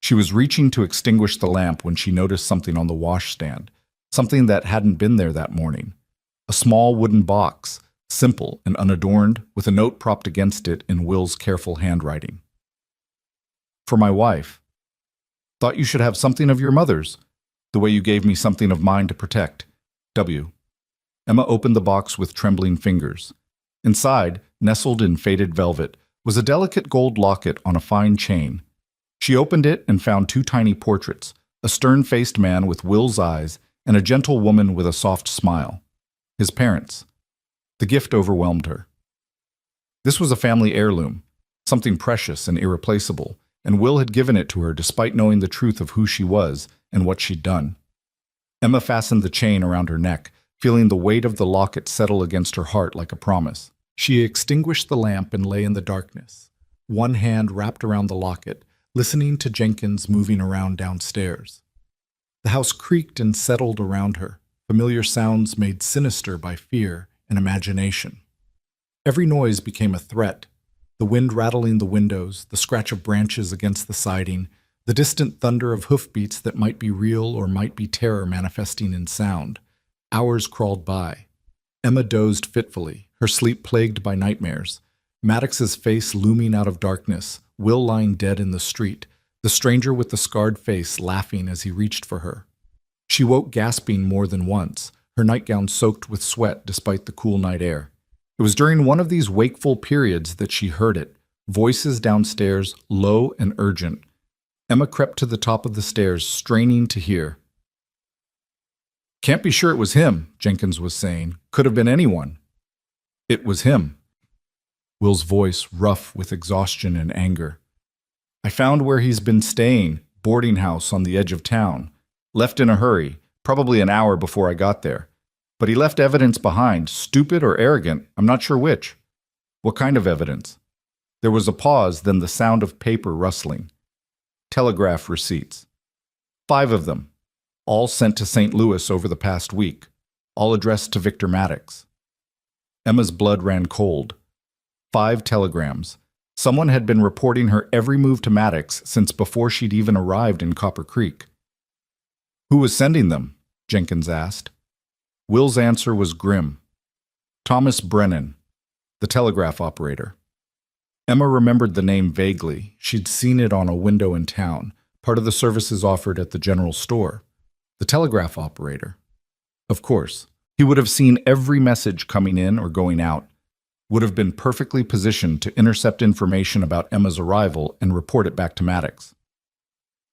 She was reaching to extinguish the lamp when she noticed something on the washstand, something that hadn't been there that morning. A small wooden box, simple and unadorned, with a note propped against it in Will's careful handwriting. "For my wife. Thought you should have something of your mother's, the way you gave me something of mine to protect. W." Emma opened the box with trembling fingers. Inside, nestled in faded velvet, was a delicate gold locket on a fine chain. She opened it and found 2 tiny portraits, a stern-faced man with Will's eyes and a gentle woman with a soft smile. His parents. The gift overwhelmed her. This was a family heirloom, something precious and irreplaceable, and Will had given it to her despite knowing the truth of who she was and what she'd done. Emma fastened the chain around her neck, feeling the weight of the locket settle against her heart like a promise. She extinguished the lamp and lay in the darkness, one hand wrapped around the locket, listening to Jenkins moving around downstairs. The house creaked and settled around her, familiar sounds made sinister by fear and imagination. Every noise became a threat, the wind rattling the windows, the scratch of branches against the siding, the distant thunder of hoofbeats that might be real or might be terror manifesting in sound. Hours crawled by. Emma dozed fitfully, her sleep plagued by nightmares. Maddox's face looming out of darkness, Will lying dead in the street, the stranger with the scarred face laughing as he reached for her. She woke gasping more than once, her nightgown soaked with sweat despite the cool night air. It was during one of these wakeful periods that she heard it, voices downstairs, low and urgent. Emma crept to the top of the stairs, straining to hear. "Can't be sure it was him," Jenkins was saying. "Could have been anyone." "It was him." Will's voice rough with exhaustion and anger. "I found where he's been staying, boarding house on the edge of town. Left in a hurry, probably an hour before I got there. But he left evidence behind, stupid or arrogant, I'm not sure which." "What kind of evidence?" There was a pause, then the sound of paper rustling. "Telegraph receipts. 5 of them. All sent to St. Louis over the past week. All addressed to Victor Maddox." Emma's blood ran cold. 5 telegrams. Someone had been reporting her every move to Maddox since before she'd even arrived in Copper Creek. "Who was sending them?" Jenkins asked. Will's answer was grim. "Thomas Brennan, the telegraph operator." Emma remembered the name vaguely. She'd seen it on a window in town, part of the services offered at the general store. The telegraph operator. Of course, he would have seen every message coming in or going out, would have been perfectly positioned to intercept information about Emma's arrival and report it back to Maddox.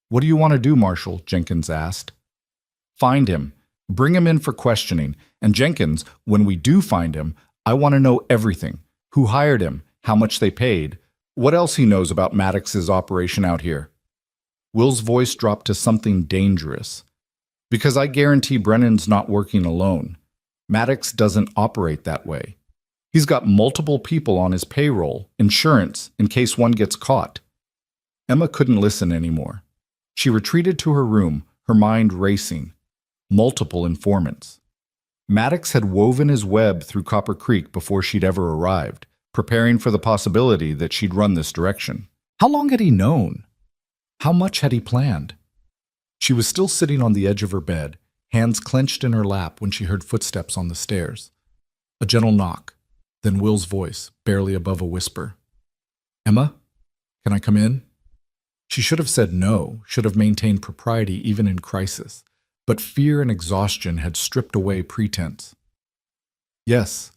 "What do you want to do, Marshal?" Jenkins asked. "Find him. Bring him in for questioning. And Jenkins, when we do find him, I want to know everything. Who hired him? How much they paid? What else he knows about Maddox's operation out here?" Will's voice dropped to something dangerous. "Because I guarantee Brennan's not working alone. Maddox doesn't operate that way. He's got multiple people on his payroll, insurance, in case one gets caught." Emma couldn't listen anymore. She retreated to her room, her mind racing. Multiple informants. Maddox had woven his web through Copper Creek before she'd ever arrived, preparing for the possibility that she'd run this direction. How long had he known? How much had he planned? She was still sitting on the edge of her bed, hands clenched in her lap when she heard footsteps on the stairs. A gentle knock, then Will's voice, barely above a whisper. "Emma, can I come in?" She should have said no, should have maintained propriety even in crisis, but fear and exhaustion had stripped away pretense. "Yes."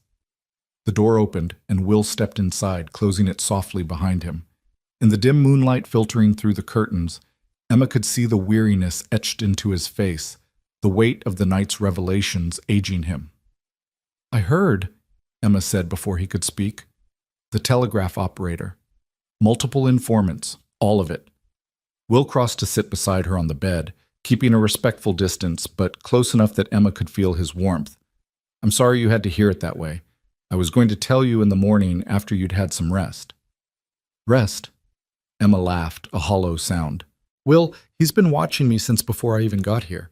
The door opened, and Will stepped inside, closing it softly behind him. In the dim moonlight filtering through the curtains, Emma could see the weariness etched into his face, the weight of the night's revelations aging him. "I heard," Emma said before he could speak. "The telegraph operator. Multiple informants, all of it." Will crossed to sit beside her on the bed, keeping a respectful distance, but close enough that Emma could feel his warmth. "I'm sorry you had to hear it that way. I was going to tell you in the morning after you'd had some rest." "Rest?" Emma laughed, a hollow sound. "Will, he's been watching me since before I even got here.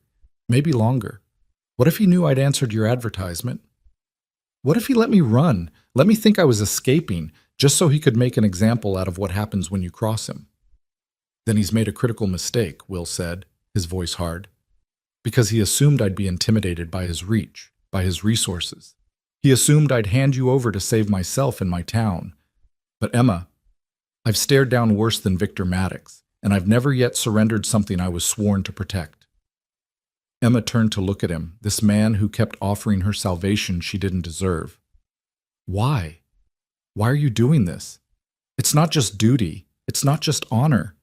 Maybe longer. What if he knew I'd answered your advertisement? What if he let me run, let me think I was escaping, just so he could make an example out of what happens when you cross him?" "Then he's made a critical mistake," Will said, his voice hard. "Because he assumed I'd be intimidated by his reach, by his resources. He assumed I'd hand you over to save myself and my town. But Emma, I've stared down worse than Victor Maddox, and I've never yet surrendered something I was sworn to protect." Emma turned to look at him, this man who kept offering her salvation she didn't deserve. "Why? Why are you doing this? It's not just duty. It's not just honor.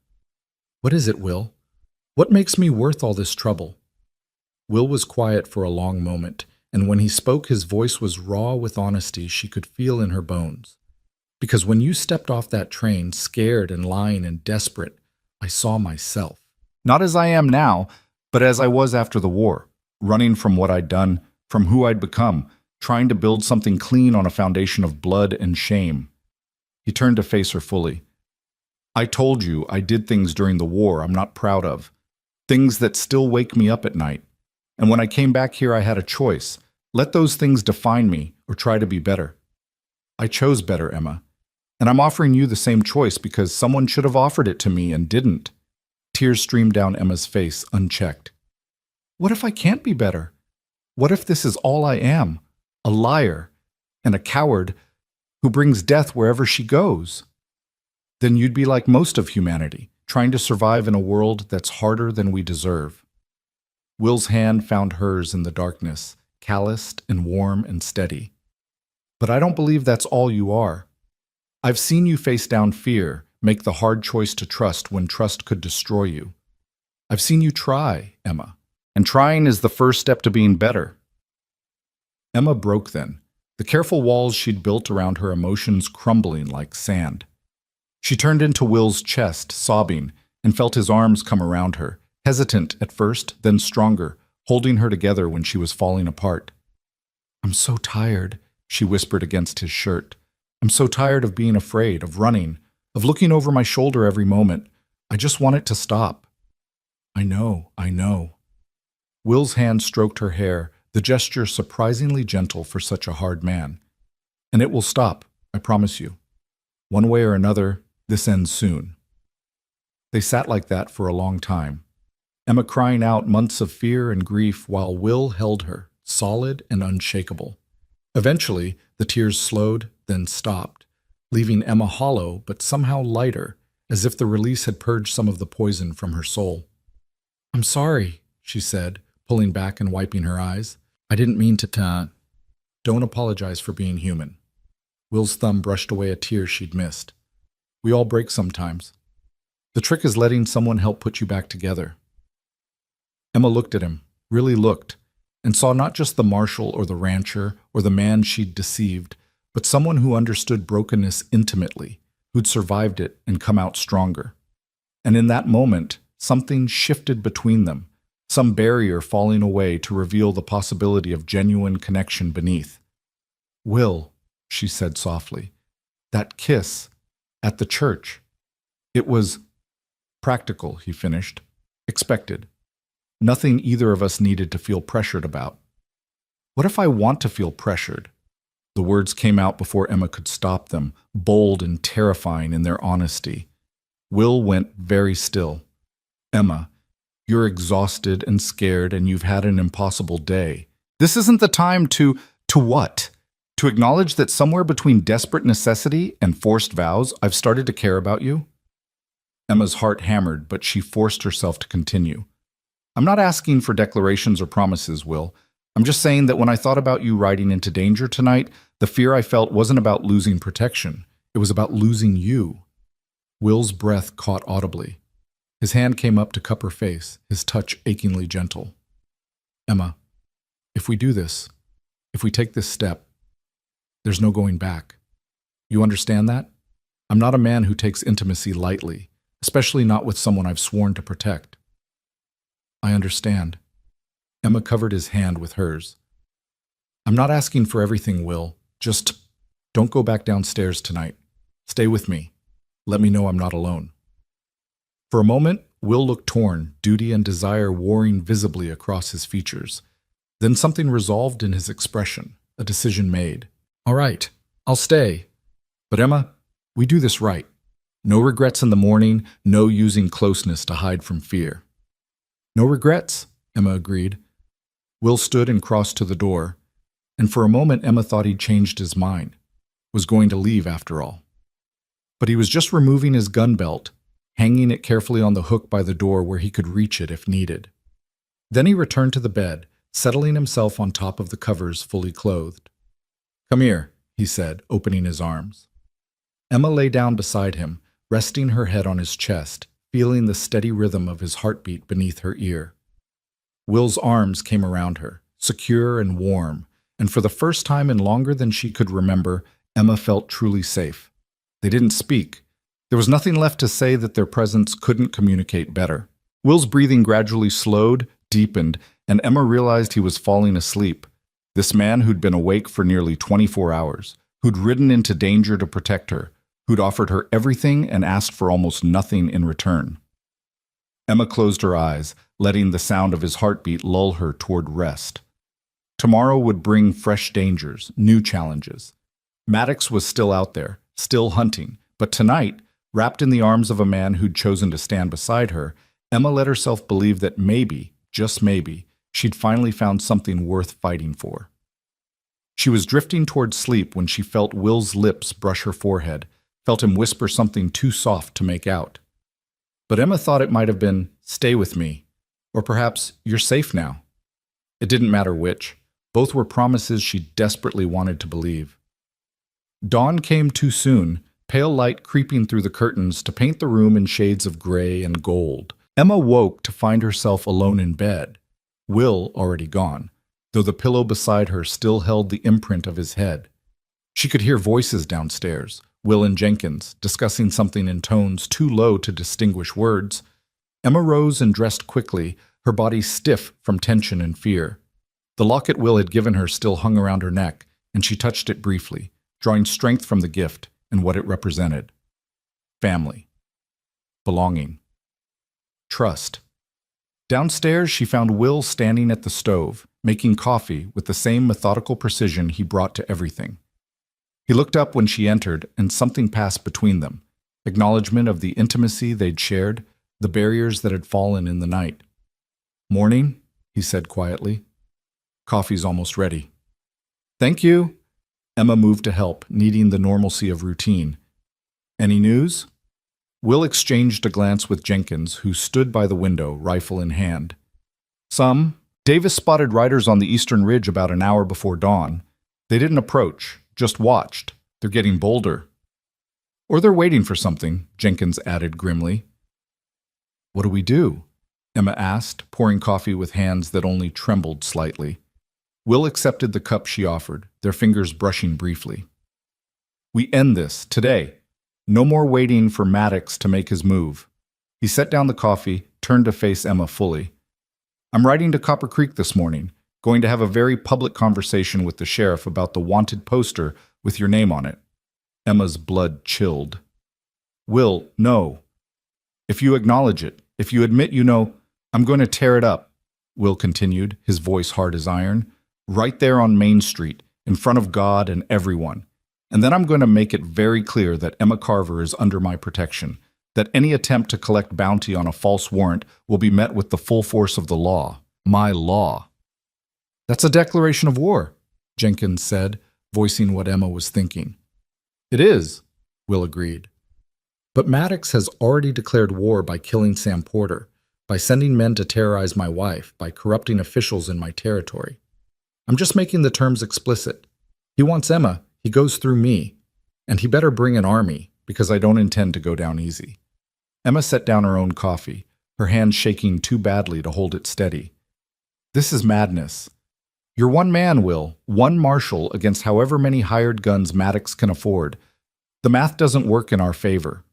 What is it, Will? What makes me worth all this trouble?" Will was quiet for a long moment, and when he spoke his voice was raw with honesty she could feel in her bones. "Because when you stepped off that train, scared and lying and desperate, I saw myself. Not as I am now, but as I was after the war, running from what I'd done, from who I'd become, trying to build something clean on a foundation of blood and shame." He turned to face her fully. "I told you I did things during the war I'm not proud of, things that still wake me up at night. And when I came back here I had a choice. Let those things define me or try to be better. I chose better, Emma. And I'm offering you the same choice because someone should have offered it to me and didn't." Tears streamed down Emma's face, unchecked. "What if I can't be better? What if this is all I am? A liar and a coward who brings death wherever she goes?" "Then you'd be like most of humanity, trying to survive in a world that's harder than we deserve. Will's hand found hers in the darkness, calloused and warm and steady. But I don't believe that's all you are. I've seen you face down fear, make the hard choice to trust when trust could destroy you. I've seen you try, Emma, and trying is the first step to being better. Emma broke then, the careful walls she'd built around her emotions crumbling like sand. She turned into Will's chest, sobbing, and felt his arms come around her, hesitant at first, then stronger, holding her together when she was falling apart. "I'm so tired," she whispered against his shirt. "I'm so tired of being afraid, of running, of looking over my shoulder every moment. I just want it to stop." I know. Will's hand stroked her hair, the gesture surprisingly gentle for such a hard man. "And it will stop, I promise you. One way or another, this ends soon." They sat like that for a long time, Emma crying out months of fear and grief while Will held her, solid and unshakable. Eventually, the tears slowed, then stopped, leaving Emma hollow but somehow lighter, as if the release had purged some of the poison from her soul. "I'm sorry," she said, pulling back and wiping her eyes. "I didn't mean to Don't apologize for being human." Will's thumb brushed away a tear she'd missed. "We all break sometimes. The trick is letting someone help put you back together." Emma looked at him, really looked, and saw not just the marshal or the rancher or the man she'd deceived, but someone who understood brokenness intimately, who'd survived it and come out stronger. And in that moment, something shifted between them, some barrier falling away to reveal the possibility of genuine connection beneath. "Will," she said softly, "that kiss at the church, it was practical," he finished, "expected. Nothing either of us needed to feel pressured about." "What if I want to feel pressured?" The words came out before Emma could stop them, bold and terrifying in their honesty. Will went very still. "Emma, you're exhausted and scared and you've had an impossible day. This isn't the time to what? To acknowledge that somewhere between desperate necessity and forced vows, I've started to care about you?" Emma's heart hammered, but she forced herself to continue. "I'm not asking for declarations or promises, Will. I'm just saying that when I thought about you riding into danger tonight, the fear I felt wasn't about losing protection. It was about losing you." Will's breath caught audibly. His hand came up to cup her face, his touch achingly gentle. "Emma, if we do this, if we take this step, there's no going back. You understand that? I'm not a man who takes intimacy lightly, especially not with someone I've sworn to protect." "I understand." Emma covered his hand with hers. "I'm not asking for everything, Will. Just don't go back downstairs tonight. Stay with me. Let me know I'm not alone." For a moment, Will looked torn, duty and desire warring visibly across his features. Then something resolved in his expression, a decision made. "All right, I'll stay. But Emma, we do this right. No regrets in the morning, no using closeness to hide from fear." "No regrets," Emma agreed. Will stood and crossed to the door, and for a moment Emma thought he'd changed his mind, was going to leave after all. But he was just removing his gun belt, hanging it carefully on the hook by the door where he could reach it if needed. Then he returned to the bed, settling himself on top of the covers fully clothed. "Come here," he said, opening his arms. Emma lay down beside him, resting her head on his chest, feeling the steady rhythm of his heartbeat beneath her ear. Will's arms came around her, secure and warm, and for the first time in longer than she could remember, Emma felt truly safe. They didn't speak. There was nothing left to say that their presence couldn't communicate better. Will's breathing gradually slowed, deepened, and Emma realized he was falling asleep. This man who'd been awake for nearly 24 hours, who'd ridden into danger to protect her, who'd offered her everything and asked for almost nothing in return. Emma closed her eyes, letting the sound of his heartbeat lull her toward rest. Tomorrow would bring fresh dangers, new challenges. Maddox was still out there, still hunting, but tonight, wrapped in the arms of a man who'd chosen to stand beside her, Emma let herself believe that maybe, just maybe, she'd finally found something worth fighting for. She was drifting toward sleep when she felt Will's lips brush her forehead, felt him whisper something too soft to make out. But Emma thought it might have been, "Stay with me," or perhaps, "You're safe now." It didn't matter which. Both were promises she desperately wanted to believe. Dawn came too soon, pale light creeping through the curtains to paint the room in shades of gray and gold. Emma woke to find herself alone in bed, Will already gone, though the pillow beside her still held the imprint of his head. She could hear voices downstairs, Will and Jenkins, discussing something in tones too low to distinguish words. Emma rose and dressed quickly, her body stiff from tension and fear. The locket Will had given her still hung around her neck, and she touched it briefly, drawing strength from the gift and what it represented. Family. Belonging. Trust. Downstairs, she found Will standing at the stove, making coffee with the same methodical precision he brought to everything. He looked up when she entered, and something passed between them. Acknowledgement of the intimacy they'd shared, the barriers that had fallen in the night. "Morning," he said quietly. "Coffee's almost ready." "Thank you." Emma moved to help, needing the normalcy of routine. "Any news?" Will exchanged a glance with Jenkins, who stood by the window, rifle in hand. "Some. Davis spotted riders on the eastern ridge about an hour before dawn. They didn't approach, just watched. They're getting bolder." "Or they're waiting for something," Jenkins added grimly. "What do we do?" Emma asked, pouring coffee with hands that only trembled slightly. Will accepted the cup she offered, their fingers brushing briefly. "We end this, today. No more waiting for Maddox to make his move." He set down the coffee, turned to face Emma fully. "I'm riding to Copper Creek this morning, going to have a very public conversation with the sheriff about the wanted poster with your name on it." Emma's blood chilled. "Will, no. If you acknowledge it, if you admit you know, I'm going to tear it up," Will continued, his voice hard as iron, "right there on Main Street, in front of God and everyone. And then I'm going to make it very clear that Emma Carver is under my protection, that any attempt to collect bounty on a false warrant will be met with the full force of the law, my law." "That's a declaration of war," Jenkins said, voicing what Emma was thinking. "It is," Will agreed. "But Maddox has already declared war by killing Sam Porter, by sending men to terrorize my wife, by corrupting officials in my territory. I'm just making the terms explicit. He wants Emma, he goes through me, and he better bring an army, because I don't intend to go down easy." Emma set down her own coffee, her hand shaking too badly to hold it steady. "This is madness. You're one man, Will, one marshal against however many hired guns Maddox can afford. The math doesn't work in our favor."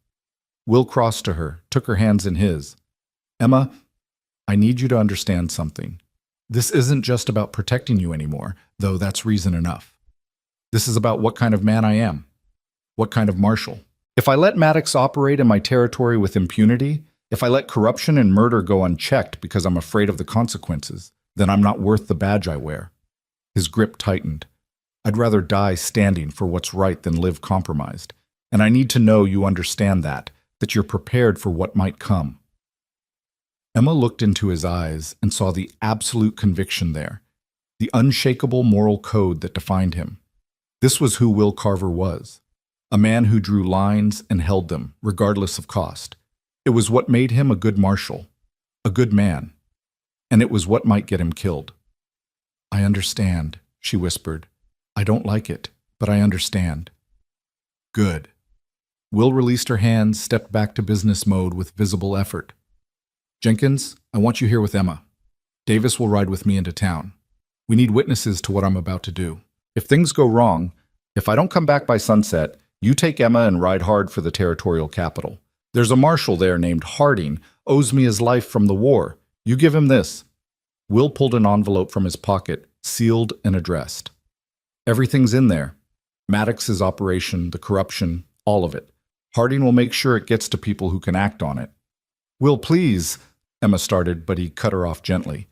Will crossed to her, took her hands in his. "Emma, I need you to understand something. This isn't just about protecting you anymore, though that's reason enough. This is about what kind of man I am, what kind of marshal. If I let Maddox operate in my territory with impunity, if I let corruption and murder go unchecked because I'm afraid of the consequences, then I'm not worth the badge I wear." His grip tightened. "I'd rather die standing for what's right than live compromised. And I need to know you understand that you're prepared for what might come." Emma looked into his eyes and saw the absolute conviction there, the unshakable moral code that defined him. This was who Will Carver was, a man who drew lines and held them, regardless of cost. It was what made him a good marshal, a good man, and it was what might get him killed. "I understand," she whispered. "I don't like it, but I understand." "Good." Will released her hands, stepped back to business mode with visible effort. "Jenkins, I want you here with Emma. Davis will ride with me into town. We need witnesses to what I'm about to do. If things go wrong, if I don't come back by sunset, you take Emma and ride hard for the territorial capital. There's a marshal there named Harding, owes me his life from the war. You give him this." Will pulled an envelope from his pocket, sealed and addressed. "Everything's in there. Maddox's operation, the corruption, all of it. Harding will make sure it gets to people who can act on it." "Will, please," Emma started, but he cut her off gently.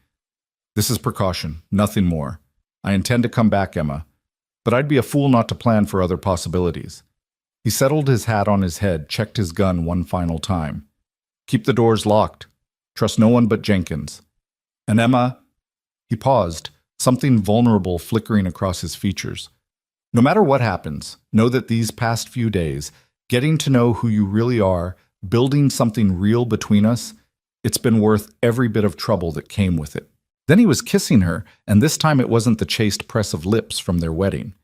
"This is precaution, nothing more. I intend to come back, Emma, but I'd be a fool not to plan for other possibilities." He settled his hat on his head, checked his gun one final time. "Keep the doors locked. Trust no one but Jenkins. And Emma," he paused, something vulnerable flickering across his features. "No matter what happens, know that these past few days, getting to know who you really are, building something real between us, it's been worth every bit of trouble that came with it. Then he was kissing her, and this time it wasn't the chaste press of lips from their wedding.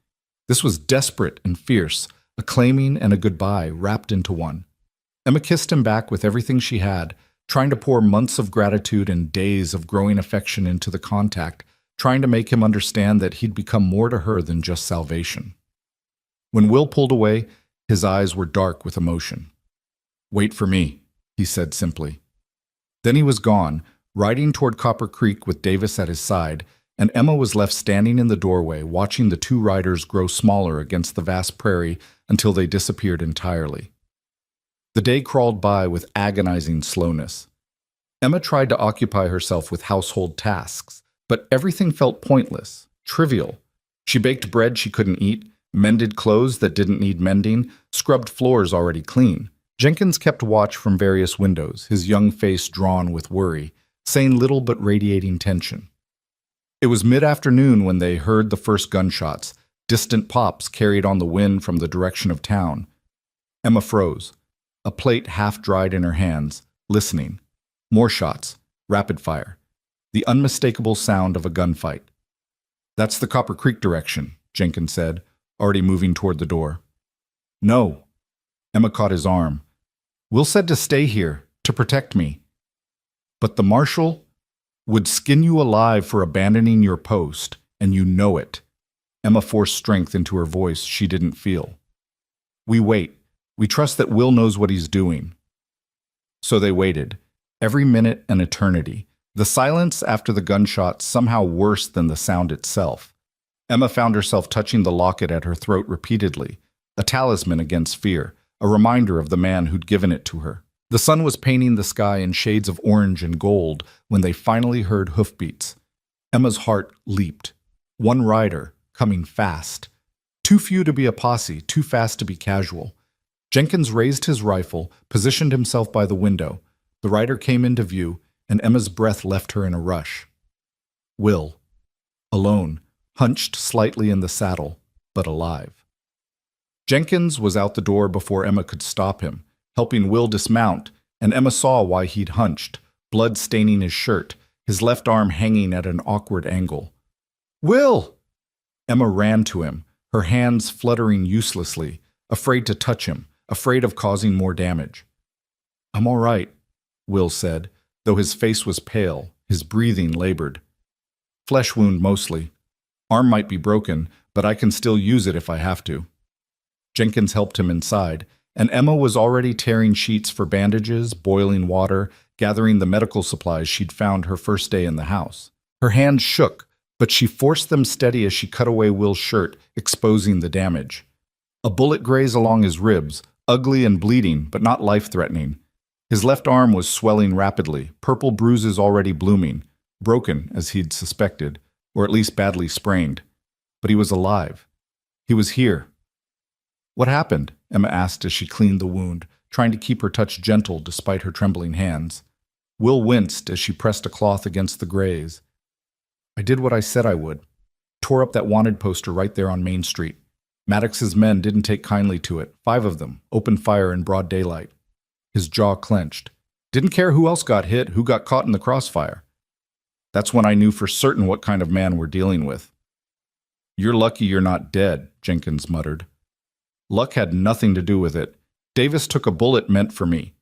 This was desperate and fierce, a claiming and a goodbye wrapped into one. Emma kissed him back with everything she had, trying to pour months of gratitude and days of growing affection into the contact, trying to make him understand that he'd become more to her than just salvation. When Will pulled away, his eyes were dark with emotion. "Wait for me," he said simply. Then he was gone, riding toward Copper Creek with Davis at his side, and Emma was left standing in the doorway, watching the two riders grow smaller against the vast prairie until they disappeared entirely. The day crawled by with agonizing slowness. Emma tried to occupy herself with household tasks, but everything felt pointless, trivial. She baked bread she couldn't eat, mended clothes that didn't need mending, scrubbed floors already clean. Jenkins kept watch from various windows, his young face drawn with worry, saying little but radiating tension. It was mid-afternoon when they heard the first gunshots, distant pops carried on the wind from the direction of town. Emma froze, a plate half dried in her hands, listening. More shots, rapid fire. The unmistakable sound of a gunfight. "That's the Copper Creek direction," Jenkins said, already moving toward the door. "No." Emma caught his arm. "Will said to stay here, to protect me." "But the marshal would skin you alive for abandoning your post, and you know it." Emma forced strength into her voice she didn't feel. "We wait. We trust that Will knows what he's doing." So they waited, every minute an eternity, the silence after the gunshot somehow worse than the sound itself. Emma found herself touching the locket at her throat repeatedly, a talisman against fear, a reminder of the man who'd given it to her. The sun was painting the sky in shades of orange and gold when they finally heard hoofbeats. Emma's heart leaped. One rider, coming fast. Too few to be a posse, too fast to be casual. Jenkins raised his rifle, positioned himself by the window. The rider came into view, and Emma's breath left her in a rush. Will, alone, hunched slightly in the saddle, but alive. Jenkins was out the door before Emma could stop him, helping Will dismount, and Emma saw why he'd hunched, blood staining his shirt, his left arm hanging at an awkward angle. "Will!" Emma ran to him, her hands fluttering uselessly, afraid to touch him, afraid of causing more damage. "I'm all right," Will said, though his face was pale, his breathing labored. "Flesh wound mostly. Arm might be broken, but I can still use it if I have to." Jenkins helped him inside, and Emma was already tearing sheets for bandages, boiling water, gathering the medical supplies she'd found her first day in the house. Her hands shook, but she forced them steady as she cut away Will's shirt, exposing the damage. A bullet grazed along his ribs, ugly and bleeding, but not life-threatening. His left arm was swelling rapidly, purple bruises already blooming, broken, as he'd suspected, or at least badly sprained. But he was alive. He was here. "What happened?" Emma asked as she cleaned the wound, trying to keep her touch gentle despite her trembling hands. Will winced as she pressed a cloth against the graze. "I did what I said I would. Tore up that wanted poster right there on Main Street. Maddox's men didn't take kindly to it. 5 of them, opened fire in broad daylight." His jaw clenched. "Didn't care who else got hit, who got caught in the crossfire. That's when I knew for certain what kind of man we're dealing with." "You're lucky you're not dead," Jenkins muttered. "Luck had nothing to do with it. Davis took a bullet meant for me.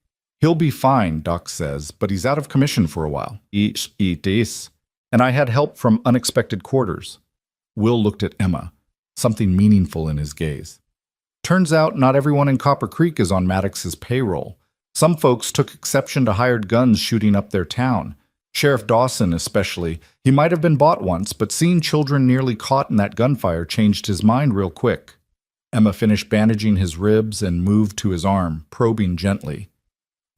He'll be fine, Doc says, but he's out of commission for a while. Eat this. And I had help from unexpected quarters." Will looked at Emma, something meaningful in his gaze. "Turns out not everyone in Copper Creek is on Maddox's payroll. Some folks took exception to hired guns shooting up their town. Sheriff Dawson especially. He might have been bought once, but seeing children nearly caught in that gunfire changed his mind real quick." Emma finished bandaging his ribs and moved to his arm, probing gently.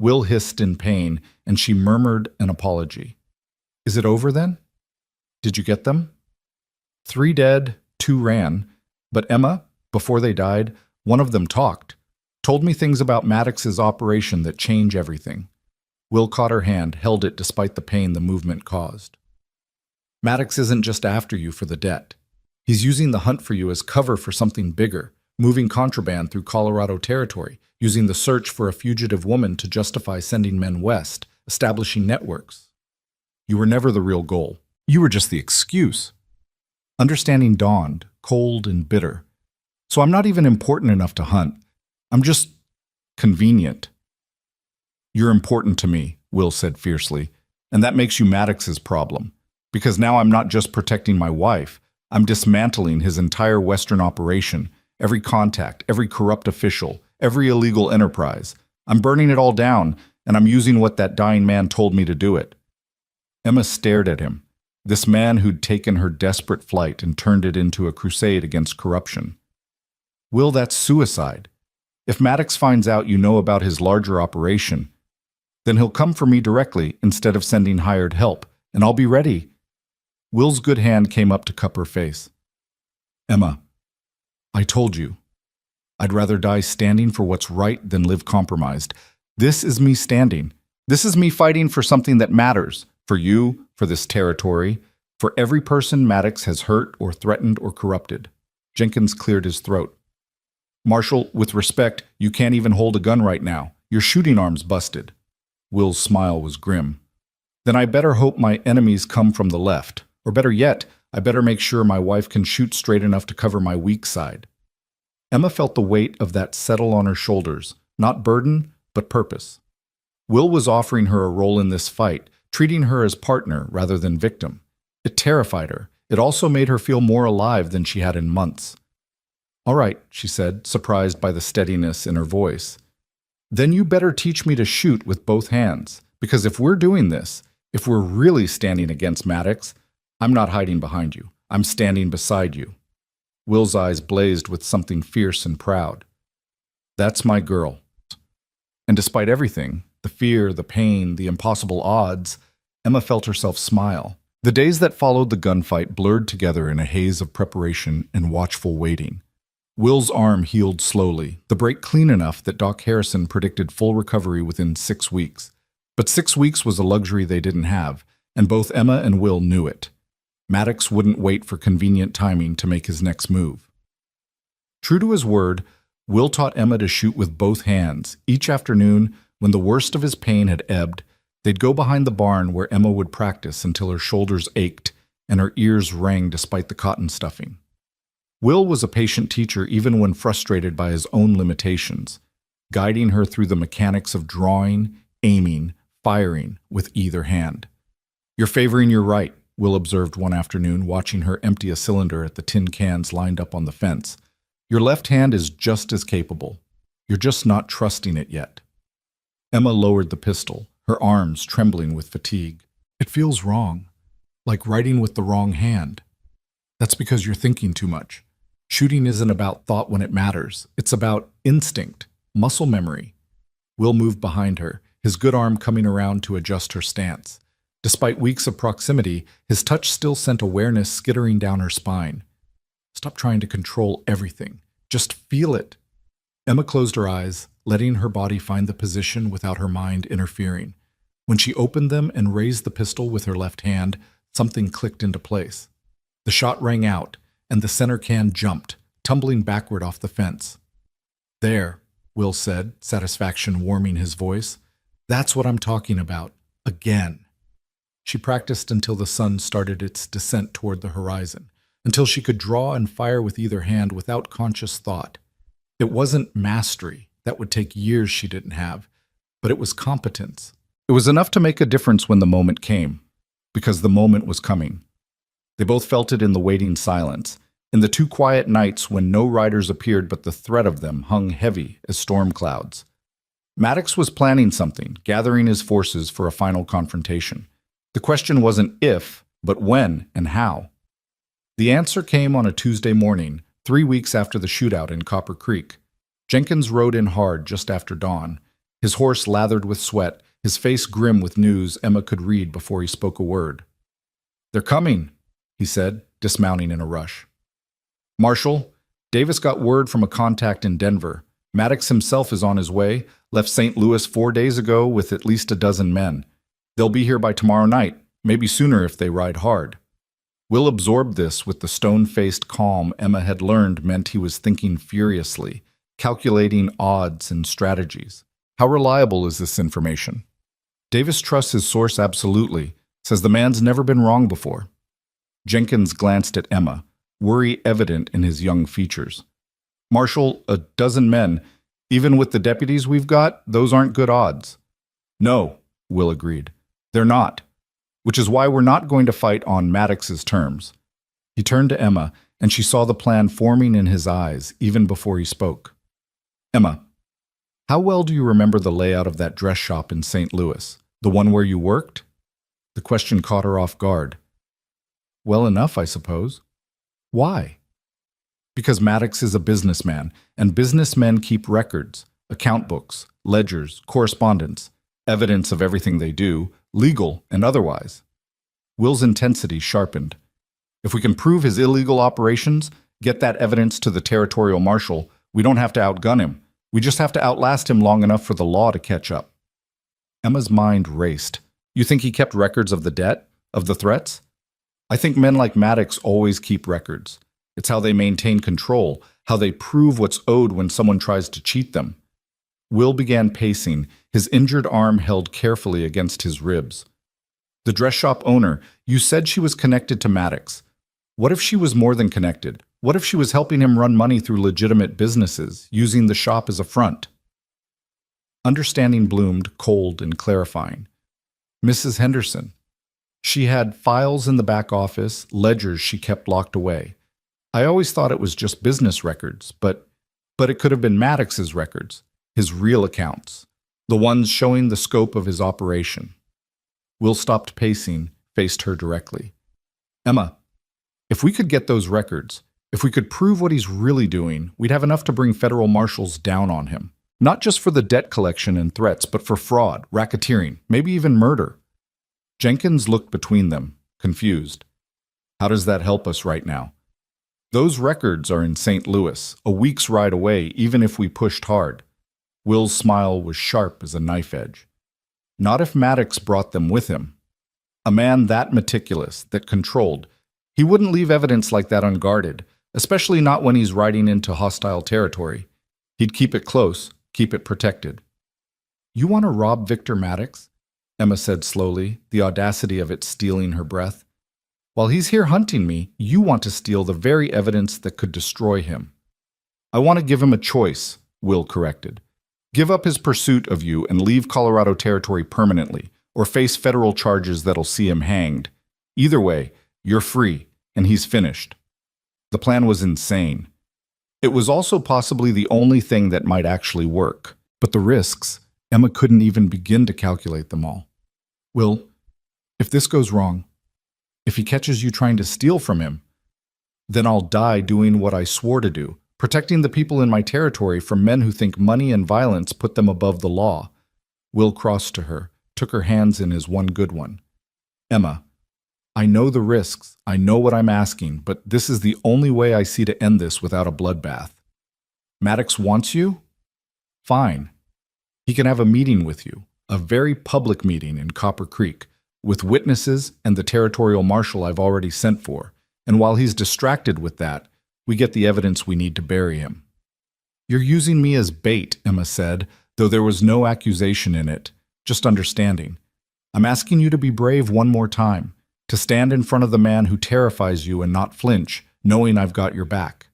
Will hissed in pain, and she murmured an apology. "Is it over then? Did you get them?" 3 dead, 2 ran, but Emma, before they died, one of them talked, told me things about Maddox's operation that change everything. Will caught her hand, held it despite the pain the movement caused. "Maddox isn't just after you for the debt. He's using the hunt for you as cover for something bigger. moving contraband through Colorado territory, using the search for a fugitive woman to justify sending men west, establishing networks. You were never the real goal. You were just the excuse. Understanding dawned, cold and bitter. So I'm not even important enough to hunt. I'm just convenient. You're important to me, Will said fiercely, and that makes you Maddox's problem. Because now I'm not just protecting my wife, I'm dismantling his entire Western operation, every contact, every corrupt official, every illegal enterprise. I'm burning it all down, and I'm using what that dying man told me to do it. Emma stared at him, this man who'd taken her desperate flight and turned it into a crusade against corruption. Will, that's suicide. If Maddox finds out you know about his larger operation, then he'll come for me directly instead of sending hired help, and I'll be ready. Will's good hand came up to cup her face. Emma, I told you. I'd rather die standing for what's right than live compromised. This is me standing. This is me fighting for something that matters. For you, for this territory, for every person Maddox has hurt or threatened or corrupted. Jenkins cleared his throat. Marshal, with respect, you can't even hold a gun right now. Your shooting arm's busted. Will's smile was grim. Then I better hope my enemies come from the left. Or better yet, I better make sure my wife can shoot straight enough to cover my weak side. Emma felt the weight of that settle on her shoulders, not burden, but purpose. Will was offering her a role in this fight, treating her as partner rather than victim. It terrified her. It also made her feel more alive than she had in months. All right, she said, surprised by the steadiness in her voice. Then you better teach me to shoot with both hands, because if we're doing this, if we're really standing against Maddox, I'm not hiding behind you. I'm standing beside you. Will's eyes blazed with something fierce and proud. That's my girl. And despite everything, the fear, the pain, the impossible odds, Emma felt herself smile. The days that followed the gunfight blurred together in a haze of preparation and watchful waiting. Will's arm healed slowly, the break clean enough that Doc Harrison predicted full recovery within 6 weeks. But 6 weeks was a luxury they didn't have, and both Emma and Will knew it. Maddox wouldn't wait for convenient timing to make his next move. True to his word, Will taught Emma to shoot with both hands. Each afternoon, when the worst of his pain had ebbed, they'd go behind the barn where Emma would practice until her shoulders ached and her ears rang despite the cotton stuffing. Will was a patient teacher even when frustrated by his own limitations, guiding her through the mechanics of drawing, aiming, firing with either hand. You're favoring your right, Will observed one afternoon, watching her empty a cylinder at the tin cans lined up on the fence. Your left hand is just as capable. You're just not trusting it yet. Emma lowered the pistol, her arms trembling with fatigue. It feels wrong, like writing with the wrong hand. That's because you're thinking too much. Shooting isn't about thought when it matters. It's about instinct, muscle memory. Will moved behind her, his good arm coming around to adjust her stance. Despite weeks of proximity, his touch still sent awareness skittering down her spine. Stop trying to control everything. Just feel it. Emma closed her eyes, letting her body find the position without her mind interfering. When she opened them and raised the pistol with her left hand, something clicked into place. The shot rang out, and the center can jumped, tumbling backward off the fence. There, Will said, satisfaction warming his voice. That's what I'm talking about. Again. She practiced until the sun started its descent toward the horizon, until she could draw and fire with either hand without conscious thought. It wasn't mastery. That would take years she didn't have, but it was competence. It was enough to make a difference when the moment came, because the moment was coming. They both felt it in the waiting silence, in the 2 quiet nights when no riders appeared but the threat of them hung heavy as storm clouds. Maddox was planning something, gathering his forces for a final confrontation. The question wasn't if, but when and how. The answer came on a Tuesday morning, 3 weeks after the shootout in Copper Creek. Jenkins rode in hard just after dawn, his horse lathered with sweat, his face grim with news Emma could read before he spoke a word. "They're coming," he said, dismounting in a rush. "Marshal, Davis got word from a contact in Denver. Maddox himself is on his way, left St. Louis 4 days ago with at least a dozen men. They'll be here by tomorrow night, maybe sooner if they ride hard." Will absorbed this with the stone-faced calm Emma had learned meant he was thinking furiously, calculating odds and strategies. How reliable is this information? Davis trusts his source absolutely, says the man's never been wrong before. Jenkins glanced at Emma, worry evident in his young features. Marshal, a dozen men, even with the deputies we've got, those aren't good odds. No, Will agreed. They're not. Which is why we're not going to fight on Maddox's terms. He turned to Emma, and she saw the plan forming in his eyes even before he spoke. Emma, how well do you remember the layout of that dress shop in St. Louis, the one where you worked? The question caught her off guard. Well enough, I suppose. Why? Because Maddox is a businessman, and businessmen keep records, account books, ledgers, correspondence, evidence of everything they do, legal and otherwise. Will's intensity sharpened. If we can prove his illegal operations, get that evidence to the territorial marshal, we don't have to outgun him. We just have to outlast him long enough for the law to catch up. Emma's mind raced. You think he kept records of the debt? Of the threats? I think men like Maddox always keep records. It's how they maintain control, how they prove what's owed when someone tries to cheat them. Will began pacing, his injured arm held carefully against his ribs. The dress shop owner, you said she was connected to Maddox. What if she was more than connected? What if she was helping him run money through legitimate businesses, using the shop as a front? Understanding bloomed, cold and clarifying. Mrs. Henderson. She had files in the back office, ledgers she kept locked away. I always thought it was just business records, but it could have been Maddox's records, his real accounts, the ones showing the scope of his operation. Will stopped pacing, faced her directly. Emma, if we could get those records, if we could prove what he's really doing, we'd have enough to bring federal marshals down on him. Not just for the debt collection and threats, but for fraud, racketeering, maybe even murder. Jenkins looked between them, confused. How does that help us right now? Those records are in St. Louis, a week's ride away, even if we pushed hard. Will's smile was sharp as a knife edge. Not if Maddox brought them with him. A man that meticulous, that controlled, he wouldn't leave evidence like that unguarded, especially not when he's riding into hostile territory. He'd keep it close, keep it protected. You want to rob Victor Maddox? Emma said slowly, the audacity of it stealing her breath. While he's here hunting me, you want to steal the very evidence that could destroy him. I want to give him a choice, Will corrected. Give up his pursuit of you and leave Colorado territory permanently, or face federal charges that'll see him hanged. Either way, you're free, and he's finished. The plan was insane. It was also possibly the only thing that might actually work. But the risks, Emma couldn't even begin to calculate them all. Will, if this goes wrong, if he catches you trying to steal from him, then I'll die doing what I swore to do, protecting the people in my territory from men who think money and violence put them above the law. Will crossed to her, took her hands in his one good one. Emma, I know the risks, I know what I'm asking, but this is the only way I see to end this without a bloodbath. Maddox wants you? Fine. He can have a meeting with you, a very public meeting in Copper Creek, with witnesses and the territorial marshal I've already sent for, and while he's distracted with that, we get the evidence we need to bury him. You're using me as bait, Emma said, though there was no accusation in it, just understanding. I'm asking you to be brave one more time, to stand in front of the man who terrifies you and not flinch, knowing I've got your back.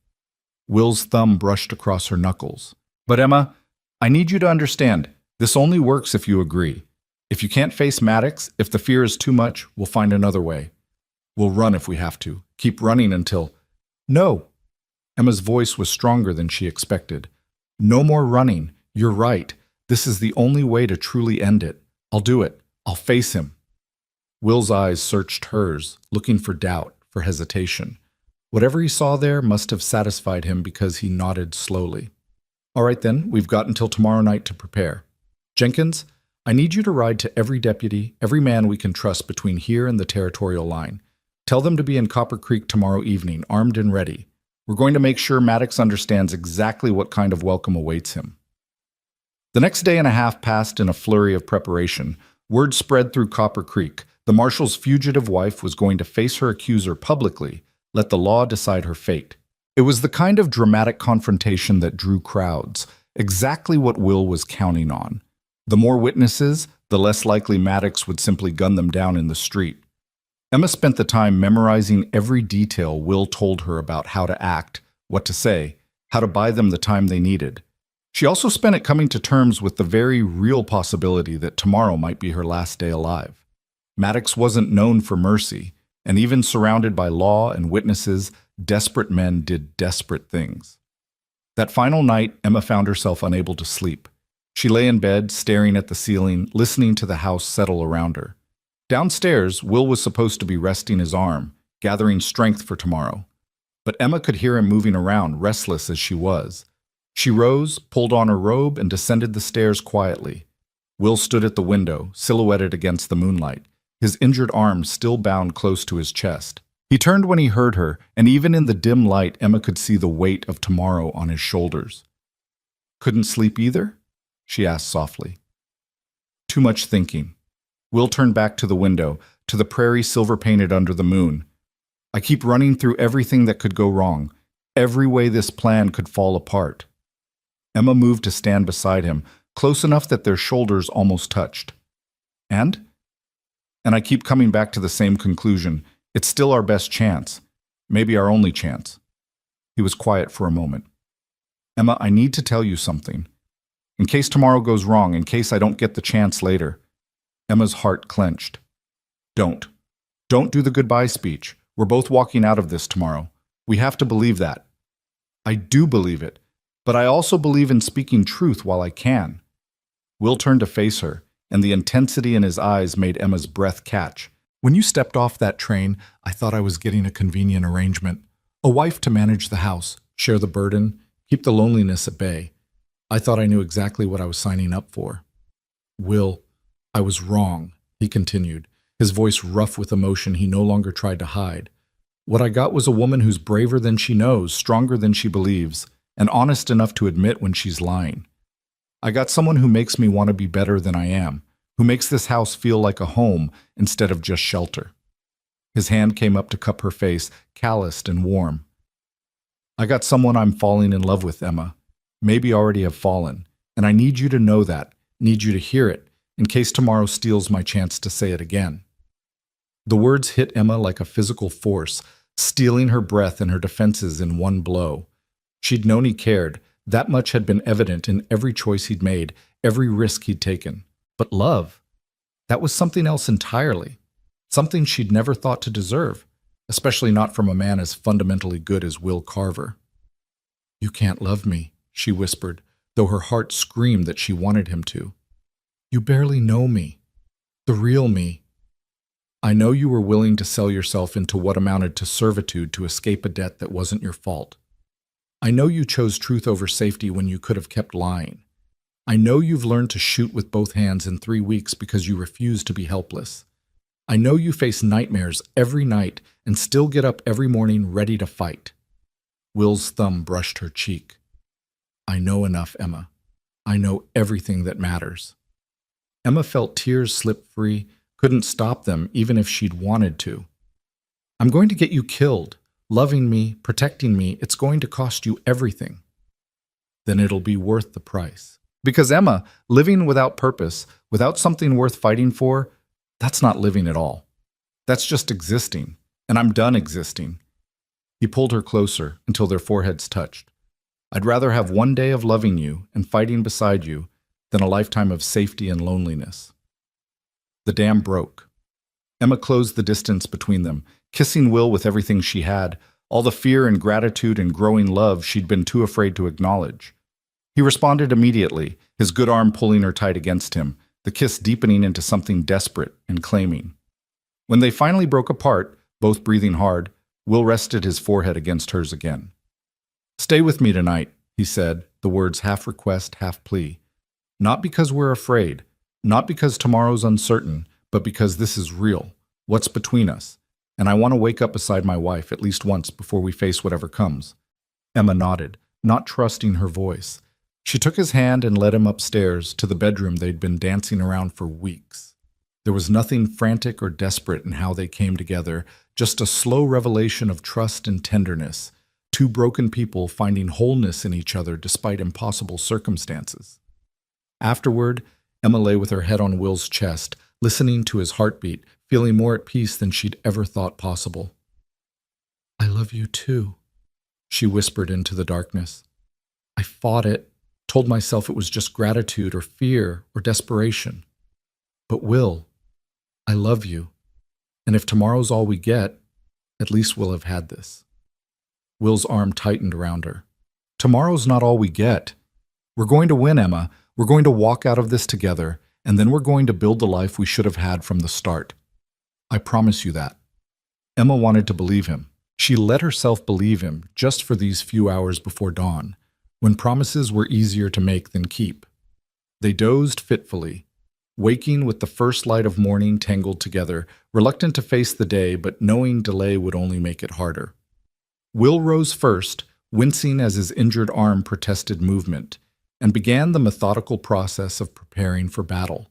Will's thumb brushed across her knuckles. But Emma, I need you to understand, this only works if you agree. If you can't face Maddox, if the fear is too much, we'll find another way. We'll run if we have to, keep running until... No! Emma's voice was stronger than she expected. No more running. You're right. This is the only way to truly end it. I'll do it. I'll face him. Will's eyes searched hers, looking for doubt, for hesitation. Whatever he saw there must have satisfied him because he nodded slowly. All right then, we've got until tomorrow night to prepare. Jenkins, I need you to ride to every deputy, every man we can trust between here and the territorial line. Tell them to be in Copper Creek tomorrow evening, armed and ready. We're going to make sure Maddox understands exactly what kind of welcome awaits him. The next day and a half passed in a flurry of preparation. Word spread through Copper Creek. The marshal's fugitive wife was going to face her accuser publicly, let the law decide her fate. It was the kind of dramatic confrontation that drew crowds, exactly what Will was counting on. The more witnesses, the less likely Maddox would simply gun them down in the street. Emma spent the time memorizing every detail Will told her about how to act, what to say, how to buy them the time they needed. She also spent it coming to terms with the very real possibility that tomorrow might be her last day alive. Maddox wasn't known for mercy, and even surrounded by law and witnesses, desperate men did desperate things. That final night, Emma found herself unable to sleep. She lay in bed, staring at the ceiling, listening to the house settle around her. Downstairs, Will was supposed to be resting his arm, gathering strength for tomorrow. But Emma could hear him moving around, restless as she was. She rose, pulled on her robe, and descended the stairs quietly. Will stood at the window, silhouetted against the moonlight, his injured arm still bound close to his chest. He turned when he heard her, and even in the dim light, Emma could see the weight of tomorrow on his shoulders. "Couldn't sleep either?" she asked softly. "Too much thinking." Will turned back to the window, to the prairie silver-painted under the moon. "I keep running through everything that could go wrong, every way this plan could fall apart." Emma moved to stand beside him, close enough that their shoulders almost touched. And I keep coming back to the same conclusion. It's still our best chance. Maybe our only chance." He was quiet for a moment. "Emma, I need to tell you something. In case tomorrow goes wrong, in case I don't get the chance later." Emma's heart clenched. Don't. Don't do the goodbye speech. We're both walking out of this tomorrow. We have to believe that." "I do believe it, but I also believe in speaking truth while I can." Will turned to face her, and the intensity in his eyes made Emma's breath catch. "When you stepped off that train, I thought I was getting a convenient arrangement. A wife to manage the house, share the burden, keep the loneliness at bay. I thought I knew exactly what I was signing up for." "Will, I was wrong," he continued, his voice rough with emotion he no longer tried to hide. "What I got was a woman who's braver than she knows, stronger than she believes, and honest enough to admit when she's lying. I got someone who makes me want to be better than I am, who makes this house feel like a home instead of just shelter." His hand came up to cup her face, calloused and warm. "I got someone I'm falling in love with, Emma. Maybe already have fallen, and I need you to know that, need you to hear it, in case tomorrow steals my chance to say it again." The words hit Emma like a physical force, stealing her breath and her defenses in one blow. She'd known he cared. That much had been evident in every choice he'd made, every risk he'd taken. But love, that was something else entirely, something she'd never thought to deserve, especially not from a man as fundamentally good as Will Carver. "You can't love me," she whispered, though her heart screamed that she wanted him to. "You barely know me, the real me. I know you were willing to sell yourself into what amounted to servitude to escape a debt that wasn't your fault. I know you chose truth over safety when you could have kept lying. I know you've learned to shoot with both hands in 3 weeks because you refuse to be helpless. I know you face nightmares every night and still get up every morning ready to fight." Will's thumb brushed her cheek. "I know enough, Emma. I know everything that matters." Emma felt tears slip free, couldn't stop them even if she'd wanted to. "I'm going to get you killed. Loving me, protecting me, it's going to cost you everything." "Then it'll be worth the price." Because Emma, living without purpose, without something worth fighting for, that's not living at all. That's just existing, and I'm done existing. He pulled her closer until their foreheads touched. "I'd rather have one day of loving you and fighting beside you than a lifetime of safety and loneliness." The dam broke. Emma closed the distance between them, kissing Will with everything she had, all the fear and gratitude and growing love she'd been too afraid to acknowledge. He responded immediately, his good arm pulling her tight against him, the kiss deepening into something desperate and claiming. When they finally broke apart, both breathing hard, Will rested his forehead against hers again. "Stay with me tonight," he said, the words half request, half plea. "Not because we're afraid, not because tomorrow's uncertain, but because this is real, what's between us, and I want to wake up beside my wife at least once before we face whatever comes." Emma nodded, not trusting her voice. She took his hand and led him upstairs to the bedroom they'd been dancing around for weeks. There was nothing frantic or desperate in how they came together, just a slow revelation of trust and tenderness, two broken people finding wholeness in each other despite impossible circumstances. Afterward, Emma lay with her head on Will's chest, listening to his heartbeat, feeling more at peace than she'd ever thought possible. "I love you too," she whispered into the darkness. I fought it, told myself it was just gratitude or fear or desperation. But Will, I love you, and if tomorrow's all we get, at least we'll have had this. Will's arm tightened around her. Tomorrow's not all we get. We're going to win, Emma. We're going to walk out of this together, and then we're going to build the life we should have had from the start. I promise you that. Emma wanted to believe him. She let herself believe him just for these few hours before dawn, when promises were easier to make than keep. They dozed fitfully, waking with the first light of morning tangled together, reluctant to face the day but knowing delay would only make it harder. Will rose first, wincing as his injured arm protested movement, and began the methodical process of preparing for battle,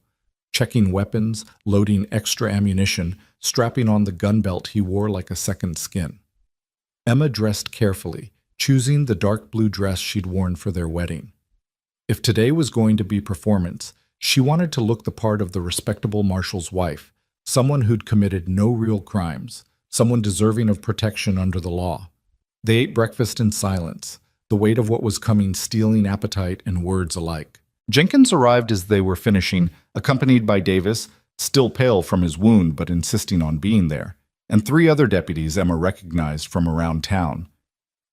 checking weapons, loading extra ammunition, strapping on the gun belt he wore like a second skin. Emma dressed carefully, choosing the dark blue dress she'd worn for their wedding. If today was going to be performance, she wanted to look the part of the respectable marshal's wife, someone who'd committed no real crimes, someone deserving of protection under the law. They ate breakfast in silence, the weight of what was coming stealing appetite and words alike. Jenkins arrived as they were finishing, accompanied by Davis, still pale from his wound but insisting on being there, and 3 other deputies Emma recognized from around town.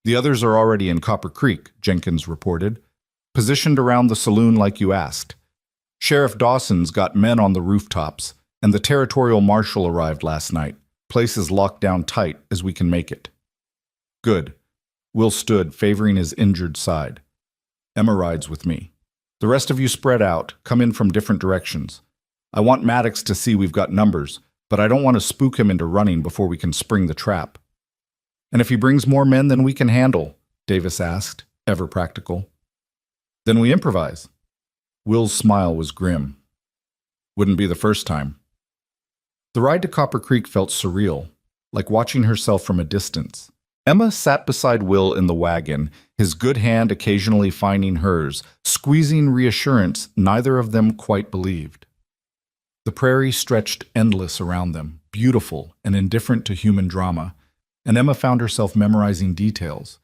"The others are already in Copper Creek," Jenkins reported, "positioned around the saloon like you asked. Sheriff Dawson's got men on the rooftops, and the territorial marshal arrived last night. Place is locked down tight as we can make it." "Good." Will stood, favoring his injured side. "Emma rides with me. The rest of you spread out, come in from different directions. I want Maddox to see we've got numbers, but I don't want to spook him into running before we can spring the trap." "And if he brings more men than we can handle?" Davis asked, ever practical. "Then we improvise." Will's smile was grim. "Wouldn't be the first time." The ride to Copper Creek felt surreal, like watching herself from a distance. Emma sat beside Will in the wagon, his good hand occasionally finding hers, squeezing reassurance neither of them quite believed. The prairie stretched endless around them, beautiful and indifferent to human drama, and Emma found herself memorizing details,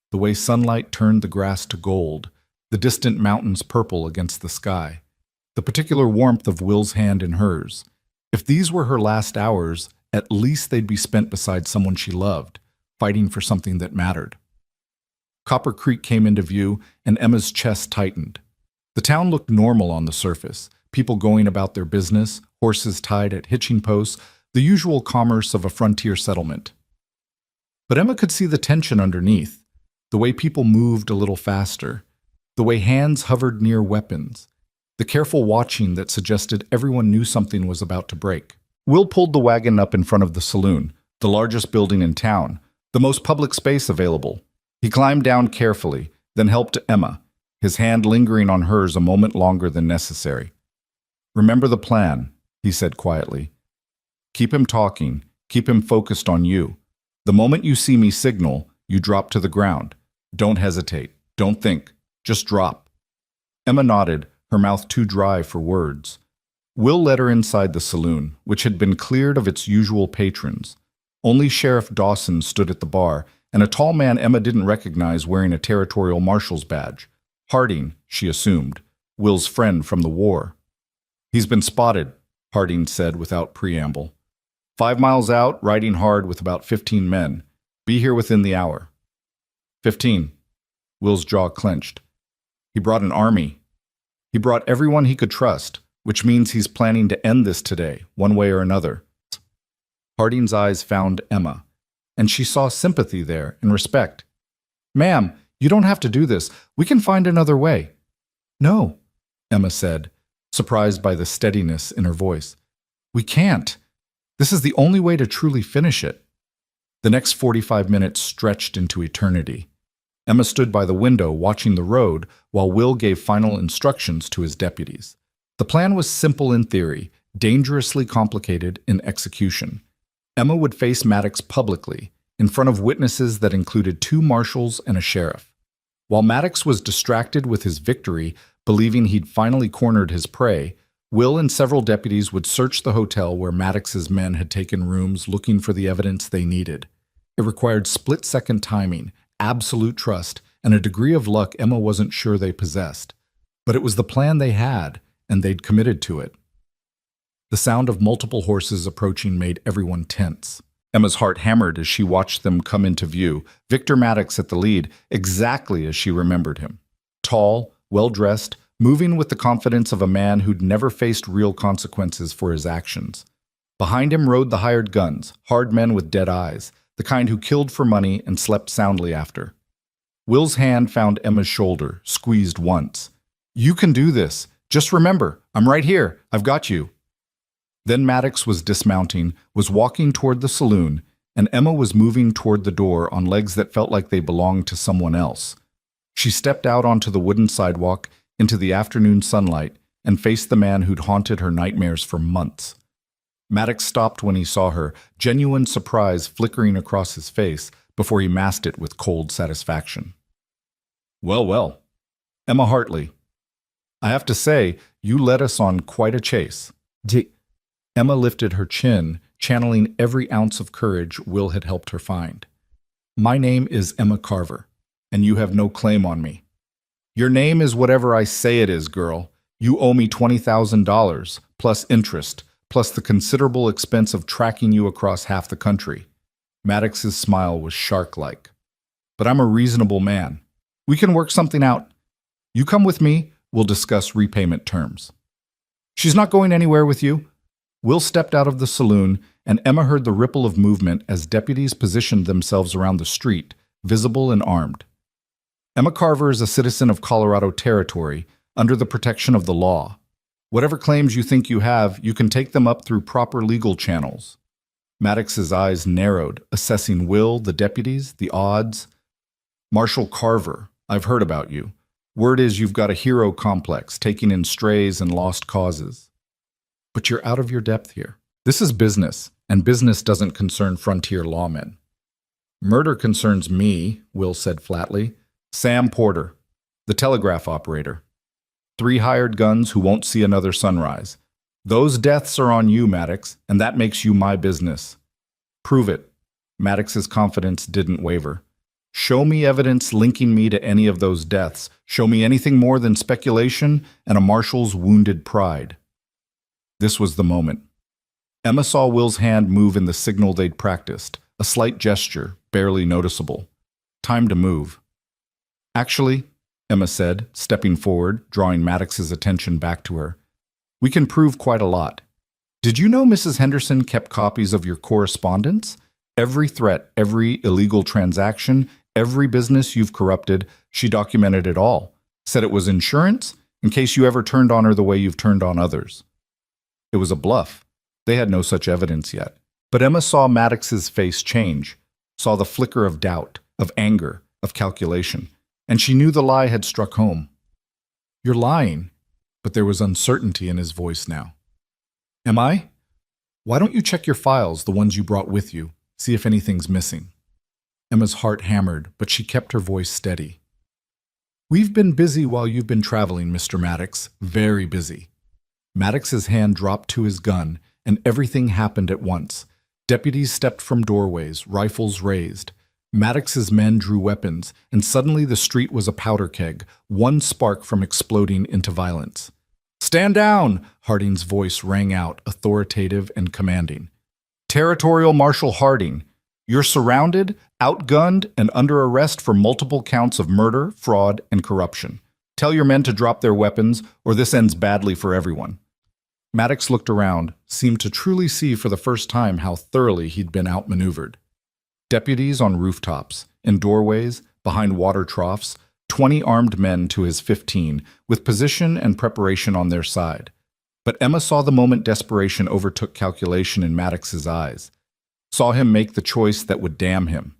the way sunlight turned the grass to gold, the distant mountains purple against the sky, the particular warmth of Will's hand in hers. If these were her last hours, at least they'd be spent beside someone she loved, fighting for something that mattered. Copper Creek came into view, and Emma's chest tightened. The town looked normal on the surface, people going about their business, horses tied at hitching posts, the usual commerce of a frontier settlement. But Emma could see the tension underneath, the way people moved a little faster, the way hands hovered near weapons, the careful watching that suggested everyone knew something was about to break. Will pulled the wagon up in front of the saloon, the largest building in town, the most public space available. He climbed down carefully, then helped Emma, his hand lingering on hers a moment longer than necessary. "Remember the plan," he said quietly. "Keep him talking, keep him focused on you. The moment you see me signal, you drop to the ground. Don't hesitate, don't think, just drop." Emma nodded, her mouth too dry for words. Will led her inside the saloon, which had been cleared of its usual patrons. Only Sheriff Dawson stood at the bar, and a tall man Emma didn't recognize wearing a territorial marshal's badge. Harding, she assumed, Will's friend from the war. "He's been spotted," Harding said without preamble. 5 miles out, riding hard with about 15 men. Be here within the hour." 15. Will's jaw clenched. He brought an army. He brought everyone he could trust, which means he's planning to end this today, one way or another. Harding's eyes found Emma, and she saw sympathy there and respect. "Ma'am, you don't have to do this. We can find another way." "No," Emma said, surprised by the steadiness in her voice. "We can't. This is the only way to truly finish it." The next 45 minutes stretched into eternity. Emma stood by the window watching the road while Will gave final instructions to his deputies. The plan was simple in theory, dangerously complicated in execution. Emma would face Maddox publicly, in front of witnesses that included 2 marshals and a sheriff. While Maddox was distracted with his victory, believing he'd finally cornered his prey, Will and several deputies would search the hotel where Maddox's men had taken rooms looking for the evidence they needed. It required split-second timing, absolute trust, and a degree of luck Emma wasn't sure they possessed. But it was the plan they had, and they'd committed to it. The sound of multiple horses approaching made everyone tense. Emma's heart hammered as she watched them come into view, Victor Maddox at the lead, exactly as she remembered him. Tall, well-dressed, moving with the confidence of a man who'd never faced real consequences for his actions. Behind him rode the hired guns, hard men with dead eyes, the kind who killed for money and slept soundly after. Will's hand found Emma's shoulder, squeezed once. "You can do this. Just remember, I'm right here. I've got you." Then Maddox was dismounting, was walking toward the saloon, and Emma was moving toward the door on legs that felt like they belonged to someone else. She stepped out onto the wooden sidewalk, into the afternoon sunlight, and faced the man who'd haunted her nightmares for months. Maddox stopped when he saw her, genuine surprise flickering across his face before he masked it with cold satisfaction. "Well, well. Emma Hartley. I have to say, you led us on quite a chase." Emma lifted her chin, channeling every ounce of courage Will had helped her find. "My name is Emma Carver, and you have no claim on me." "Your name is whatever I say it is, girl. You owe me $20,000, plus interest, plus the considerable expense of tracking you across half the country." Maddox's smile was shark-like. "But I'm a reasonable man. We can work something out. You come with me, we'll discuss repayment terms." "She's not going anywhere with you." Will stepped out of the saloon, and Emma heard the ripple of movement as deputies positioned themselves around the street, visible and armed. "Emma Carver is a citizen of Colorado Territory, under the protection of the law. Whatever claims you think you have, you can take them up through proper legal channels." Maddox's eyes narrowed, assessing Will, the deputies, the odds. "Marshal Carver, I've heard about you. Word is you've got a hero complex, taking in strays and lost causes. But you're out of your depth here. This is business, and business doesn't concern frontier lawmen." "Murder concerns me," Will said flatly. "Sam Porter, the telegraph operator. 3 hired guns who won't see another sunrise. Those deaths are on you, Maddox, and that makes you my business." "Prove it." Maddox's confidence didn't waver. "Show me evidence linking me to any of those deaths. Show me anything more than speculation and a marshal's wounded pride." This was the moment. Emma saw Will's hand move in the signal they'd practiced, a slight gesture, barely noticeable. "Time to move." "Actually," Emma said, stepping forward, drawing Maddox's attention back to her, "we can prove quite a lot. Did you know Mrs. Henderson kept copies of your correspondence? Every threat, every illegal transaction, every business you've corrupted, she documented it all. Said it was insurance, in case you ever turned on her the way you've turned on others." It was a bluff. They had no such evidence yet. But Emma saw Maddox's face change, saw the flicker of doubt, of anger, of calculation, and she knew the lie had struck home. "You're lying." But there was uncertainty in his voice now. "Am I? Why don't you check your files, the ones you brought with you, see if anything's missing?" Emma's heart hammered, but she kept her voice steady. "We've been busy while you've been traveling, Mr. Maddox, very busy." Maddox's hand dropped to his gun, and everything happened at once. Deputies stepped from doorways, rifles raised. Maddox's men drew weapons, and suddenly the street was a powder keg, one spark from exploding into violence. "Stand down!" Harding's voice rang out, authoritative and commanding. "Territorial Marshal Harding, you're surrounded, outgunned, and under arrest for multiple counts of murder, fraud, and corruption. Tell your men to drop their weapons, or this ends badly for everyone." Maddox looked around, seemed to truly see for the first time how thoroughly he'd been outmaneuvered. Deputies on rooftops, in doorways, behind water troughs, 20 armed men to his 15, with position and preparation on their side. But Emma saw the moment desperation overtook calculation in Maddox's eyes, saw him make the choice that would damn him.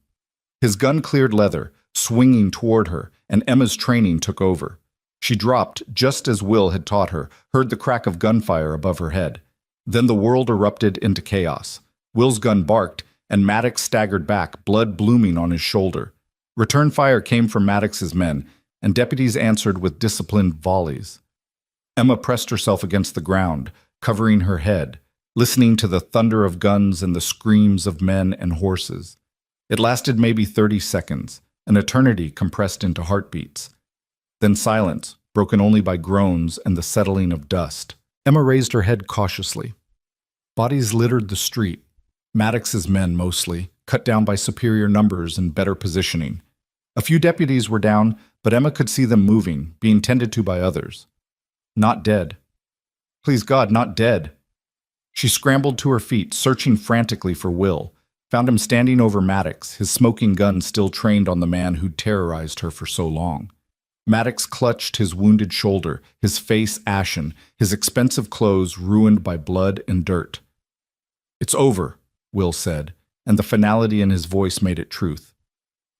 His gun cleared leather, swinging toward her, and Emma's training took over. She dropped, just as Will had taught her, heard the crack of gunfire above her head. Then the world erupted into chaos. Will's gun barked, and Maddox staggered back, blood blooming on his shoulder. Return fire came from Maddox's men, and deputies answered with disciplined volleys. Emma pressed herself against the ground, covering her head, listening to the thunder of guns and the screams of men and horses. It lasted maybe 30 seconds, an eternity compressed into heartbeats. Then silence, broken only by groans and the settling of dust. Emma raised her head cautiously. Bodies littered the street. Maddox's men, mostly, cut down by superior numbers and better positioning. A few deputies were down, but Emma could see them moving, being tended to by others. Not dead. Please God, not dead. She scrambled to her feet, searching frantically for Will, found him standing over Maddox, his smoking gun still trained on the man who'd terrorized her for so long. Maddox clutched his wounded shoulder, his face ashen, his expensive clothes ruined by blood and dirt. "It's over," Will said, and the finality in his voice made it truth.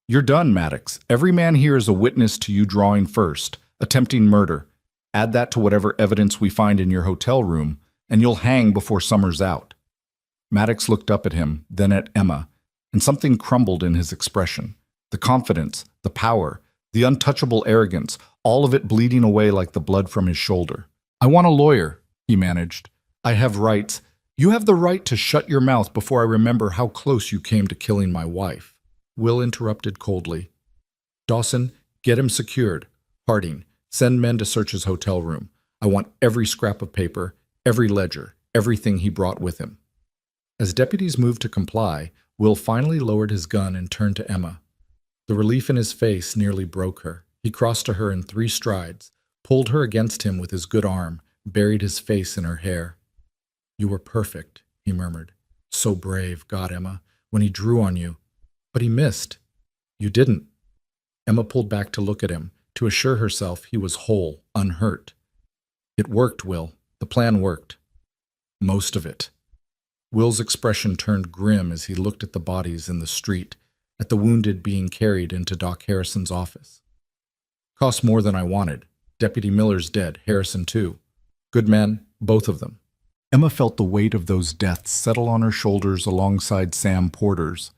"You're done, Maddox. Every man here is a witness to you drawing first, attempting murder. Add that to whatever evidence we find in your hotel room, and you'll hang before summer's out." Maddox looked up at him, then at Emma, and something crumbled in his expression. The confidence, the power, the untouchable arrogance, all of it bleeding away like the blood from his shoulder. "I want a lawyer," he managed. "I have rights. You have the right to shut your mouth before I remember how close you came to killing my wife." Will interrupted coldly. "Dawson, get him secured. Harding, send men to search his hotel room. I want every scrap of paper, every ledger, everything he brought with him." As deputies moved to comply, Will finally lowered his gun and turned to Emma. The relief in his face nearly broke her. He crossed to her in 3 strides, pulled her against him with his good arm, buried his face in her hair. "You were perfect," he murmured. "So brave, God, Emma, when he drew on you. But he missed. You didn't." Emma pulled back to look at him, to assure herself he was whole, unhurt. "It worked, Will. The plan worked. Most of it." Will's expression turned grim as he looked at the bodies in the street, at the wounded being carried into Doc Harrison's office. "Cost more than I wanted. Deputy Miller's dead, Harrison too. Good men, both of them." Emma felt the weight of those deaths settle on her shoulders alongside Sam Porter's.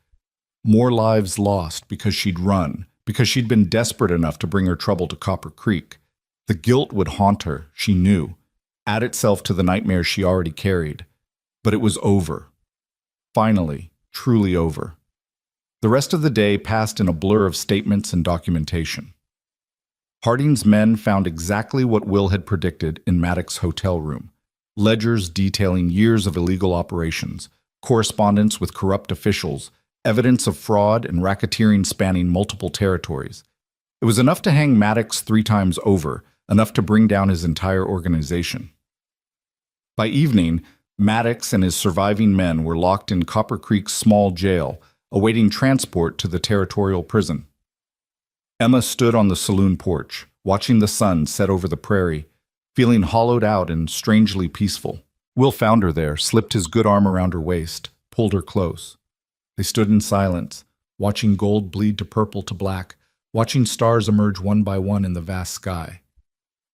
More lives lost because she'd run, because she'd been desperate enough to bring her trouble to Copper Creek. The guilt would haunt her, she knew, add itself to the nightmares she already carried. But it was over. Finally, truly over. The rest of the day passed in a blur of statements and documentation. Harding's men found exactly what Will had predicted in Maddox's hotel room. Ledgers detailing years of illegal operations, correspondence with corrupt officials, evidence of fraud and racketeering spanning multiple territories. It was enough to hang Maddox 3 times over, enough to bring down his entire organization. By evening, Maddox and his surviving men were locked in Copper Creek's small jail, awaiting transport to the territorial prison. Emma stood on the saloon porch, watching the sun set over the prairie, feeling hollowed out and strangely peaceful. Will found her there, slipped his good arm around her waist, pulled her close. They stood in silence, watching gold bleed to purple to black, watching stars emerge one by one in the vast sky.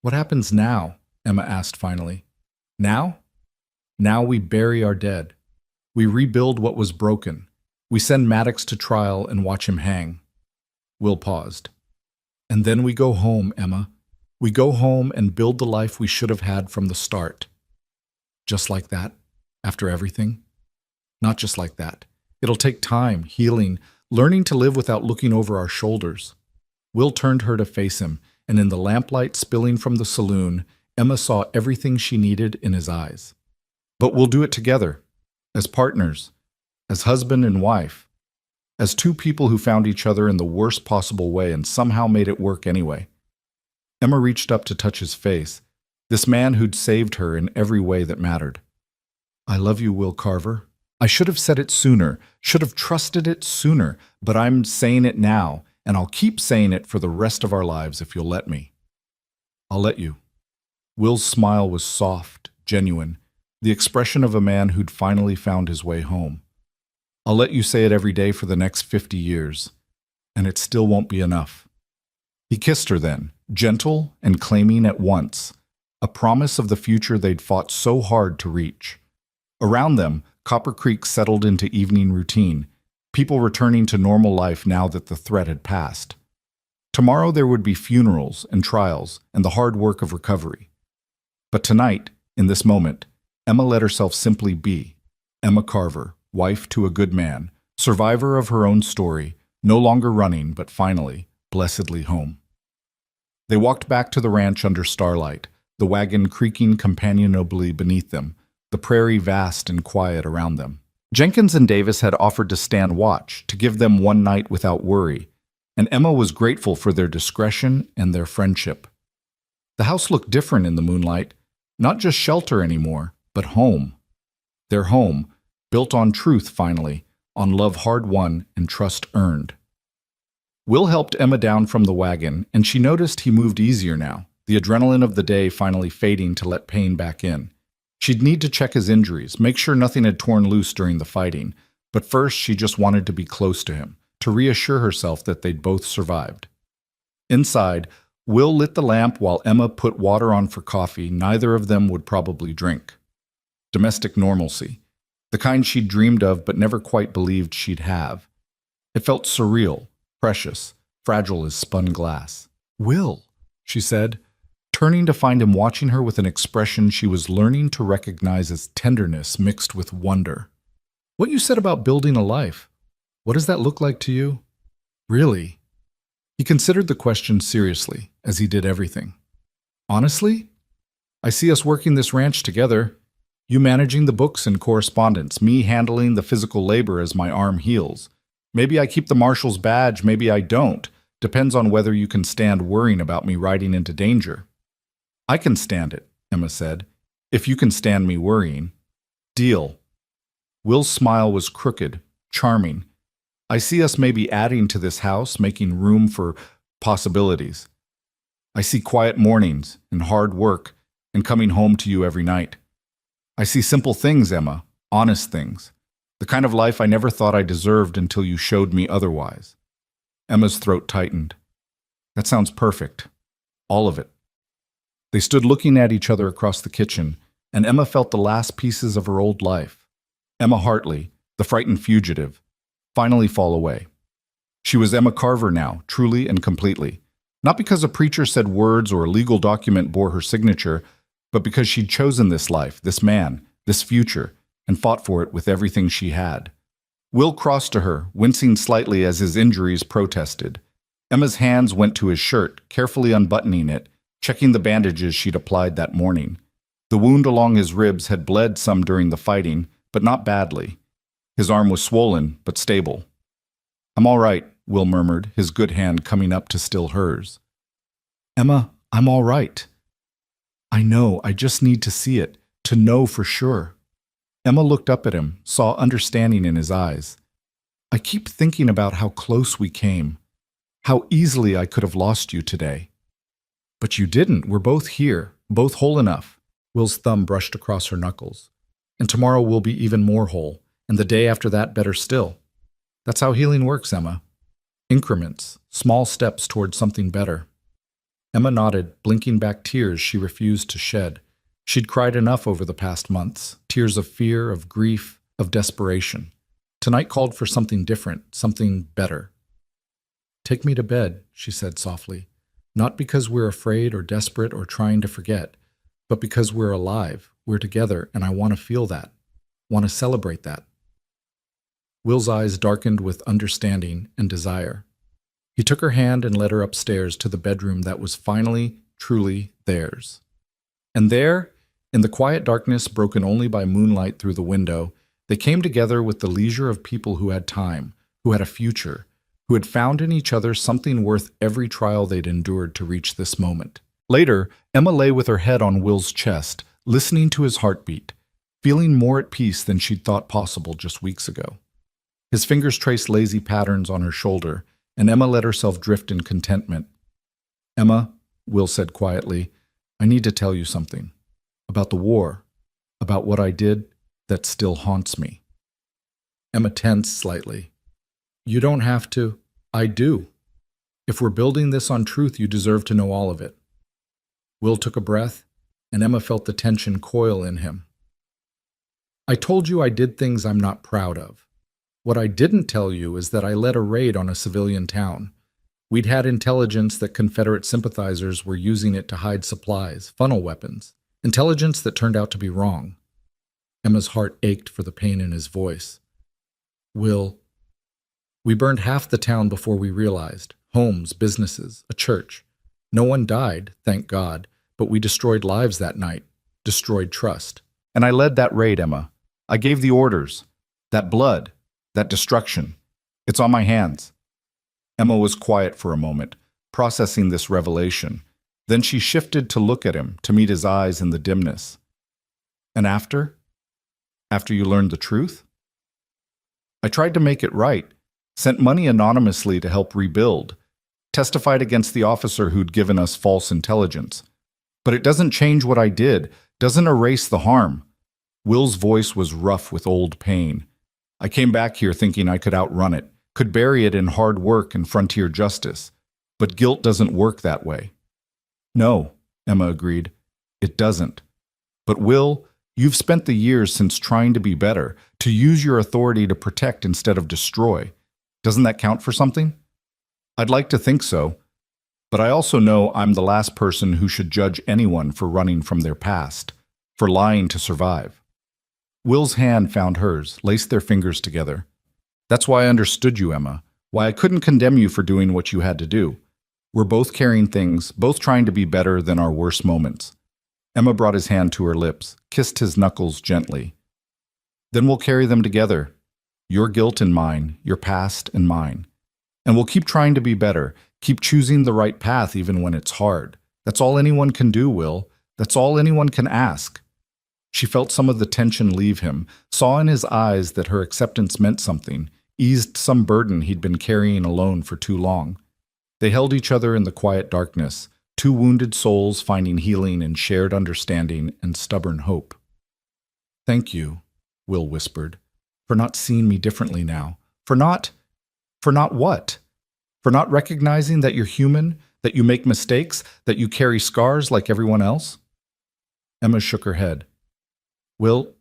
"What happens now?" Emma asked finally. "Now? Now we bury our dead. We rebuild what was broken. We send Maddox to trial and watch him hang." Will paused. "And then we go home, Emma. We go home and build the life we should have had from the start." "Just like that? After everything?" "Not just like that. It'll take time, healing, learning to live without looking over our shoulders." Will turned her to face him, and in the lamplight spilling from the saloon, Emma saw everything she needed in his eyes. "But we'll do it together, as partners, as husband and wife, as 2 people who found each other in the worst possible way and somehow made it work anyway." Emma reached up to touch his face, this man who'd saved her in every way that mattered. "I love you, Will Carver. I should have said it sooner, should have trusted it sooner, but I'm saying it now, and I'll keep saying it for the rest of our lives if you'll let me." "I'll let you." Will's smile was soft, genuine, the expression of a man who'd finally found his way home. "I'll let you say it every day for the next 50 years, and it still won't be enough." He kissed her then, gentle and claiming at once, a promise of the future they'd fought so hard to reach. Around them, Copper Creek settled into evening routine, people returning to normal life now that the threat had passed. Tomorrow there would be funerals and trials and the hard work of recovery. But tonight, in this moment, Emma let herself simply be. Emma Carver, wife to a good man, survivor of her own story, no longer running, but finally, blessedly home. They walked back to the ranch under starlight, the wagon creaking companionably beneath them, the prairie vast and quiet around them. Jenkins and Davis had offered to stand watch, to give them one night without worry, and Emma was grateful for their discretion and their friendship. The house looked different in the moonlight, not just shelter anymore, but home. Their home, built on truth finally, on love hard won and trust earned. Will helped Emma down from the wagon, and she noticed he moved easier now, the adrenaline of the day finally fading to let pain back in. She'd need to check his injuries, make sure nothing had torn loose during the fighting, but first she just wanted to be close to him, to reassure herself that they'd both survived. Inside, Will lit the lamp while Emma put water on for coffee neither of them would probably drink. Domestic normalcy, the kind she'd dreamed of but never quite believed she'd have. It felt surreal, precious, fragile as spun glass. "Will," she said, turning to find him watching her with an expression she was learning to recognize as tenderness mixed with wonder. "What you said about building a life, what does that look like to you? Really?" He considered the question seriously, as he did everything. "Honestly? I see us working this ranch together. You managing the books and correspondence, me handling the physical labor as my arm heals. Maybe I keep the marshal's badge, maybe I don't. Depends on whether you can stand worrying about me riding into danger." "I can stand it," Emma said, "if you can stand me worrying." "Deal." Will's smile was crooked, charming. "I see us maybe adding to this house, making room for possibilities. I see quiet mornings and hard work and coming home to you every night. I see simple things, Emma, honest things, the kind of life I never thought I deserved until you showed me otherwise." Emma's throat tightened. "That sounds perfect. All of it." They stood looking at each other across the kitchen, and Emma felt the last pieces of her old life. Emma Hartley, the frightened fugitive, finally fall away. She was Emma Carver now, truly and completely. Not because a preacher said words or a legal document bore her signature, but because she'd chosen this life, this man, this future, and fought for it with everything she had. Will crossed to her, wincing slightly as his injuries protested. Emma's hands went to his shirt, carefully unbuttoning it, checking the bandages she'd applied that morning. The wound along his ribs had bled some during the fighting, but not badly. His arm was swollen, but stable. "I'm all right," Will murmured, his good hand coming up to still hers. "Emma, I'm all right." "I know, I just need to see it, to know for sure." Emma looked up at him, saw understanding in his eyes. "I keep thinking about how close we came, how easily I could have lost you today." "But you didn't. We're both here, both whole enough." Will's thumb brushed across her knuckles. "And tomorrow we'll be even more whole, and the day after that better still. That's how healing works, Emma. Increments, small steps toward something better." Emma nodded, blinking back tears she refused to shed. She'd cried enough over the past months, tears of fear, of grief, of desperation. Tonight called for something different, something better. "Take me to bed," she said softly. "Not because we're afraid or desperate or trying to forget, but because we're alive, we're together, and I want to feel that, want to celebrate that." Will's eyes darkened with understanding and desire. He took her hand and led her upstairs to the bedroom that was finally, truly theirs. And there, in the quiet darkness broken only by moonlight through the window, they came together with the leisure of people who had time, who had a future, who had found in each other something worth every trial they'd endured to reach this moment. Later, Emma lay with her head on Will's chest, listening to his heartbeat, feeling more at peace than she'd thought possible just weeks ago. His fingers traced lazy patterns on her shoulder, and Emma let herself drift in contentment. "Emma," Will said quietly, "I need to tell you something. About the war. About what I did that still haunts me." Emma tensed slightly. "You don't have to." "I do. If we're building this on truth, you deserve to know all of it." Will took a breath, and Emma felt the tension coil in him. I told you I did things I'm not proud of. What I didn't tell you is that I led a raid on a civilian town. We'd had intelligence that Confederate sympathizers were using it to hide supplies, funnel weapons. Intelligence that turned out to be wrong. Emma's heart ached for the pain in his voice. Will, we burned half the town before we realized. Homes, businesses, a church. No one died, thank God, but we destroyed lives that night, destroyed trust. And I led that raid, Emma. I gave the orders. That blood, that destruction. It's on my hands. Emma was quiet for a moment, processing this revelation. Then she shifted to look at him, to meet his eyes in the dimness. And after? After you learned the truth? I tried to make it right, sent money anonymously to help rebuild, testified against the officer who'd given us false intelligence. But it doesn't change what I did, doesn't erase the harm. Will's voice was rough with old pain. I came back here thinking I could outrun it, could bury it in hard work and frontier justice. But guilt doesn't work that way. No, Emma agreed. It doesn't. But Will, you've spent the years since trying to be better, to use your authority to protect instead of destroy. Doesn't that count for something? I'd like to think so. But I also know I'm the last person who should judge anyone for running from their past, for lying to survive. Will's hand found hers, laced their fingers together. That's why I understood you, Emma. Why I couldn't condemn you for doing what you had to do. We're both carrying things, both trying to be better than our worst moments. Emma brought his hand to her lips, kissed his knuckles gently. Then we'll carry them together. Your guilt and mine, your past and mine. And we'll keep trying to be better, keep choosing the right path even when it's hard. That's all anyone can do, Will. That's all anyone can ask. She felt some of the tension leave him, saw in his eyes that her acceptance meant something, eased some burden he'd been carrying alone for too long. They held each other in the quiet darkness, two wounded souls finding healing in shared understanding and stubborn hope. Thank you, Will whispered, for not seeing me differently now. For not what? For not recognizing that you're human, that you make mistakes, that you carry scars like everyone else? Emma shook her head. Will,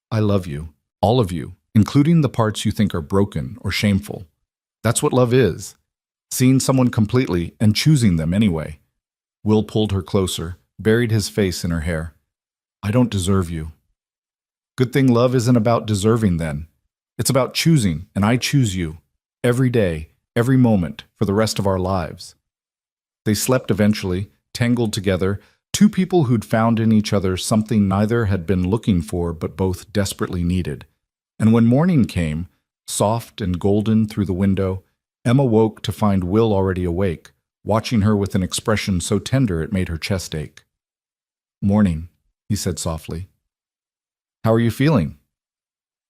I love you, all of you, including the parts you think are broken or shameful. That's what love is. Seeing someone completely and choosing them anyway. Will pulled her closer, buried his face in her hair. I don't deserve you. Good thing love isn't about deserving then. It's about choosing, and I choose you. Every day, every moment, for the rest of our lives. They slept eventually, tangled together, two people who'd found in each other something neither had been looking for but both desperately needed. And when morning came, soft and golden through the window, Emma woke to find Will already awake, watching her with an expression so tender it made her chest ache. Morning, he said softly. How are you feeling?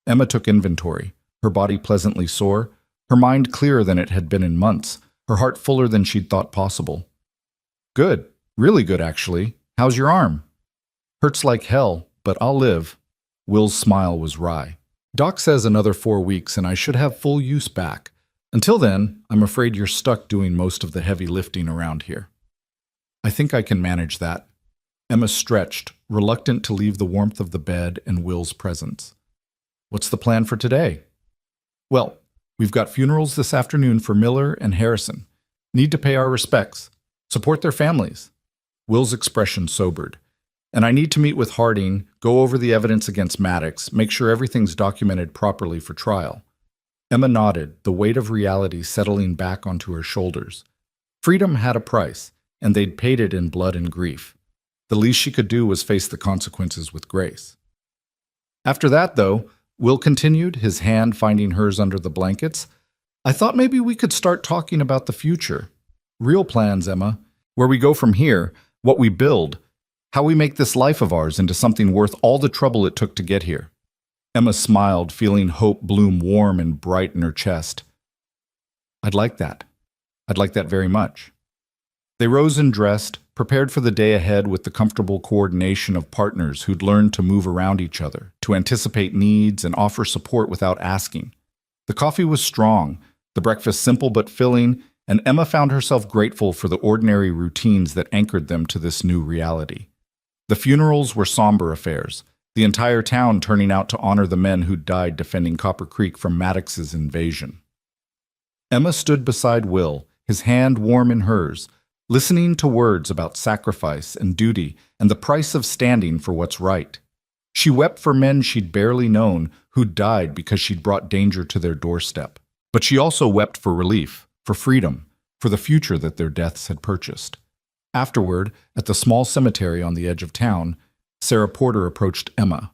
Emma took inventory, her body pleasantly sore, her mind clearer than it had been in months, her heart fuller than she'd thought possible. Good, really good actually. How's your arm? Hurts like hell, but I'll live. Will's smile was wry. Doc says another 4 weeks and I should have full use back. Until then, I'm afraid you're stuck doing most of the heavy lifting around here. I think I can manage that. Emma stretched, reluctant to leave the warmth of the bed and Will's presence. What's the plan for today? Well, we've got funerals this afternoon for Miller and Harrison. Need to pay our respects. Support their families. Will's expression sobered. And I need to meet with Harding, go over the evidence against Maddox, make sure everything's documented properly for trial. Emma nodded, the weight of reality settling back onto her shoulders. Freedom had a price, and they'd paid it in blood and grief. The least she could do was face the consequences with grace. After that, though, Will continued, his hand finding hers under the blankets, I thought maybe we could start talking about the future. Real plans, Emma. Where we go from here, what we build, how we make this life of ours into something worth all the trouble it took to get here. Emma smiled, feeling hope bloom warm and bright in her chest. I'd like that. I'd like that very much. They rose and dressed, prepared for the day ahead with the comfortable coordination of partners who'd learned to move around each other, to anticipate needs and offer support without asking. The coffee was strong, the breakfast simple but filling, and Emma found herself grateful for the ordinary routines that anchored them to this new reality. The funerals were somber affairs, the entire town turning out to honor the men who'd died defending Copper Creek from Maddox's invasion. Emma stood beside Will, his hand warm in hers, listening to words about sacrifice and duty and the price of standing for what's right. She wept for men she'd barely known who'd died because she'd brought danger to their doorstep. But she also wept for relief, for freedom, for the future that their deaths had purchased. Afterward, at the small cemetery on the edge of town, Sarah Porter approached Emma.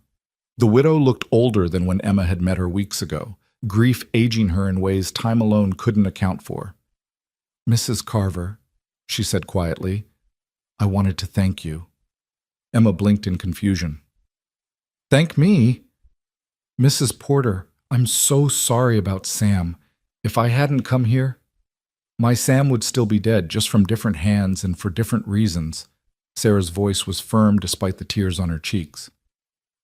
The widow looked older than when Emma had met her weeks ago, grief aging her in ways time alone couldn't account for. "Mrs. Carver," she said quietly, "I wanted to thank you." Emma blinked in confusion. "Thank me?" "Mrs. Porter, I'm so sorry about Sam. If I hadn't come here, my Sam would still be dead, just from different hands and for different reasons." Sarah's voice was firm despite the tears on her cheeks.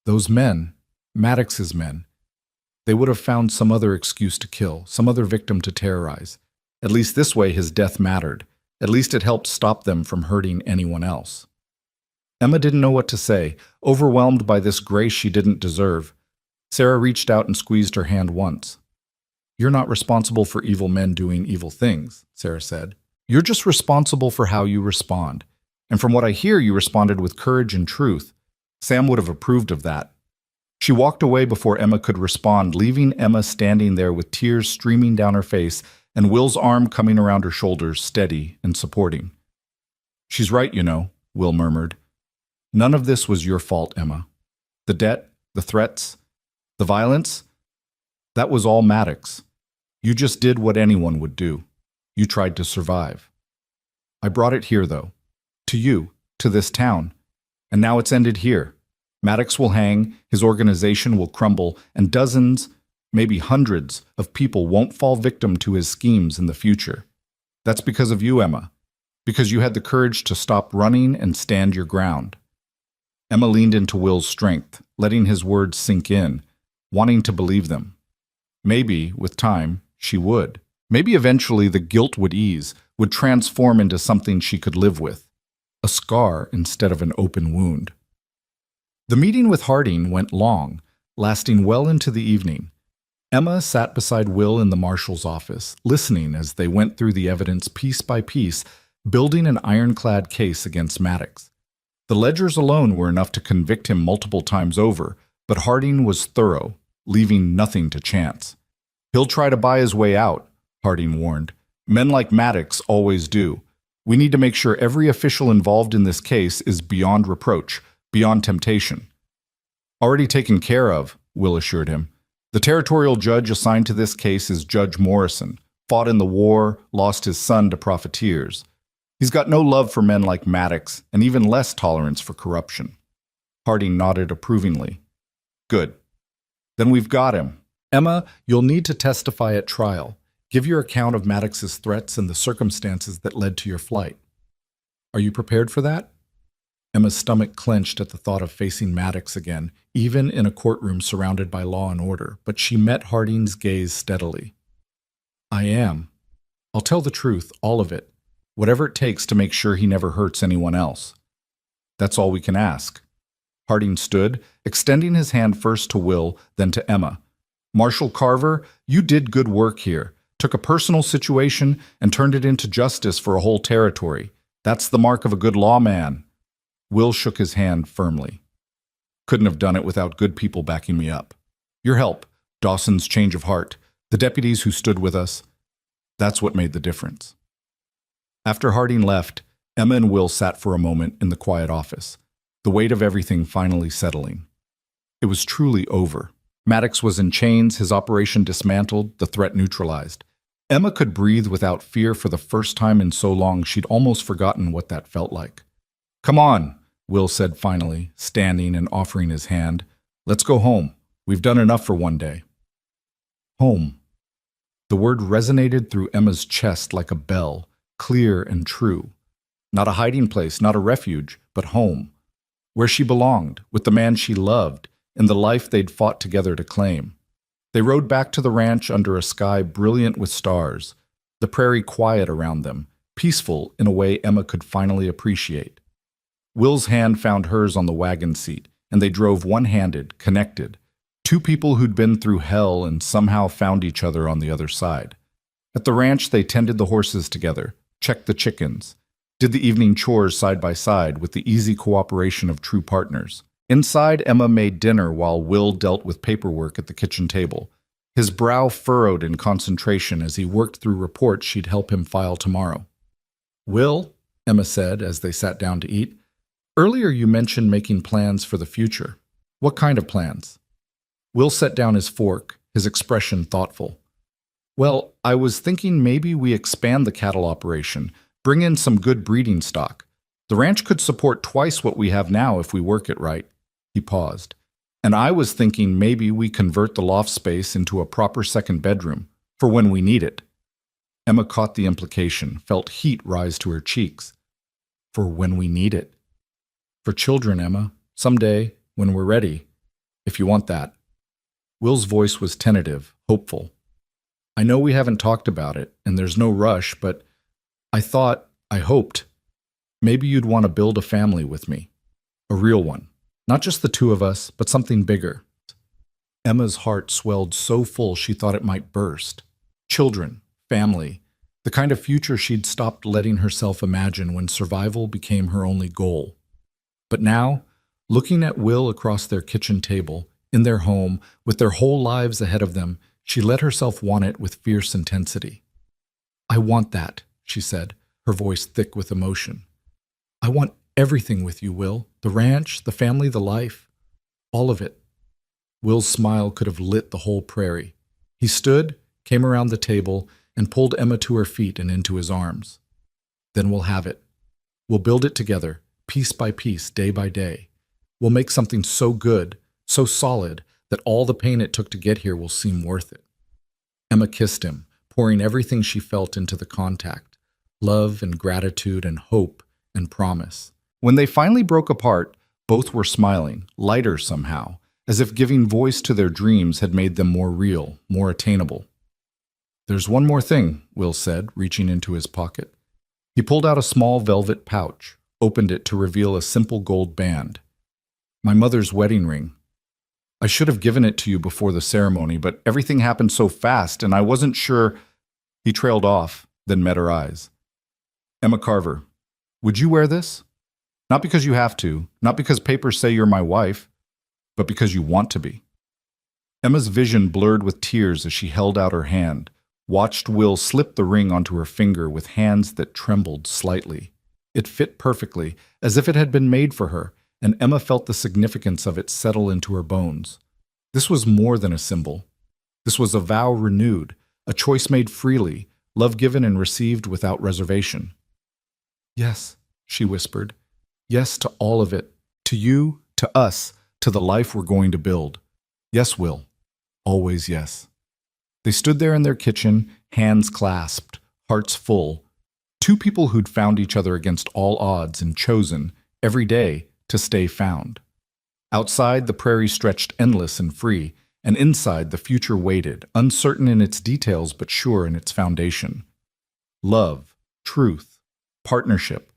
"Those men, Maddox's men, they would have found some other excuse to kill, some other victim to terrorize. At least this way his death mattered. At least it helped stop them from hurting anyone else." Emma didn't know what to say, overwhelmed by this grace she didn't deserve. Sarah reached out and squeezed her hand once. "You're not responsible for evil men doing evil things," Sarah said. "You're just responsible for how you respond. And from what I hear, you responded with courage and truth. Sam would have approved of that." She walked away before Emma could respond, leaving Emma standing there with tears streaming down her face and Will's arm coming around her shoulders, steady and supporting. "She's right, you know," Will murmured. "None of this was your fault, Emma. The debt, the threats, the violence, that was all Maddox. You just did what anyone would do. You tried to survive. I brought it here, though. To you, to this town. And now it's ended here. Maddox will hang, his organization will crumble, and dozens, maybe hundreds, of people won't fall victim to his schemes in the future. That's because of you, Emma. Because you had the courage to stop running and stand your ground." Emma leaned into Will's strength, letting his words sink in, wanting to believe them. Maybe, with time, she would. Maybe eventually the guilt would ease, would transform into something she could live with. A scar instead of an open wound. The meeting with Harding went long, lasting well into the evening. Emma sat beside Will in the marshal's office, listening as they went through the evidence piece by piece, building an ironclad case against Maddox. The ledgers alone were enough to convict him multiple times over, but Harding was thorough, leaving nothing to chance. "He'll try to buy his way out," Harding warned. "Men like Maddox always do. We need to make sure every official involved in this case is beyond reproach, beyond temptation." "Already taken care of," Will assured him. "The territorial judge assigned to this case is Judge Morrison, fought in the war, lost his son to profiteers. He's got no love for men like Maddox, and even less tolerance for corruption." Harding nodded approvingly. "Good. Then we've got him. Emma, you'll need to testify at trial. Give your account of Maddox's threats and the circumstances that led to your flight. Are you prepared for that?" Emma's stomach clenched at the thought of facing Maddox again, even in a courtroom surrounded by law and order, but she met Harding's gaze steadily. "I am. I'll tell the truth, all of it. Whatever it takes to make sure he never hurts anyone else. That's all we can ask." Harding stood, extending his hand first to Will, then to Emma. "Marshal Carver, you did good work here. Took a personal situation and turned it into justice for a whole territory. That's the mark of a good lawman." Will shook his hand firmly. "Couldn't have done it without good people backing me up. Your help, Dawson's change of heart, the deputies who stood with us, that's what made the difference." After Harding left, Emma and Will sat for a moment in the quiet office, the weight of everything finally settling. It was truly over. Maddox was in chains, his operation dismantled, the threat neutralized. Emma could breathe without fear for the first time in so long she'd almost forgotten what that felt like. "Come on," Will said finally, standing and offering his hand. "Let's go home. We've done enough for one day." Home. The word resonated through Emma's chest like a bell, clear and true. Not a hiding place, not a refuge, but home. Where she belonged, with the man she loved, in the life they'd fought together to claim. They rode back to the ranch under a sky brilliant with stars, the prairie quiet around them, peaceful in a way Emma could finally appreciate. Will's hand found hers on the wagon seat, and they drove one-handed, connected. Two people who'd been through hell and somehow found each other on the other side. At the ranch, they tended the horses together, checked the chickens, did the evening chores side by side with the easy cooperation of true partners. Inside, Emma made dinner while Will dealt with paperwork at the kitchen table. His brow furrowed in concentration as he worked through reports she'd help him file tomorrow. "Will," Emma said as they sat down to eat, "earlier you mentioned making plans for the future. What kind of plans?" Will set down his fork, his expression thoughtful. "Well, I was thinking maybe we expand the cattle operation, bring in some good breeding stock. The ranch could support twice what we have now if we work it right." He paused. "And I was thinking maybe we convert the loft space into a proper second bedroom, for when we need it." Emma caught the implication, felt heat rise to her cheeks. "For when we need it." "For children, Emma. Someday, when we're ready. If you want that." Will's voice was tentative, hopeful. "I know we haven't talked about it, and there's no rush, but I hoped, maybe you'd want to build a family with me. A real one. Not just the two of us, but something bigger." Emma's heart swelled so full she thought it might burst. Children, family, the kind of future she'd stopped letting herself imagine when survival became her only goal. But now, looking at Will across their kitchen table, in their home, with their whole lives ahead of them, she let herself want it with fierce intensity. "I want that," she said, her voice thick with emotion. "I want everything with you, Will. The ranch, the family, the life. All of it." Will's smile could have lit the whole prairie. He stood, came around the table, and pulled Emma to her feet and into his arms. "Then we'll have it. We'll build it together, piece by piece, day by day. We'll make something so good, so solid, that all the pain it took to get here will seem worth it." Emma kissed him, pouring everything she felt into the contact. Love and gratitude and hope and promise. When they finally broke apart, both were smiling, lighter somehow, as if giving voice to their dreams had made them more real, more attainable. "There's one more thing," Will said, reaching into his pocket. He pulled out a small velvet pouch, opened it to reveal a simple gold band. "My mother's wedding ring. I should have given it to you before the ceremony, but everything happened so fast and I wasn't sure." He trailed off, then met her eyes. "Emma Carver, would you wear this? Not because you have to, not because papers say you're my wife, but because you want to be." Emma's vision blurred with tears as she held out her hand, watched Will slip the ring onto her finger with hands that trembled slightly. It fit perfectly, as if it had been made for her, and Emma felt the significance of it settle into her bones. This was more than a symbol. This was a vow renewed, a choice made freely, love given and received without reservation. "Yes," she whispered. "Yes to all of it. To you, to us, to the life we're going to build. Yes, Will. Always yes." They stood there in their kitchen, hands clasped, hearts full. Two people who'd found each other against all odds and chosen, every day, to stay found. Outside, the prairie stretched endless and free, and inside, the future waited, uncertain in its details but sure in its foundation. Love, truth, partnership.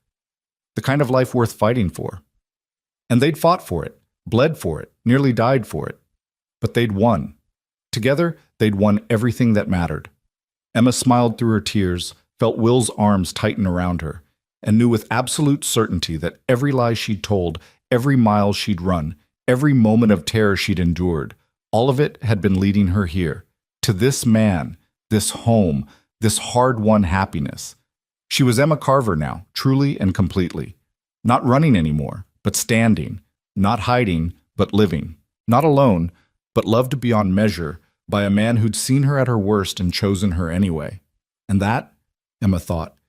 The kind of life worth fighting for. And they'd fought for it, bled for it, nearly died for it. But they'd won. Together, they'd won everything that mattered. Emma smiled through her tears, felt Will's arms tighten around her, and knew with absolute certainty that every lie she'd told, every mile she'd run, every moment of terror she'd endured, all of it had been leading her here, to this man, this home, this hard-won happiness. She was Emma Carver now, truly and completely. Not running anymore, but standing. Not hiding, but living. Not alone, but loved beyond measure by a man who'd seen her at her worst and chosen her anyway. And that, Emma thought,